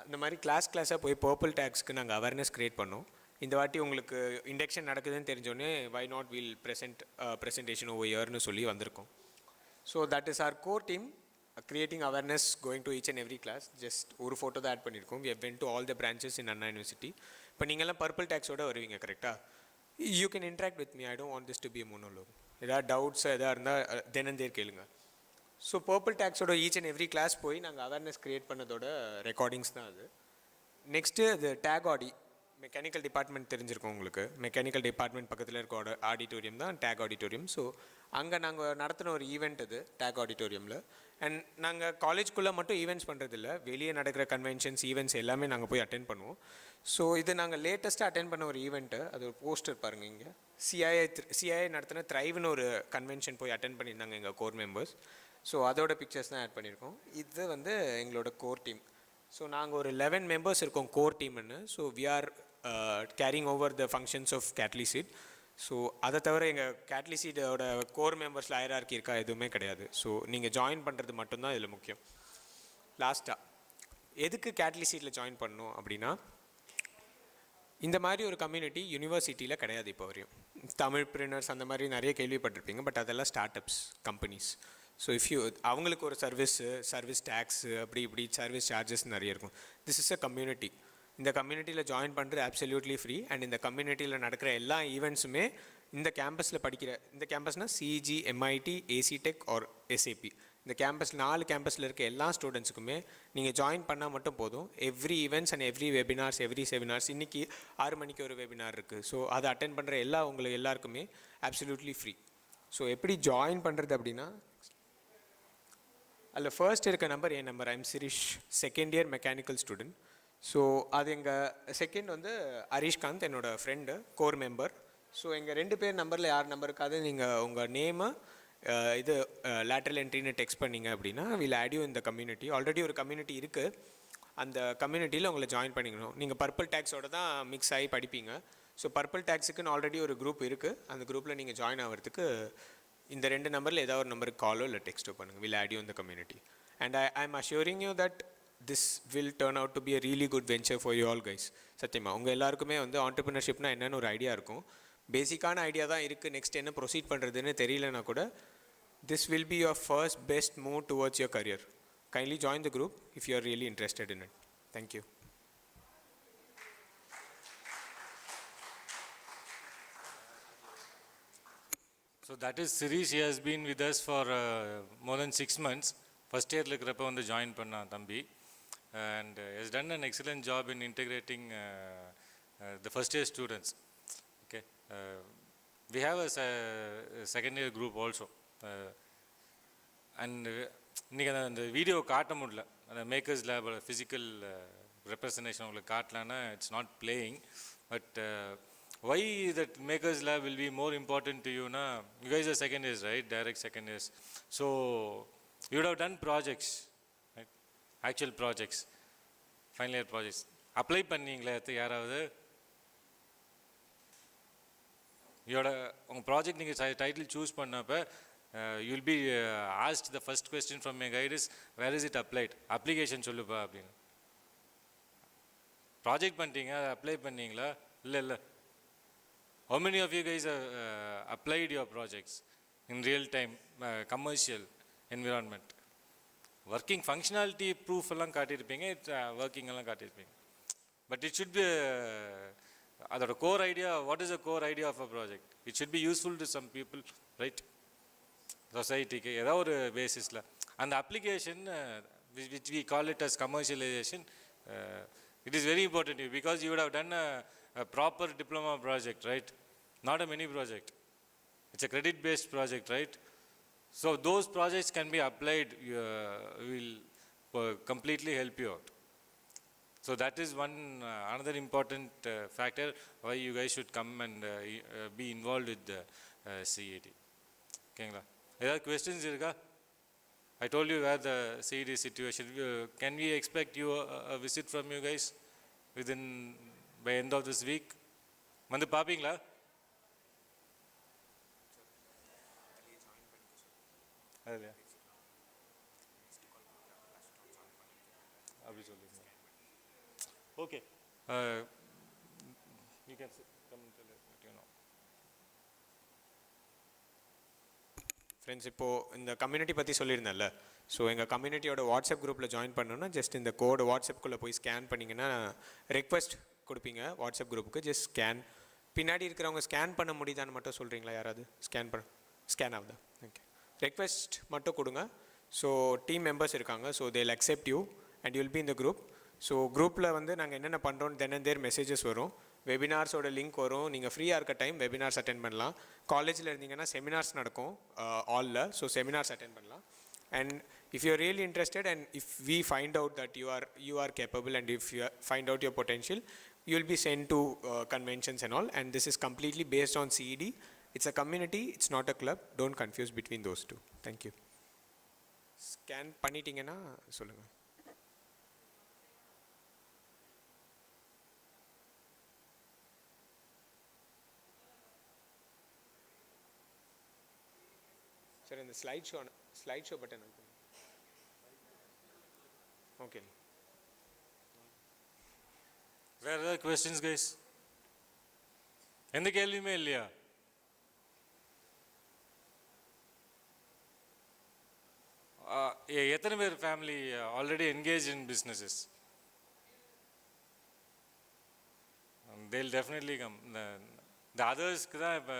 இந்த மாதிரி கிளாஸாக போய் பர்பிள் டேக்ஸ்க்கு நாங்கள் அவேர்னஸ் க்ரியேட் பண்ணோம். இந்த வாட்டி உங்களுக்கு இண்டக்ஷன் நடக்குதுன்னு தெரிஞ்சோடனே why not will presentation over இயர்னு சொல்லி வந்திருக்கோம். So that is our core team creating awareness going to each and every class. Just ஒரு ஃபோட்டோ தான் ஆட் பண்ணியிருக்கோம். We have went to all the branches in Anna university. இப்போ நீங்கள்லாம் purple டேக்ஸோடு வருவீங்க கரெக்டாக? You can interact with me. I don't want this to be a monologue. ஏதாவது doubts எதாவது இருந்தால் தினந்தேர் கேளுங்க. So purple டேக்ஸோட each and every class போய் நாங்கள் அவேர்னஸ் க்ரியேட் பண்ணதோட ரெக்கார்டிங்ஸ் தான் அது. நெக்ஸ்ட்டு அது டேக் மெக்கானிக்கல் டிபார்ட்மெண்ட் தெரிஞ்சிருக்கோம் உங்களுக்கு. மெக்கானிக்கல் டிபார்ட்மெண்ட் பக்கத்தில் இருக்க ஆடிட்டோரியம் தான் டேக் ஆடிட்டோரியம். ஸோ அங்கே நாங்கள் நடத்தின ஒரு ஈவெண்ட் அது டேக் ஆடிட்டோரியமில். அண்ட் நாங்கள் காலேஜ்குள்ளே மட்டும் ஈவெண்ட்ஸ் பண்ணுறதில்ல, வெளியே நடக்கிற கன்வென்ஷன்ஸ் ஈவெண்ட்ஸ் எல்லாமே நாங்கள் போய் அட்டென்ட் பண்ணுவோம். ஸோ இது நாங்கள் லேட்டஸ்ட்டாக அட்டென்ட் பண்ண ஒரு ஈவெண்ட்டு. அது ஒரு போஸ்டர் பாருங்கள் இங்கே. சிஐஐ நடத்தின த்ரைவ்னு ஒரு கன்வென்ஷன் போய் அட்டென்ட் பண்ணியிருந்தாங்க எங்கள் கோர் மெம்பர்ஸ். ஸோ அதோட பிக்சர்ஸ் தான் ஆட் பண்ணியிருக்கோம். இது வந்து எங்களோட கோர் டீம். ஸோ நாங்கள் ஒரு 11 மெம்பர்ஸ் இருக்கோம் கோர் டீம்னு. So we are carrying over the functions of Catalyst Seed. So அதை தவிர எங்கள் கேட்லிசீடோட கோர் மெம்பர்ஸில் ஹையரார்கி இருக்கா எதுவுமே கிடையாது. ஸோ நீங்கள் ஜாயின் பண்ணுறது மட்டும்தான் இதில் முக்கியம். லாஸ்ட்டாக எதுக்கு கேட்லிசீட்டில் ஜாயின் பண்ணணும் அப்படின்னா, இந்த மாதிரி ஒரு கம்யூனிட்டி யூனிவர்சிட்டியில் கிடையாது இப்போ வரையும். தமிழ் பிரினர்ஸ் அந்த மாதிரி நிறைய கேள்விப்பட்டிருப்பீங்க. பட் அதெல்லாம் ஸ்டார்ட் அப்ஸ் கம்பெனிஸ். ஸோ அவங்களுக்கு ஒரு சர்வீஸ் டேக்ஸு அப்படி இப்படி சர்வீஸ் சார்ஜஸ் நிறைய இருக்கும். This is a community. இந்த கம்யூனிட்டியில் ஜாயின் பண்ணுறது அப்சல்யூட்லி ஃப்ரீ. அண்ட் இந்த கம்யூனிட்டியில் நடக்கிற எல்லா ஈவெண்ட்ஸுமே இந்த கேம்பஸில் படிக்கிற, இந்த கேம்பஸ்னால் CG, MIT, AC Tech R SAP, இந்த கேம்பஸ் 4 கேம்பஸில் இருக்க எல்லா ஸ்டூடெண்ட்ஸுக்குமே நீங்கள் ஜாயின் பண்ணால் மட்டும் போதும். Every events and every webinars, every seminars, இன்றைக்கி 6 மணிக்கு ஒரு வெபினார் இருக்குது. ஸோ அதை அட்டென்ட் பண்ணுற உங்களுக்கு எல்லாருக்குமே அப்சல்யூட்லி ஃப்ரீ. ஸோ எப்படி ஜாயின் பண்ணுறது அப்படின்னா, அதில் ஃபர்ஸ்ட் இருக்க number N number. I'm Shirish, second year mechanical student. So அது எங்கள் செகண்ட் வந்து ஹரிஷ்காந்த், என்னோடய ஃப்ரெண்டு, கோர் மெம்பர். ஸோ எங்கள் 2 பேர் நம்பரில் யார் நம்பருக்காவது நீங்கள் உங்கள் நேமு இது லேட்ரல் என்ட்ரின்னு டெக்ஸ்ட் பண்ணிங்க அப்படின்னா வில் ஆட் யூ இந்த கம்யூனிட்டி. ஆல்ரெடி ஒரு கம்யூனிட்டி இருக்குது, அந்த கம்யூனிட்டியில் உங்களை ஜாயின் பண்ணிக்கணும். நீங்கள் பர்பிள் டேக்ஸோடு தான் மிக்ஸ் ஆகி படிப்பீங்க. ஸோ பர்பிள் டேக்ஸுக்குன்னு ஆல்ரெடி ஒரு குரூப் இருக்குது. அந்த குரூப்பில் நீங்கள் ஜாயின் ஆகிறதுக்கு இந்த 2 நம்பரில் ஏதாவது ஒரு நம்பருக்கு காலோ இல்லை டெக்ஸ்ட்டோ பண்ணுங்கள். வில் ஆட் யூ இந்த கம்யூனிட்டி. And I am assuring you that this will turn out to be a really good venture for you all guys. சத்தியமாக உங்கள் எல்லாருக்குமே வந்து ஆண்டர்பிரினர்ஷிப்னா என்னென்னு ஒரு ஐடியா இருக்கும். பேசிக்கான ஐடியா தான் இருக்குது. நெக்ஸ்ட் என்ன ப்ரொசீட் பண்ணுறதுன்னு தெரியலனா கூட this will be your first best move towards your career. Kindly join the group if you are really interested in it. Thank you. So that is Sirish. He has been with us for more than 6 months. First year இருக்கிறப்ப வந்து join பண்ணான் தம்பி. And has done an excellent job in integrating the first year students. Okay. We have a second year group also. And இன்றைக்கி அந்த video காட்ட முடியல. அந்த makers லேபோட physical representation உங்களுக்கு காட்டலான்னா it's not playing. But why that makers lab will be more important to யூனா, you guys are second years, right? Direct second years. So you would have done projects, right? Actual projects, final year projects apply பண்ணீங்களே யாராவது? உங்கள் project நீங்கள் title choose பண்ணப்போ you will be asked the first question from a guide is where is it applied? Application சொல்லுப்பா அப்படின்னு. Project பண்ணிட்டீங்க, அதை apply பண்ணீங்களா? இல்லை. How many of you guys have applied your projects in real time, commercial environment? Working functionality proof எல்லாம் காட்டியிருப்பீங்க, working எல்லாம் காட்டியிருப்பீங்க. But it should be அதோட core idea, what is the core idea of a project? It should be useful to some people, right? Society-க்கு ஏதாவது ஒரு பேசிஸில் அந்த application which we call it as commercialization, it is very important to you because you would have done a proper diploma project, right? Not a mini project. It's a credit-based project, right? So those projects can be applied, will completely help you out. So that is one another important factor why you guys should come and be involved with the CED. Okay, any questions irukka? I told you where the CED situation. Can we expect you a visit from you guys within by end of this week? வந்து பாப்பீங்களா? அதுல அப்படி சொல்லுங்க. Okay. You can come and tell it, you know. Friends, இப்போது இந்த community பற்றி சொல்லியிருந்தேன்ல, so எங்கள் கம்யூனிட்டியோட WhatsApp குரூப்பில் ஜாயின் பண்ணணுன்னா ஜஸ்ட் இந்த கோடு வாட்ஸ்அப்புக்குள்ளே போய் ஸ்கேன் பண்ணிங்கன்னா ரெக்வஸ்ட் கொடுப்பீங்க வாட்ஸ்அப் குரூப்புக்கு. ஜஸ்ட் ஸ்கேன், பின்னாடி இருக்கிறவங்க ஸ்கேன் பண்ண முடியுதான்னு மட்டும் சொல்கிறீங்களா? யாராவது ஸ்கேன் ஆகுதா? ஓகே, ரெக்வெஸ்ட் மட்டும் கொடுங்க. ஸோ டீம் மெம்பர்ஸ் இருக்காங்க, ஸோ தேல் accept you and you'll be in the group. So குரூப்பில் வந்து நாங்கள் என்னென்ன பண்ணுறோம் தென் அண்ட் தேர் மெசேஜஸ் வரும், வெபினார்ஸோட லிங்க் வரும். நீங்கள் ஃப்ரீயாக இருக்க டைம் வெபினார்ஸ் அட்டென்ட் பண்ணலாம். காலேஜில் இருந்தீங்கன்னா செமினார்ஸ் நடக்கும் ஆலில், ஸோ செமினார்ஸ் அட்டென்ட் பண்ணலாம். And if you are really interested and if we find out that you are capable and if you find out your potential, you will be sent to conventions and all, and this is completely based on CED. It's a community, it's not a club. Don't confuse between those two. Thank you. Scan பண்ணிட்டீங்கன்னா சொல்லுங்க. சரி, இந்த slide show button அழுத்துங்க. Okay. வேறு ஏதாவது questions guys? எந்த கேள்வியுமே இல்லையா? எத்தனை பேர் family already engage in businesses? They'll definitely come. இந்த அதர்ஸ்க்கு தான் இப்போ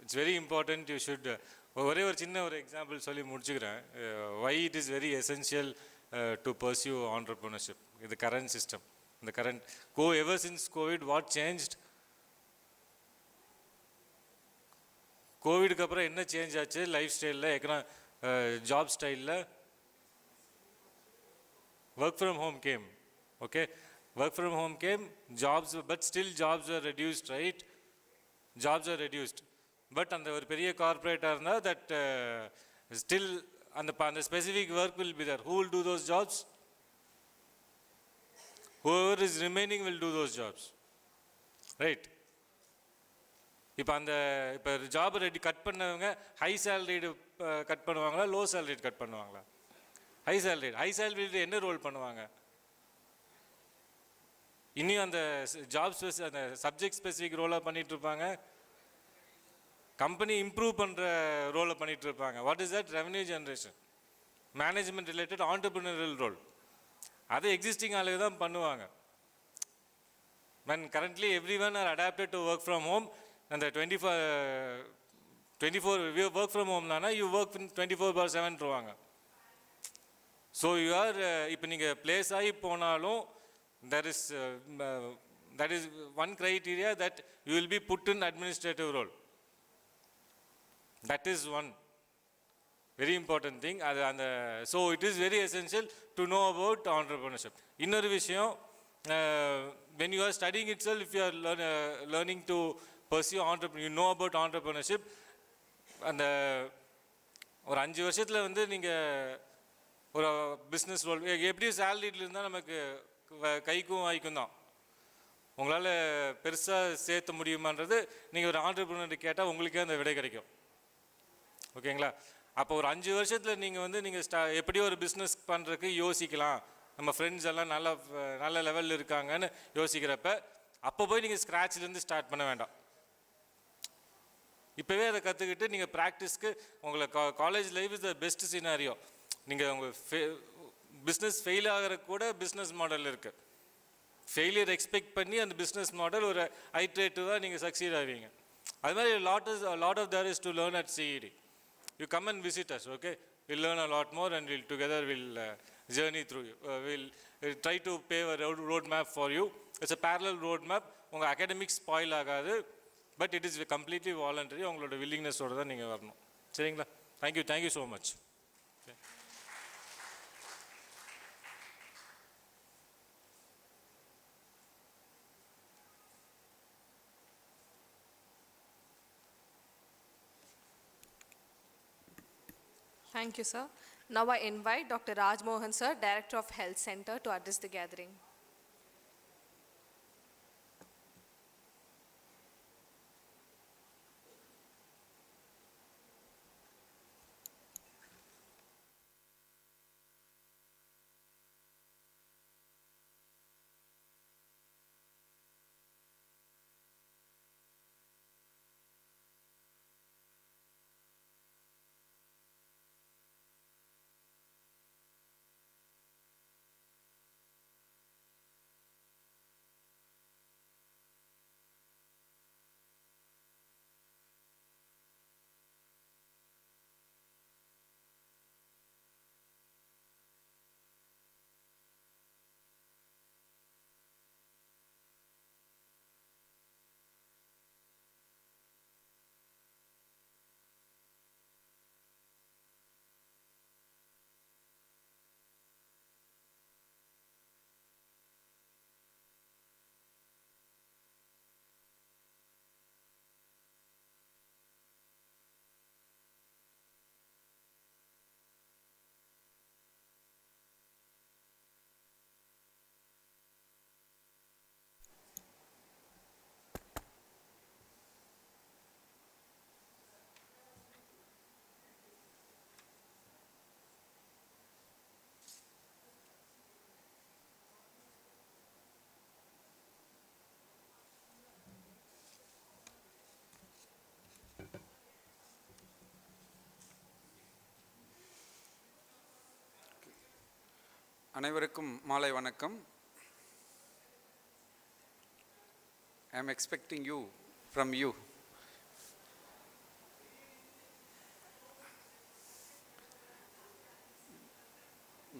it's very important. You should ஒரே ஒரு சின்ன ஒரு எக்ஸாம்பிள் சொல்லி முடிச்சுக்கிறேன். Why it is very essential to pursue entrepreneurship in the current system, in the current ever since COVID, what changed? COVID ku apra enna change aachu? Life style la job style la work from home came. Okay, work from home came, jobs, but still jobs were reduced, right? Jobs are reduced, but and ஒரு பெரிய corporate இருந்தா that still அந்த specific work will be there. Who will do those jobs? Whoever is remaining will do those jobs, right? இப்போ job ready cut பண்ணவங்க high salaried cut பண்ணுவாங்களா, low salaried cut பண்ணுவாங்களா? High salaried என்ன role பண்ணுவாங்க? இன்னும் அந்த job அந்த subject specific ரோலாக பண்ணிட்டு இருப்பாங்க, கம்பெனி இம்ப்ரூவ் பண்ணுற ரோலை பண்ணிட்டு இருப்பாங்க. What is that? Revenue generation, management related entrepreneurial role. அதை எக்ஸிஸ்டிங் ஆளுங்க தான் பண்ணுவாங்க. when currently everyone are adapted to work from home, and the 24 work from home nana, you work 24/7 ருவாங்க. So you are இப்போ நீங்கள் பிளேஸ் ஆகி போனாலும் there is that is one criteria that you will be put in administrative role. That is one very important thing. So it is very essential to know about entrepreneurship. இன்னொரு விஷயம், when you are studying itself, if you are learning to pursue entrepreneurship, you know about entrepreneurship, அந்த ஒரு 5 வருஷத்தில் வந்து நீங்கள் ஒரு business role எப்படி சேலரியில் இருந்தால் நமக்கு கைக்கும் வாய்க்கும் தான். உங்களால் பெருசாக சேர்த்த முடியுமான்றது நீங்கள் ஒரு ஆண்டர்பிரினர் கேட்டால் உங்களுக்கே அந்த விடை கிடைக்கும். ஓகேங்களா? அப்போ ஒரு 5 வருஷத்தில் நீங்கள் வந்து நீங்கள் எப்படியோ ஒரு பிஸ்னஸ் பண்ணுறதுக்கு யோசிக்கலாம் நம்ம ஃப்ரெண்ட்ஸ் எல்லாம் நல்ல லெவலில் இருக்காங்கன்னு யோசிக்கிறப்ப அப்போ போய் நீங்கள் ஸ்க்ராட்ச்லேருந்து ஸ்டார்ட் பண்ண வேண்டாம். இப்போவே அதை கற்றுக்கிட்டு நீங்கள் ப்ராக்டிஸ்க்கு உங்களை college life is the best scenario. நீங்கள் உங்கள் பிஸ்னஸ் ஃபெயில் ஆகிற கூட பிஸ்னஸ் மாடல் இருக்குது. ஃபெயிலியர் எக்ஸ்பெக்ட் பண்ணி அந்த பிஸ்னஸ் மாடல் ஒரு ஐட்ரேட்டிவாக நீங்கள் சக்சீட் ஆவீங்க. அது மாதிரி lot of there is to learn at CED. You come and visit us, okay? Will learn a lot more and will together will journey through you. We'll try to pave a road map for you. It's a parallel road map. உங்கள் academic spoil ஆகாது, but it is completely voluntary. உங்களோட வில்லிங்னஸோடு தான் நீங்கள் வரணும். சரிங்களா? Thank you so much. Thank you, sir. Now I invite Dr. Raj Mohan, sir, Director of Health Center, to address the gathering. அனைவருக்கும் மாலை வணக்கம். I am expecting you from you.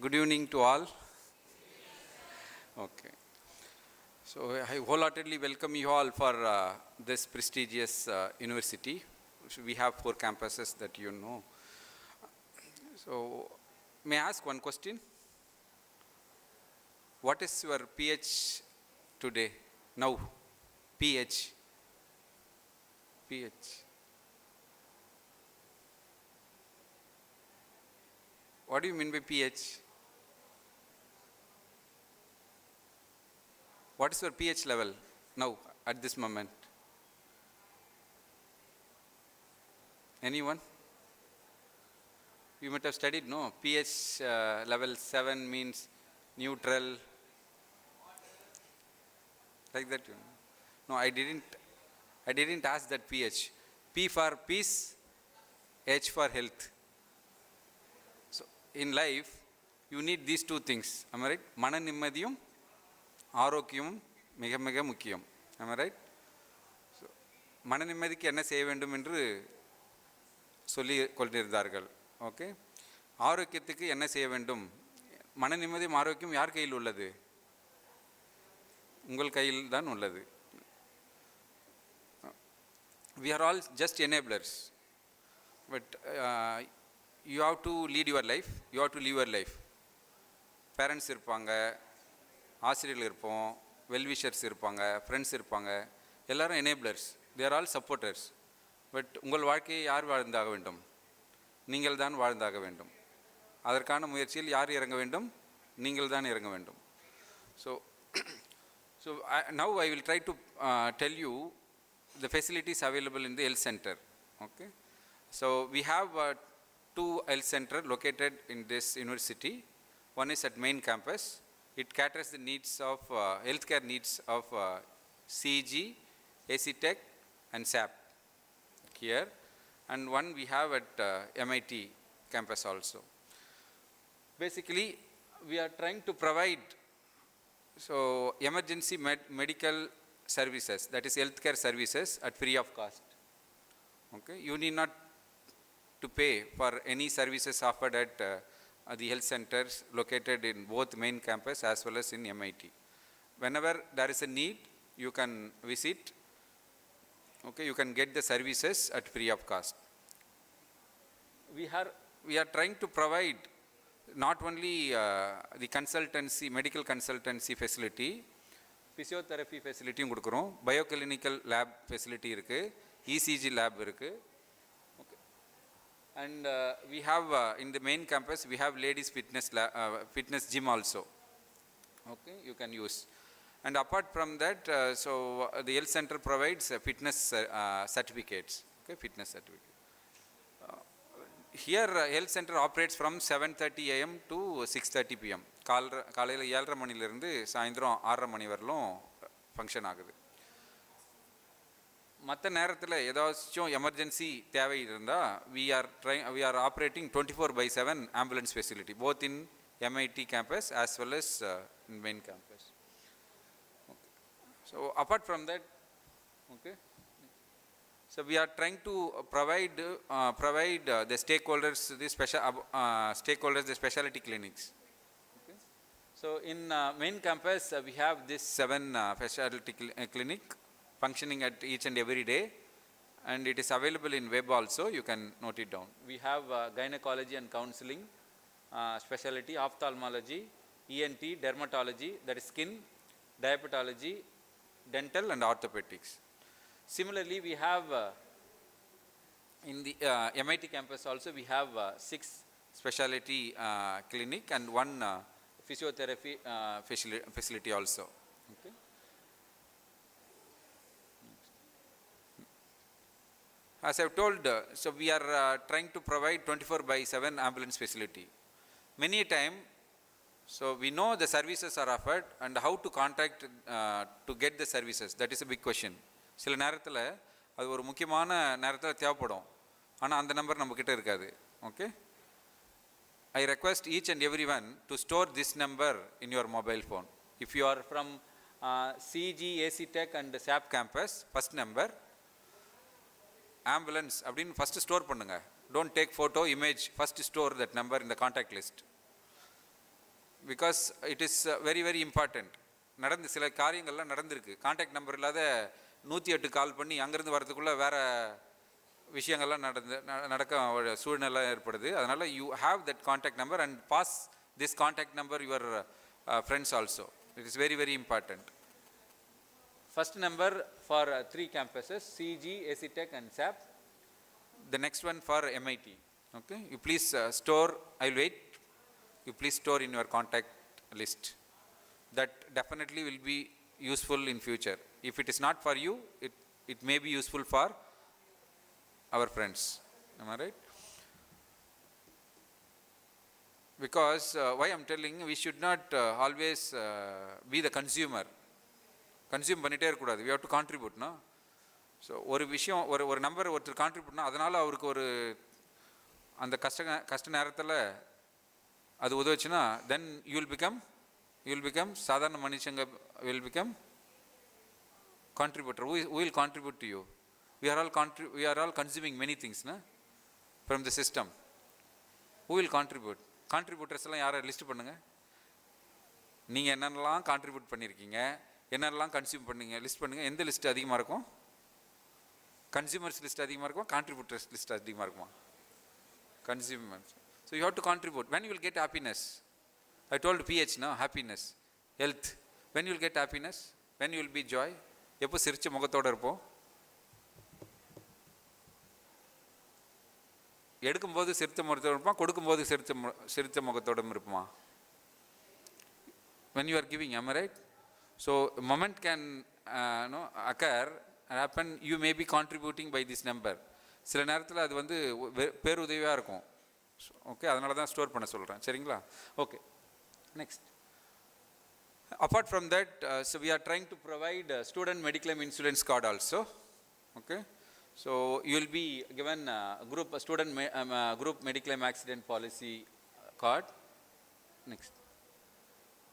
Good evening to all. Okay. So I wholeheartedly welcome you all for this prestigious university. We have 4 campuses that you know. So may I ask one question? What is your PH today? Now, PH. What do you mean by PH? What is your PH level now at this moment? Anyone? You might have studied, no? PH level 7 means neutral. Like that, you know. No, I didn't ask that PH. P for peace, H for health. So in life, you need these 2 things. Am I right? Mana nimmadiyum, ஆரோக்கியமும் மிக மிக முக்கியம். Am I right? So மன நிம்மதிக்கு என்ன செய்ய வேண்டும் என்று சொல்லி கொண்டிருந்தார்கள். ஓகே, ஆரோக்கியத்துக்கு என்ன செய்ய வேண்டும்? மன நிம்மதியும் ஆரோக்கியம் யார் கையில் உள்ளது? உங்கள் கையில் தான் உள்ளது. We are all just enablers, but you have to lead your life. You have to live your life. Parents இருப்பாங்க, ஆசிரியர்கள் இருப்போம், வெல்விஷர்ஸ் இருப்பாங்க, ஃப்ரெண்ட்ஸ் இருப்பாங்க, எல்லாரும் enablers. They are all supporters. But உங்கள் வாழ்க்கையை யார் வாழ்ந்தாக வேண்டும்? நீங்கள் தான் வாழ்ந்தாக வேண்டும். அதற்கான முயற்சியில் யார் இறங்க வேண்டும்? நீங்கள் தான் இறங்க வேண்டும். So now I will try to tell you the facilities available in the health center. Okay. So we have 2 health centers located in this university. One is at main campus It caters the needs of healthcare needs of CG, ACTech and SAP here, and one we have at MIT campus also. Basically, we are trying to provide emergency medical services, that is healthcare services at free of cost. Okay, you need not to pay for any services offered at the health centers located in both main campus as well as in MIT. Whenever there is a need, you can visit. Okay, you can get the services at free of cost. We are trying to provide not only the consultancy, medical consultancy facility, physiotherapy facility கொடுக்கிறோம், bioclinical lab facility இருக்கு, ECG lab இருக்கு. Okay. And we have in the main campus we have ladies fitness gym also. Okay, you can use. And apart from that, the health center provides fitness certificates. Okay, fitness certificate. Here health center operates from 7:30 AM to 6:30 PM. காலையில் 7:30 மணிலிருந்து சாயந்தரம் 6:30 மணி வரலும் function ஆகுது. மற்ற நேரத்தில் ஏதாச்சும் emergency தேவை இருந்தால் we are operating 24/7 ambulance facility both in MIT campus as well as in main campus. Okay. So apart from that, okay. So we are trying to provide the stakeholders the specialty clinics. Okay. So in main campus we have this 7 specialty clinic functioning at each and every day, and it is available in web also. You can note it down. We have gynecology and counseling specialty, ophthalmology, ENT, dermatology, that is skin, diabetology, dental and orthopedics. Similarly, we have in the MIT campus also we have 6 specialty clinic and 1 physiotherapy facility also. Okay. As I have told, so we are trying to provide 24/7 ambulance facility. Many a time, so we know the services are offered and how to contact to get the services. That is a big question. சில நேரத்தில் அது ஒரு முக்கியமான நேரத்தில் தேவைப்படும், ஆனால் அந்த number நம்மக்கிட்ட இருக்காது. Okay, I request each and everyone to store this number in your mobile phone. If you are from CG, ACTech and SAP campus, first number ambulance அப்படின்னு first store பண்ணுங்க. Don't take photo, image, first store that number in the contact list. Because it is very very important. நடந்து சில காரியங்கள்லாம் நடந்திருக்கு, contact number இல்லாத 108 கால் பண்ணி அங்கேருந்து வரதுக்குள்ளே வேறு விஷயங்கள்லாம் நடக்க சூழ்நிலை ஏற்படுது. அதனால் you have that contact number and pass this contact number your friends also. It is very very important. First number for 3 campuses, CG, ACTech and SAP. The next one for MIT. Okay, you please store, I will wait, you please store in your contact list. That definitely will be useful in future. If it is not for you, it may be useful for our friends. Am I right? Because why I am telling, we should not always be the consumer. Consume பண்ணிகிட்டே இருக்கக்கூடாது. We have to கான்ட்ரிபியூட்னா. So ஒரு விஷயம் ஒரு number ஒருத்தர் கான்ட்ரிபியூட்னா அதனால் அவருக்கு ஒரு அந்த கஷ்ட நேரத்தில் அது உதவுச்சுன்னா தென் யூ வில் பிகம் சாதாரண மனுஷங்க will become contributor. who will contribute to you? We are all consuming many things from the system. Who will contribute? Contributors எல்லாம் யாரை லிஸ்ட் பண்ணுங்கள். நீங்கள் என்னென்னலாம் கான்ட்ரிபியூட் பண்ணியிருக்கீங்க, என்னெல்லாம் கன்சியூம் பண்ணுங்க, லிஸ்ட் பண்ணுங்கள். எந்த லிஸ்ட் அதிகமாக இருக்கும்? கன்சியூமர்ஸ் லிஸ்ட் அதிகமாக இருக்கும், கான்ட்ரிபியூட்டர்ஸ் லிஸ்ட் அதிகமாக இருக்குமா? Consumers. So you how to contribute. when you will get happiness? I told PH happiness, health. when you will get happiness? when you will be joy? எப்போ சிரிச்ச முகத்தோடு இருப்போம்? எடுக்கும்போது சிரித்த முகத்தோடு இருப்போம், கொடுக்கும்போது சிரித்த முகத்தோடும் இருப்போமா? when you are giving, am I right? So a moment can occur, happen, you may be contributing by this number. சில நேரத்தில் அது வந்து பேருதவியாக இருக்கும். ஓகே, அதனால தான் ஸ்டோர் பண்ண சொல்கிறேன். சரிங்களா? Okay, next. Apart from that, so we are trying to provide student mediclaim insurance card also. Okay. So you will be given group mediclaim accident policy card. Next.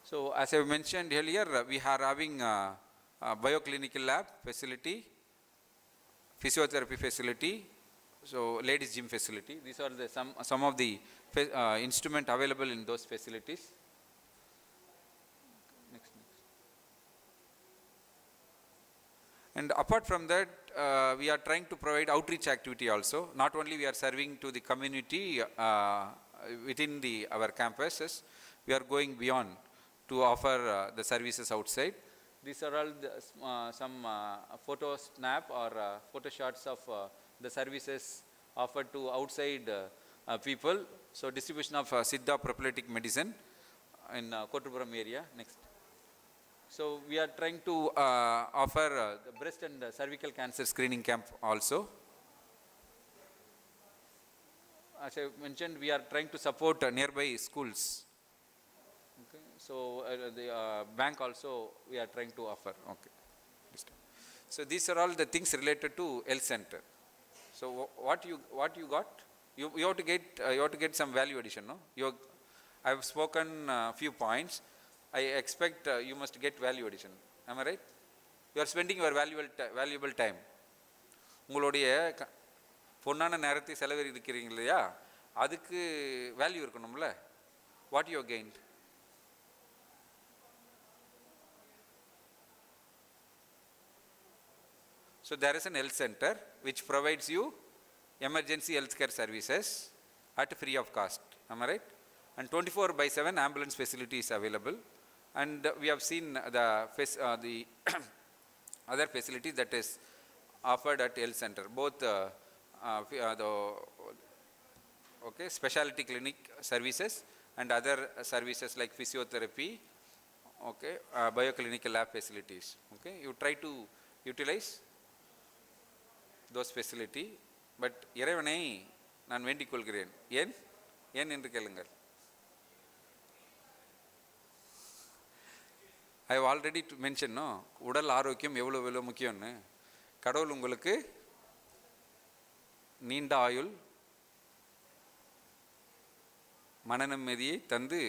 So as I mentioned earlier, we are having a bioclinical lab facility, physiotherapy facility, so ladies gym facility. These are some of the instrument available in those facilities. Next. And apart from that, we are trying to provide outreach activity also. Not only we are serving to the community within our campuses, we are going beyond to offer the services outside. These are all some photo snap or photo shots of the services offered to outside people. So distribution of Siddha prophylactic medicine in Kottapuram area. Next. So we are trying to offer the breast and cervical cancer screening camp also. As I mentioned, we are trying to support nearby schools. Okay. So the bank also we are trying to offer. Okay. So these are all the things related to health center. So what you got? You have to get some value addition, no? I have spoken few points. I expect you must get value addition. Am I right? You are spending your valuable time. உங்களுடைய பொன்னான நேரத்தை செலவழிக்கிறீங்க இல்லையா, அதுக்கு value இருக்கணும்ல. What you gained? So there is an health center which provides you emergency healthcare services at free of cost. Am I right? And 24/7 ambulance facility is available. And we have seen the other facilities that is offered at health center, both the specialty clinic services and other services like physiotherapy, okay, bioclinical lab facilities. Okay, you try to utilize those facility, but இறைவனை நான் வேண்டிக் கொள்கிறேன். ஏன் என்று கேளுங்கள். I have already mentioned, no, உடல் ஆரோக்கியம் எவ்வளவு முக்கியம்னு. கடவுள் உங்களுக்கு நீண்ட ஆயுள், மன நிம்மதியை தந்து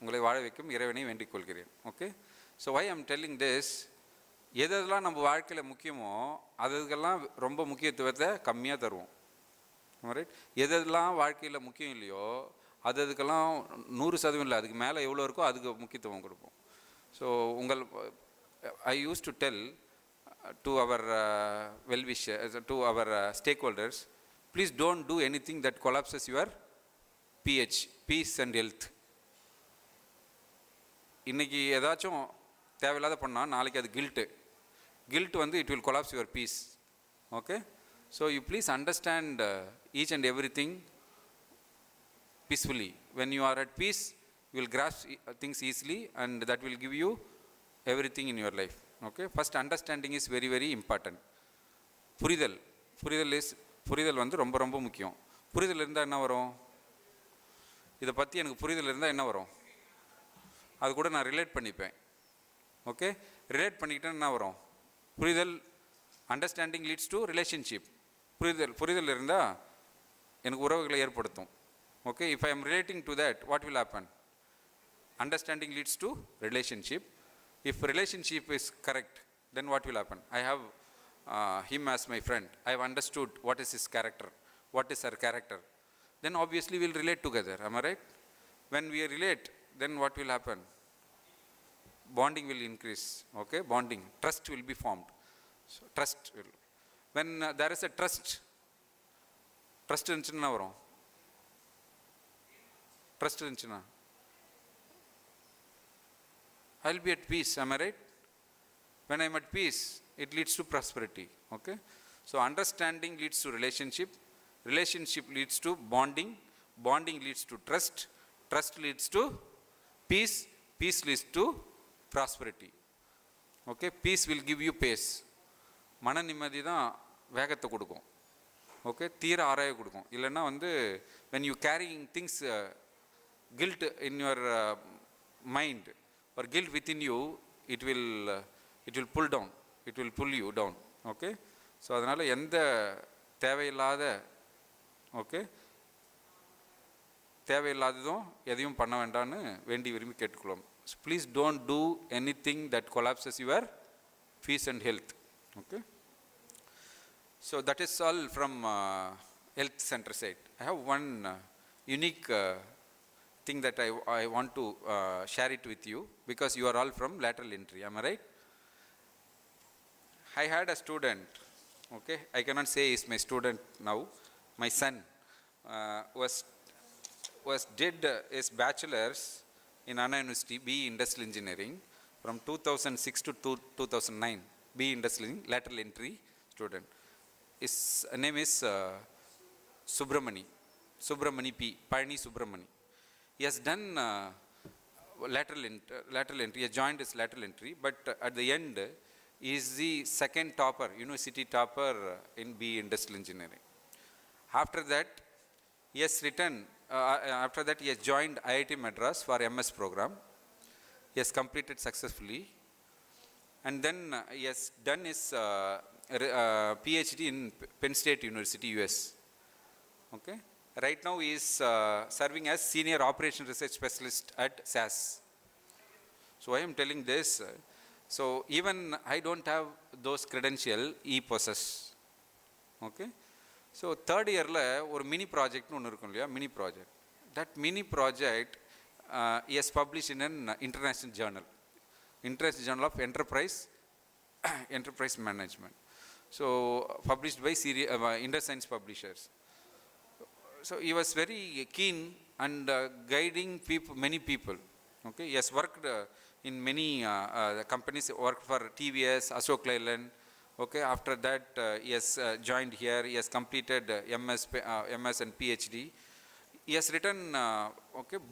உங்களை வாழ வைக்கும் இறைவனை வேண்டிக் கொள்கிறேன். Okay. So why I am telling this, எதெல்லாம் நம்ம வாழ்க்கையில் முக்கியமோ அதுக்கெல்லாம் ரொம்ப முக்கியத்துவத்தை கம்மியாக தருவோம். ரைட். எதெல்லாம் வாழ்க்கையில் முக்கியம் இல்லையோ அதுக்கெல்லாம் 100% இல்லை, அதுக்கு மேலே எவ்வளோ இருக்கோ அதுக்கு முக்கியத்துவம் கொடுப்போம். So I used to tell to our well-wishers, to our stakeholders, please don't do anything that collapses your peace and health. இன்னைக்கு ஏதாச்சும் தேவையில்லாத பண்ணால் நாளைக்கு அது கில்ட் வந்து it will collapse your peace. Okay. So you please understand each and everything peacefully. When you are at peace, you will grasp things easily and that will give you everything in your life. Okay. First, understanding is very very important. புரிதல் வந்து ரொம்ப ரொம்ப முக்கியம். புரிதல் இருந்தால் என்ன வரும்? இதை பற்றி எனக்கு புரிதல் இருந்தால் என்ன வரும்? அது கூட நான் ரிலேட் பண்ணிப்பேன். ஓகே. ரிலேட் பண்ணிக்கிட்டேன்னு என்ன வரும்? புரிதல், அண்டர்ஸ்டாண்டிங் லீட்ஸ் டு ரிலேஷன்ஷிப். புரிதல் இருந்தால் எனக்கு உறவுகளை ஏற்படுத்தும். Okay. If I am relating to that, what will happen? Understanding leads to relationship. If relationship is correct, then what will happen? I have him as my friend. I have understood what is his character, what is her character. Then obviously we'll relate together. Am I right? When we relate, then what will happen? Bonding will increase. Okay, bonding. Trust will be formed. So trust will. When there is a trust இருந்துச்சுன்னா வரும். Trust இருந்துச்சுன்னா I'll be at peace. Am I right? When I'm at peace, it leads to prosperity. Okay. So understanding leads to relationship. Relationship leads to bonding. Bonding leads to trust. Trust leads to peace. Peace leads to prosperity. Okay. Peace will give you pace. மன நிம்மதி தான் வேகத்தை கொடுக்கும். Okay. தீர ஆராய கொடுக்கும். இல்லைன்னா வந்து when you carrying things guilt in your mind, or guilt within you, it will pull down, it will pull you down. Okay, so அதனால் எந்த தேவையில்லாத தேவையில்லாததும் எதையும் பண்ண வேண்டாம்னு வேண்டி விரும்பி கேட்டுக்கொள்ளும். So please don't do anything that collapses your peace and health. Okay, so that is all from health center side. I have one unique thing that I want to share it with you, because you are all from lateral entry. Am I right? I had a student, okay, I cannot say he's my student now. My son did his bachelor's in Anna University, B Industrial Engineering, from 2006 to 2009. B Industrial Engineering, lateral entry student. His name is Subramani P. Payani Subramani. He has done lateral entry. He has joined his lateral entry, but at the end, he is the second topper, university topper in B Industrial Engineering. After that, he has he has joined IIT Madras for MS program. He has completed successfully, and then he has done his PhD in Penn State University, US. Okay. Right now he is serving as Senior Operation Research Specialist at SAS. So I am telling this, so even I don't have those credentials, he possess. Okay. So third year la or mini project nu irukkum illaya, mini project. That mini project he has published in an international journal of enterprise management. So published by InterScience publishers. So he was very keen and guiding many people. Okay, he has worked in many companies, worked for TVS, Ashok Leyland. Okay, after that he has joined here. He has completed MS and PhD. He has written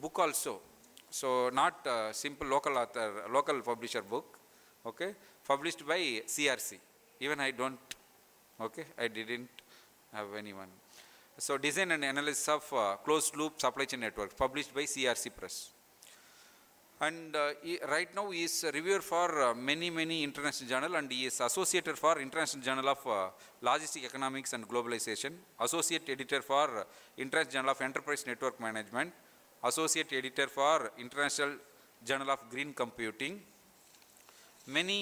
book also. So not simple local publisher book. Okay, published by CRC. Even I don't. Okay, I didn't have anyone. So design and analysis of closed loop supply chain networks, published by CRC Press. And right now he is a reviewer for many international journal, and he is associated for International Journal of Logistic Economics and Globalization, associate editor for International Journal of Enterprise Network Management, associate editor for International Journal of Green Computing. Many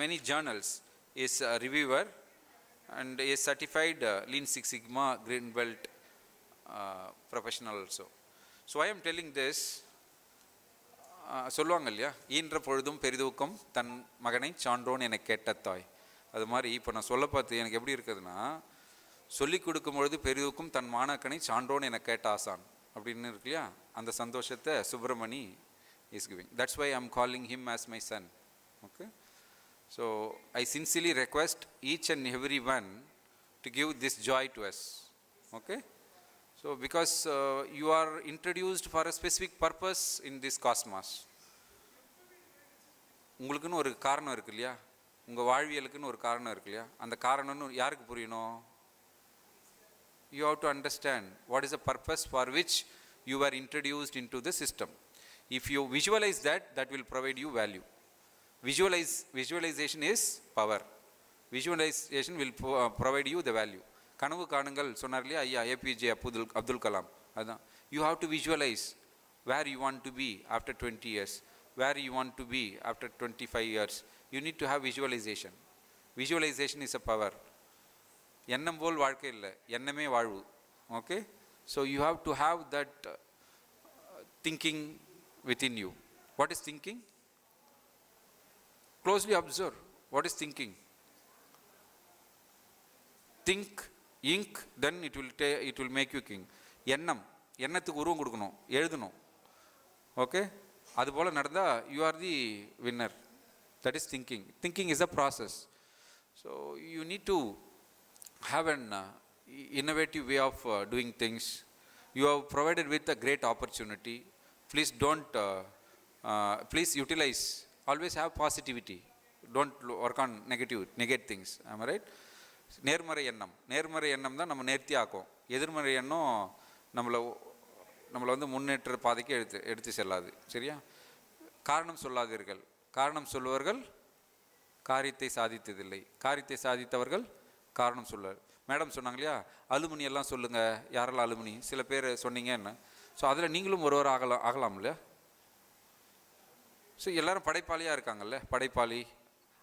many journals is a reviewer, and is certified Lean Six Sigma Green Belt professional also. So I am telling this, சொல்லுவாங்க இல்லையா, ஈன்ற பொழுதும் பெரிதூக்கம் தன் மகனை சான்றோன் என கேட்ட தாய். அது மாதிரி இப்போ நான் சொல்ல பார்த்து எனக்கு எப்படி இருக்குதுன்னா, சொல்லிக் கொடுக்கும் பொழுது பெரிதூக்கம் தன் மாணாக்கனை சான்றோன் என கேட்ட ஆசான் அப்படின்னு இருக்கு இல்லையா, அந்த சந்தோஷத்தை Subramani is giving. That's why I am calling him as my son. Okay, so I sincerely request each and every one to give this joy to us. Okay, so because you are introduced for a specific purpose in this cosmos. உங்களுக்குன்னு ஒரு காரணம் இருக்கு இல்லையா, உங்கள் வாழ்வியலுக்குன்னு ஒரு காரணம் இருக்கு இல்லையா, அந்த காரணம்னு யாருக்கு புரியணும்? You have to understand what is the purpose for which you were introduced into the system. If you visualize that, that will provide you value. Visualization is power. Visualization will provide you the value. கனவு காணுங்கள் சொன்னார் இல்லையா ஐயா APJ Abdul Kalam. அதுதான், you have to visualize where you want to be after 20 years, where you want to be after 25 years. You need to have visualization. Visualization is a power. எண்ணம் போல் வாழ்க்கை இல்லை, எண்ணமே வாழ்வு. Okay, so you have to have that thinking within you. What is thinking? Closely observe. What is thinking? Think, ink, then it will make you king. எண்ணத்துக்கு உருவம் கொடுக்கணும், எழுதணும். Okay, அதுபோல் நடந்தால் you are the winner. That is thinking. Thinking is a process. So you need to have an innovative way of doing things. You have provided with a great opportunity. Please don't, please utilize. Always have positivity. Don't work on negate things. Am I right? நேர்மறை எண்ணம் தான் நம்ம நேர்த்தி ஆக்கும். எதிர்மறை எண்ணம் நம்மளை நம்மளை வந்து முன்னேற்ற பாதைக்கு எடுத்து செல்லாது. சரியா? காரணம் சொல்லாதீர்கள். காரணம் சொல்லுவர்கள் காரியத்தை சாதித்ததில்லை. காரியத்தை சாதித்தவர்கள் காரணம் சொல்லுவார். மேடம் சொன்னாங்க இல்லையா, அலுமினி எல்லாம் சொல்லுங்கள், யாரெல்லாம் அலுமினி சில பேர் சொன்னீங்க என்ன. ஸோ அதில் நீங்களும் ஒருவர் ஆகலாம் இல்லையா? ஸோ எல்லோரும் படைப்பாளியாக இருக்காங்கல்ல, படைப்பாளி.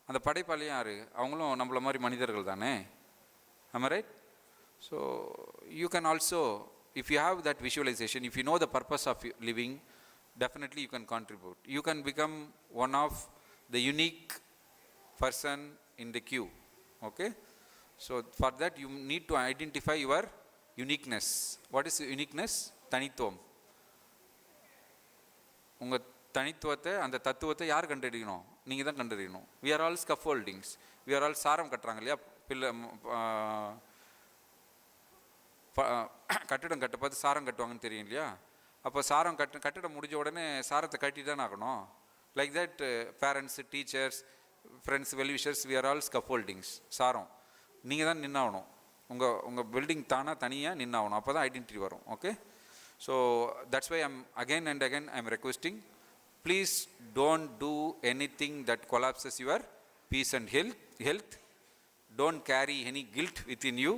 அந்த படைப்பாளியும் யார்? அவங்களும் நம்மள மாதிரி மனிதர்கள் தானே. am I right? So you can also, if you have that visualization, if you know the purpose of living, definitely you can contribute. You can become one of the unique person in the queue. Okay? So for that you need to identify your uniqueness. What is uniqueness? தனித்துவம். உங்கள் தனித்துவத்தை, அந்த தத்துவத்தை யார் கண்டறியணும்? நீங்கள் தான் கண்டறியணும். we are all scaffoldings. we are all சாரம் கட்டுறாங்க இல்லையா? கட்டிடம் கட்ட பார்த்து சாரம் கட்டுவாங்கன்னு தெரியும் இல்லையா? அப்போ சாரம் கட்டிடம் முடிஞ்ச உடனே சாரத்தை கட்டி தானே ஆகணும். Like that parents, teachers, friends, well-wishers, we are all scaffoldings. சாரம் நீங்கள் தான் நின்னாகணும். உங்கள் பில்டிங் தானாக தனியாக நின்னாகணும். அப்போ தான் ஐடென்டிட்டி வரும். Okay? So that's why I'm again and again I'm requesting, please don't do anything that collapses your peace and health. Don't carry any guilt within you.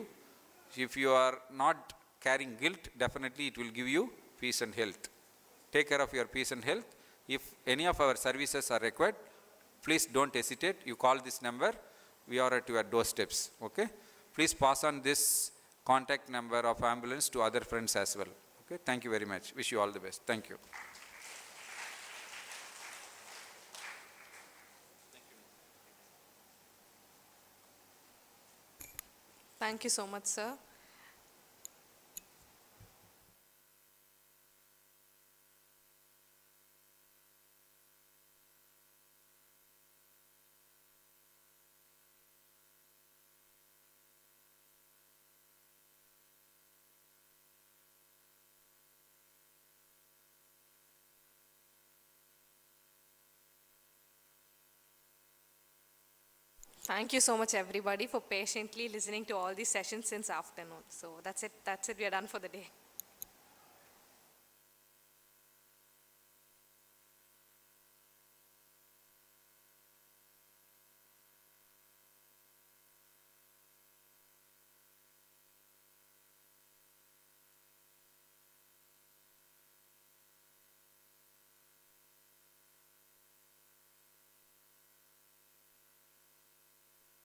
If you are not carrying guilt, definitely it will give you peace and health. Take care of your peace and health. If any of our services are required, please don't hesitate. You call this number. We are at your doorsteps. Okay? Please pass on this contact number of ambulance to other friends as well. Okay? Thank you very much. Wish you all the best. Thank you. Thank you so much, sir. Thank you so much, everybody, for patiently listening to all these sessions since afternoon. So that's it. We are done for the day.